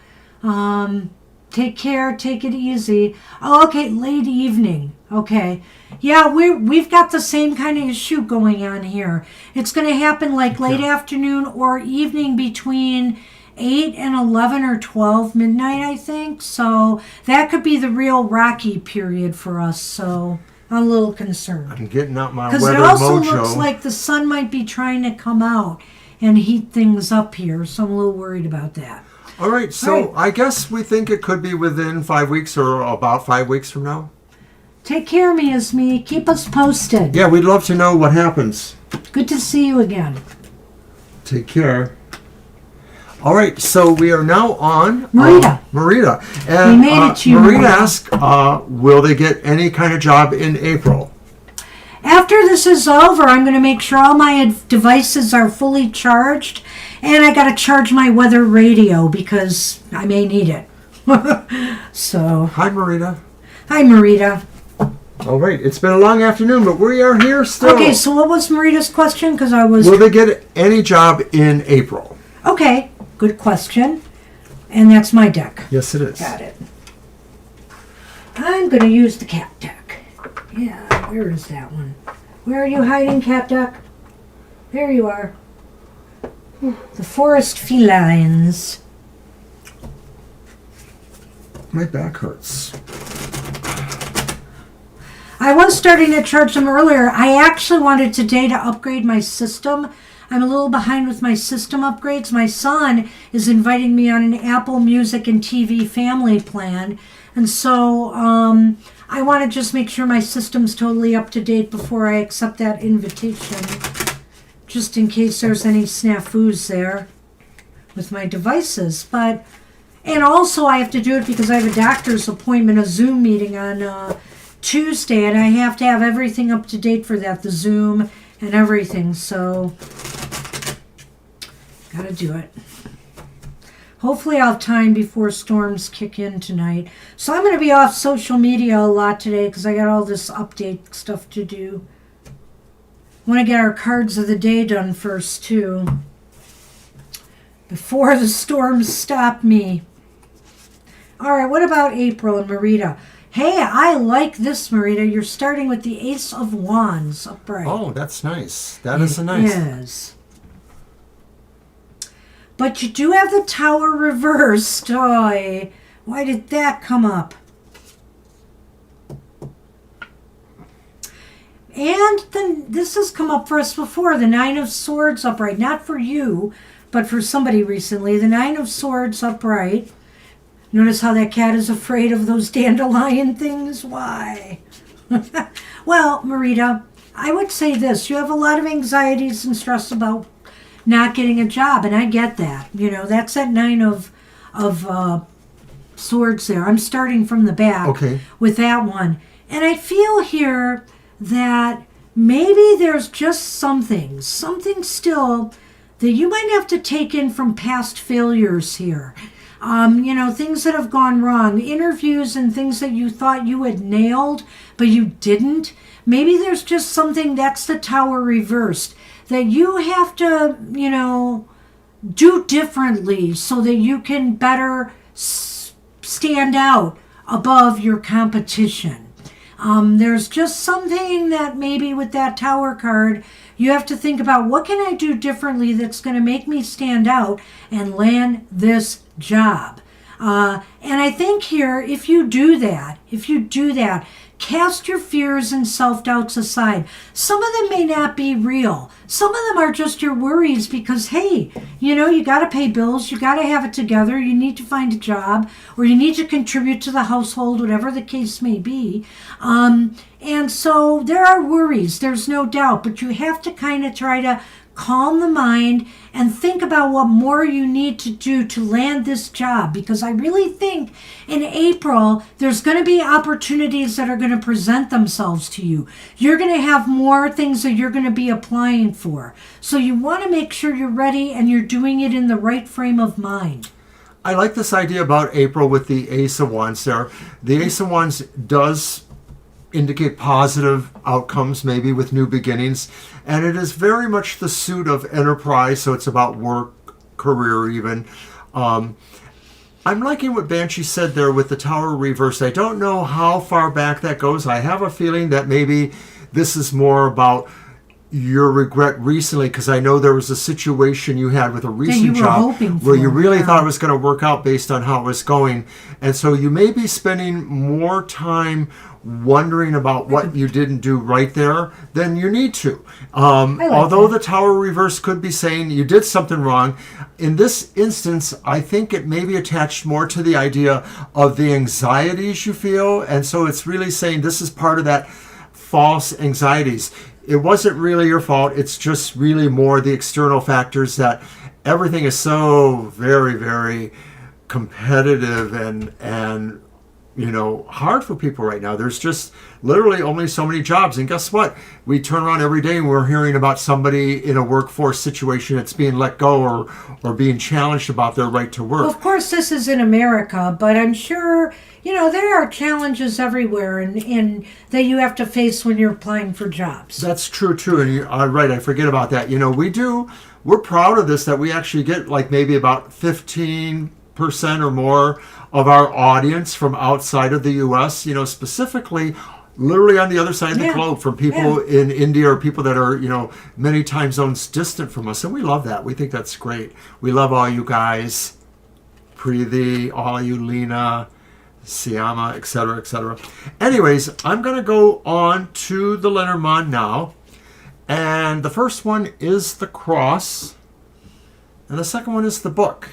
Take care. Take it easy. Oh, okay. Late evening. Okay. Yeah, we've got the same kind of issue going on here. It's going to happen like late afternoon or evening between 8 and 11 or 12 midnight, I think. So that could be the real rocky period for us. So I'm a little concerned. I'm getting out my weather mojo. Because it also mojo. looks like the sun might be trying to come out and heat things up here. So I'm a little worried about that. All right, so I guess we think it could be within 5 weeks or about 5 weeks from now. Take care, me. Keep us posted. Yeah, we'd love to know what happens. Good to see you again. Take care. All right, so we are now on Marita. And we made it to you, Marita asked, will they get any kind of job in April? After this is over, I'm going to make sure all my devices are fully charged, and I got to charge my weather radio because I may need it. So. Hi, Marita. Hi, Marita. All right, it's been a long afternoon, but we are here still. Okay, so what was Marita's question? Will they get any job in April? Okay, good question. And that's my deck. Yes, it is. Got it. I'm going to use the cat deck. Yeah, where is that one? Where are you hiding, cat deck? There you are. The forest felines. My back hurts. I was starting to charge them earlier. I actually wanted today to upgrade my system. I'm a little behind with my system upgrades. My son is inviting me on an Apple Music and TV family plan. And so I want to just make sure my system's totally up to date before I accept that invitation. Just in case there's any snafus there with my devices. And also I have to do it because I have a doctor's appointment, a Zoom meeting on Tuesday, and I have to have everything up to date for that, the Zoom and everything, so gotta do it. Hopefully I'll have time before storms kick in tonight. So I'm going to be off social media a lot today because I got all this update stuff to do. I want to get our cards of the day done first, too, before the storms stop me. All right, what about April and Marita? Hey, I like this, Marita. You're starting with the Ace of Wands upright. Oh, that's nice. That is a nice. Yes. But you do have the Tower reversed. Oh, why did that come up? And then this has come up for us before. The Nine of Swords upright. Not for you, but for somebody recently. The Nine of Swords upright. Notice how that cat is afraid of those dandelion things? Why? Well, Marita, I would say this. You have a lot of anxieties and stress about not getting a job, and I get that. You know, that's that Nine of Swords there. I'm starting from the back with that one. And I feel here that maybe there's just something still that you might have to take in from past failures here. You know, things that have gone wrong, interviews and things that you thought you had nailed, but you didn't. Maybe there's just something, that's the Tower reversed, that you have to, you know, do differently so that you can better stand out above your competition. There's just something that maybe with that Tower card, you have to think about, what can I do differently that's going to make me stand out and land this job? And I think here, if you do that, cast your fears and self-doubts aside. Some of them may not be real. Some of them are just your worries because, hey, you know, you got to pay bills. You got to have it together. You need to find a job, or you need to contribute to the household, whatever the case may be. And so there are worries, there's no doubt, but you have to kind of try to calm the mind and think about what more you need to do to land this job, because I really think in April there's going to be opportunities that are going to present themselves to you. You're going to have more things that you're going to be applying for. So you want to make sure you're ready and you're doing it in the right frame of mind. I like this idea about April with the Ace of Wands there. The Ace of Wands does indicate positive outcomes, maybe with new beginnings, and it is very much the suit of enterprise, so it's about work, career even. I'm liking what Banshee said there with the Tower reversed. I don't know how far back that goes. I have a feeling that maybe this is more about your regret recently, because I know there was a situation you had with a recent job where you really thought it was going to work out based on how it was going, and so you may be spending more time wondering about what you didn't do right there than you need to. Although the Tower reverse could be saying you did something wrong, in this instance, I think it may be attached more to the idea of the anxieties you feel, and so it's really saying this is part of that false anxieties. It wasn't really your fault. It's just really more the external factors that everything is so very, very competitive and you know, hard for people right now. There's just literally only so many jobs. And guess what? We turn around every day and we're hearing about somebody in a workforce situation that's being let go or being challenged about their right to work. Well, of course, this is in America, but I'm sure, you know, there are challenges everywhere and that you have to face when you're applying for jobs. That's true, too. And you're right. I forget about that. You know, we're proud of this, that we actually get like maybe about 15% 50% or more of our audience from outside of the U.S., specifically literally on the other side of the globe, from people in India or people that are, many time zones distant from us. And we love that. We think that's great. We love all you guys, Preeti, all you, Lena, Siama, etc., etc. Anyways, I'm going to go on to the Lenormand now. And the first one is the cross. And the second one is the book.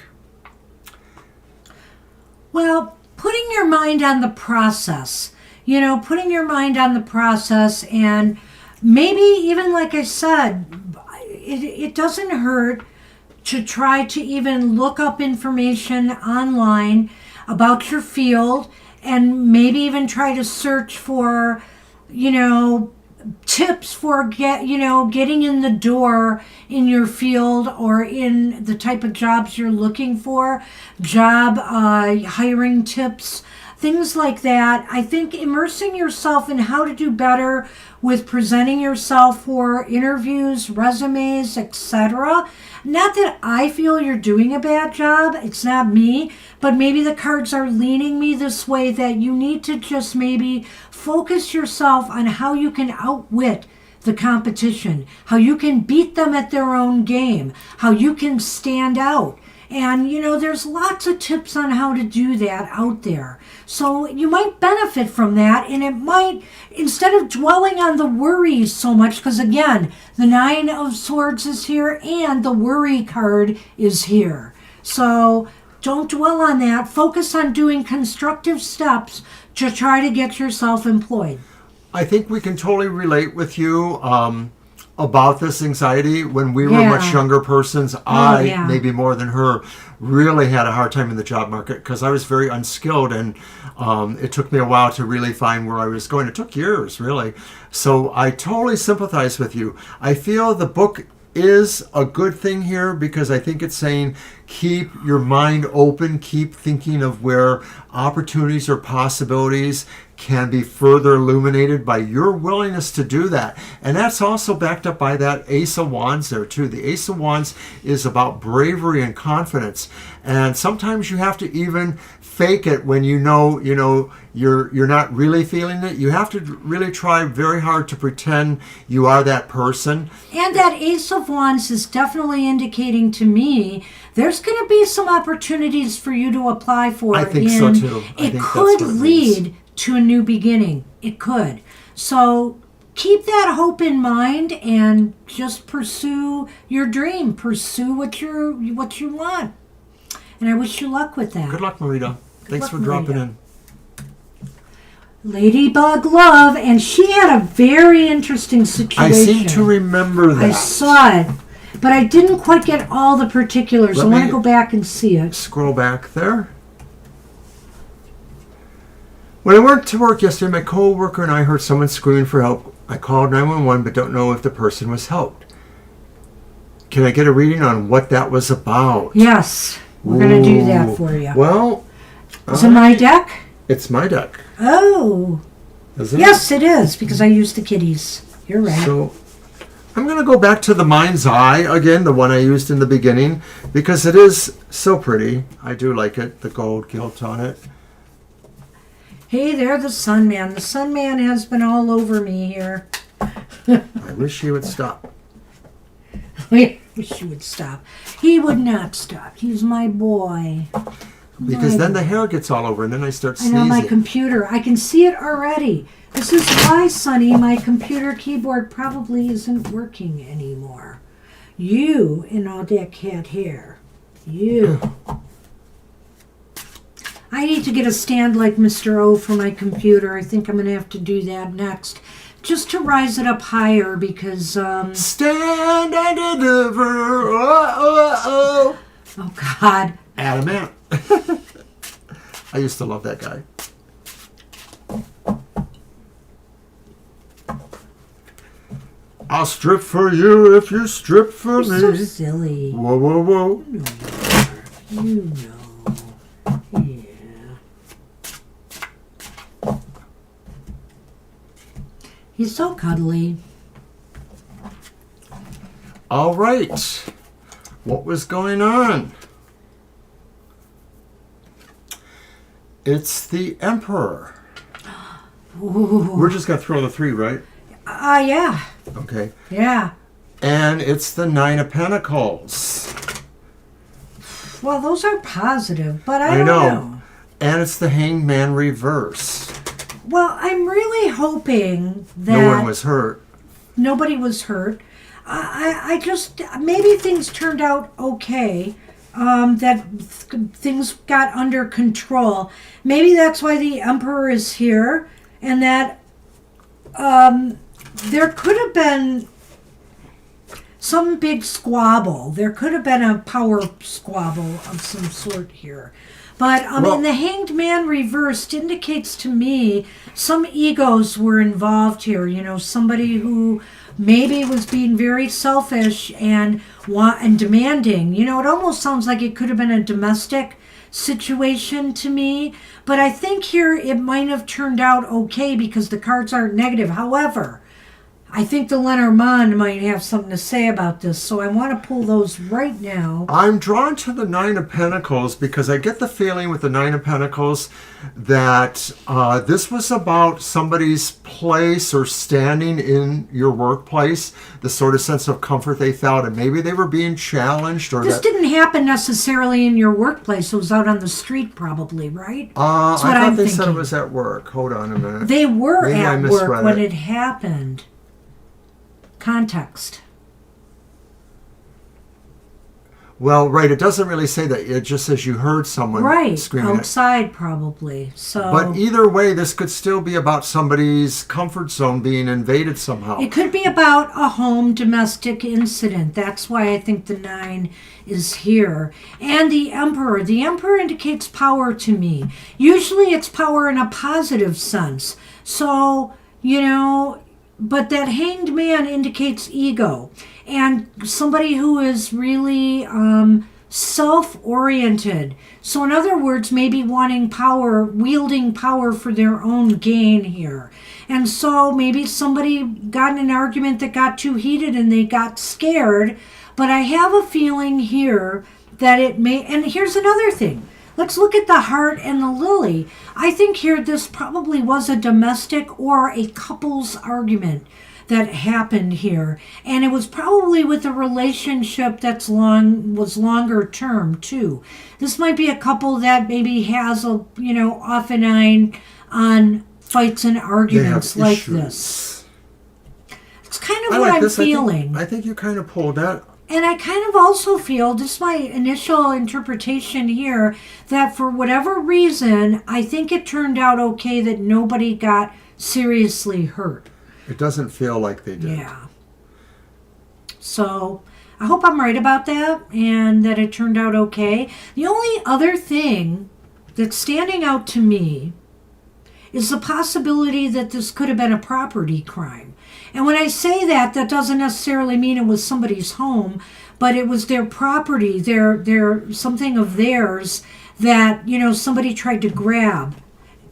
Well, putting your mind on the process, putting your mind on the process, and maybe even, like I said, it doesn't hurt to try to even look up information online about your field, and maybe even try to search for, tips for getting in the door in your field or in the type of jobs you're looking for, hiring tips, things like that. I think immersing yourself in how to do better with presenting yourself for interviews, resumes, etc. Not that I feel you're doing a bad job, it's not me, but maybe the cards are leaning me this way, that you need to just maybe focus yourself on how you can outwit the competition, how you can beat them at their own game, how you can stand out. And, there's lots of tips on how to do that out there. So you might benefit from that, and it might, instead of dwelling on the worries so much, because again, the Nine of Swords is here and the worry card is here. So don't dwell on that. Focus on doing constructive steps to try to get yourself employed. I think we can totally relate with you about this anxiety. When we were much younger persons, I, maybe more than her, really had a hard time in the job market because I was very unskilled, and it took me a while to really find where I was going. It took years, really. So I totally sympathize with you. I feel the book is a good thing here because I think it's saying keep your mind open, keep thinking of where opportunities or possibilities can be further illuminated by your willingness to do that. And that's also backed up by that Ace of Wands there too. The Ace of Wands is about bravery and confidence. And sometimes you have to even fake it when you're not really feeling it. You have to really try very hard to pretend you are that person. And that Ace of Wands is definitely indicating to me there's going to be some opportunities for you to apply for. I think so too. It could lead to a new beginning. It could. So keep that hope in mind and just pursue your dream. Pursue what you want. And I wish you luck with that. Good luck, Marita. Thanks for dropping in. Ladybug Love, and she had a very interesting situation. I seem to remember that. I saw it, but I didn't quite get all the particulars. I want to go back and see it. Scroll back there. When I went to work yesterday, my co-worker and I heard someone screaming for help. I called 911, but don't know if the person was helped. Can I get a reading on what that was about? Yes, we're going to do that for you. Well, is it my deck? It's my deck. Oh. Is it? Yes, it is, because I used the kitties. You're right. So I'm going to go back to the Mind's Eye again, the one I used in the beginning, because it is so pretty. I do like it, the gold gilt on it. Hey there, the Sun Man. The Sun Man has been all over me here. I wish he would stop. I wish he would stop. He would not stop. He's my boy. Because then the hair gets all over and then I start sneezing. I know, my computer. I can see it already. This is why, Sonny, my computer keyboard probably isn't working anymore. You and all that cat hair. You. I need to get a stand like Mr. O for my computer. I think I'm going to have to do that next. Just to rise it up higher because... Stand and deliver. Oh. Oh, God. Adamant. I used to love that guy. I'll strip for you if you strip for me. You're so silly. Whoa, whoa, whoa. You know. Yeah. He's so cuddly. All right. What was going on? It's the Emperor. Ooh. We're just going to throw the 3, right? Yeah. Okay. Yeah. And it's the 9 of Pentacles. Well, those are positive, but I don't know. And it's the Hanged Man reverse. Well, I'm really hoping that No one was hurt. Nobody was hurt. I just, maybe things turned out okay, that things got under control. Maybe that's why the Emperor is here, and that there could have been some big squabble. There could have been a power squabble of some sort here. But in the Hanged Man reversed indicates to me some egos were involved here. You know, somebody who maybe was being very selfish and demanding. You know, it almost sounds like it could have been a domestic situation to me. But I think here it might have turned out okay because the cards aren't negative. However, I think the Lenormand might have something to say about this, so I want to pull those right now. I'm drawn to the 9 of Pentacles because I get the feeling with the 9 of Pentacles that this was about somebody's place or standing in your workplace, the sort of sense of comfort they felt, and maybe they were being challenged. Or this didn't happen necessarily in your workplace. It was out on the street probably, right? I thought they said it was at work. Hold on a minute. They were Maybe at work when it happened. Context. Well, right, it doesn't really say that. It just says you heard someone screaming. Outside probably. So but either way, this could still be about somebody's comfort zone being invaded somehow. It could be about a home domestic incident. That's why I think the 9 is here. And the Emperor. The Emperor indicates power to me. Usually it's power in a positive sense. So, you know, but that Hanged Man indicates ego and somebody who is really self-oriented. So in other words, maybe wanting power, wielding power for their own gain here. And so maybe somebody got in an argument that got too heated and they got scared. But I have a feeling here that it may, and here's another thing. Let's look at the heart and the lily. I think here this probably was a domestic or a couple's argument that happened here. And it was probably with a relationship that's was longer term too. This might be a couple that maybe has a, you know, off and on fights and arguments like this. It's kind of what I'm feeling. I think you kind of pulled that. And I kind of also feel, just my initial interpretation here, that for whatever reason, I think it turned out okay that nobody got seriously hurt. It doesn't feel like they did. Yeah. So I hope I'm right about that and that it turned out okay. The only other thing that's standing out to me is the possibility that this could have been a property crime. And when I say that, that doesn't necessarily mean it was somebody's home, but it was their property, their something of theirs that, you know, somebody tried to grab,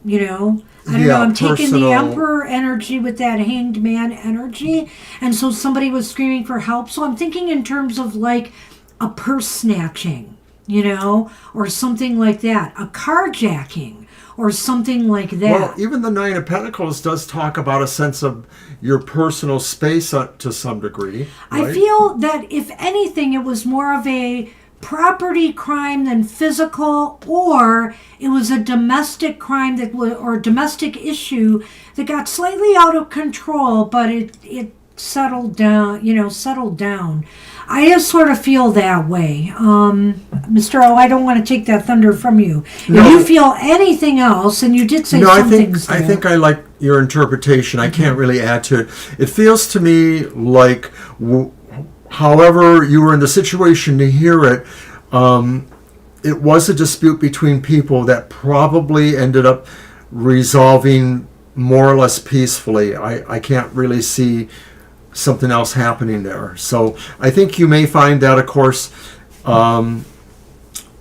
you know. I don't know, I'm taking the Emperor energy with that Hanged Man energy, and so somebody was screaming for help. So I'm thinking in terms of like a purse snatching, you know, or something like that, a carjacking, or something like that. Well, even the 9 of Pentacles does talk about a sense of your personal space to some degree. Right? I feel that if anything, it was more of a property crime than physical, or it was a domestic crime that or domestic issue that got slightly out of control, but it settled down, you know, settled down. I just sort of feel that way. Mr. O, I don't want to take that thunder from you. No. If you feel anything else, and you did say some things there. I think I like your interpretation. I can't really add to it. It feels to me like however you were in the situation to hear it, it was a dispute between people that probably ended up resolving more or less peacefully. I can't really see something else happening there. So I think you may find that, of course,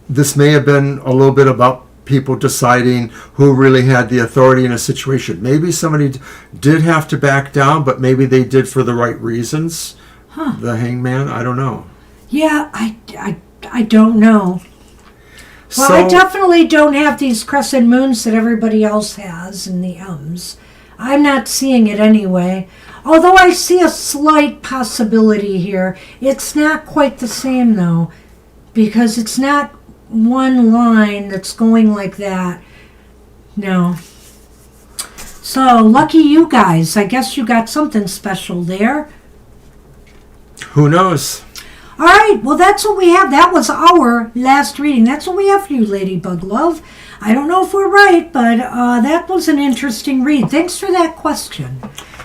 this may have been a little bit about people deciding who really had the authority in a situation. Maybe somebody did have to back down, but maybe they did for the right reasons. The Hangman, I don't know. Yeah, I don't know. Well, I definitely don't have these crescent moons that everybody else has in the M's. I'm not seeing it anyway. Although I see a slight possibility here. It's not quite the same though, because it's not one line that's going like that. No. So, lucky you guys. I guess you got something special there. Who knows? All right, well, that's what we have. That was our last reading. That's what we have for you, Ladybug Love. I don't know if we're right, but that was an interesting read. Thanks for that question.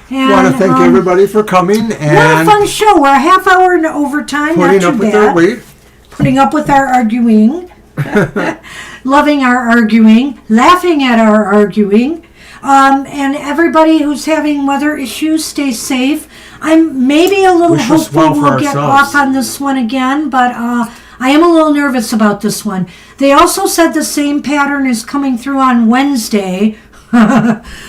I want to thank everybody for coming. And what a fun show. We're a half hour in overtime. Putting not up too with bad. our weight. Putting up with our arguing. Loving our arguing. Laughing at our arguing. And everybody who's having weather issues, stay safe. I'm maybe a little Wish us hopeful well for we'll get ourselves. off on this one again, but I am a little nervous about this one. They also said the same pattern is coming through on Wednesday.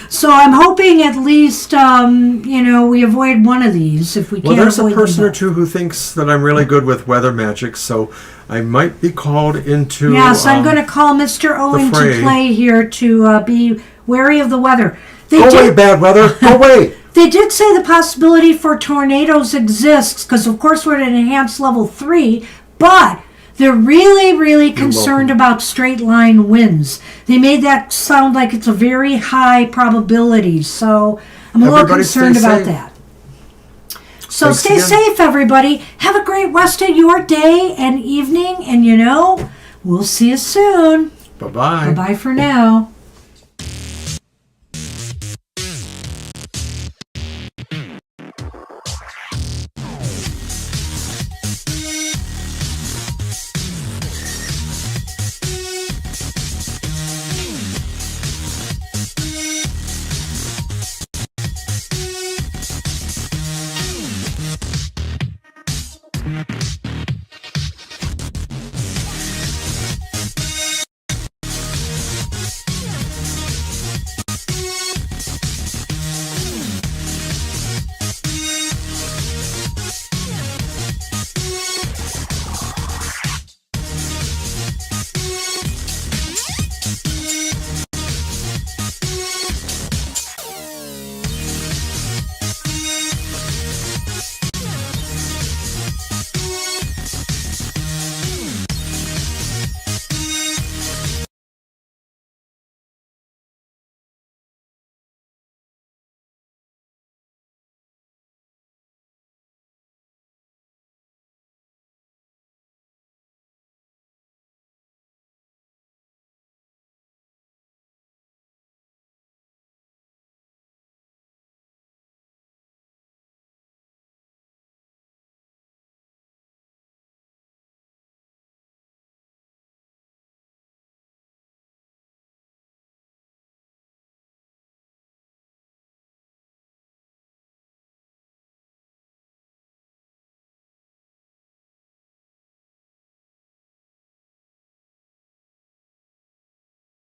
So I'm hoping at least, we avoid one of these if we can't. Well, there's a avoid person them or two who thinks that I'm really good with weather magic, so I might be called into. Yes, I'm going to call Mr. Owen to fray. play here to be wary of the weather. Go away, bad weather. Go away. They did say the possibility for tornadoes exists because, of course, we're at an enhanced level 3, but they're really, really concerned about straight line winds. They made that sound like it's a very high probability, so I'm a little Everybody stay concerned about safe. that. So Thanks stay again. safe, everybody. Have a great rest of your day and evening, and we'll see you soon. Bye-bye. Bye-bye for now.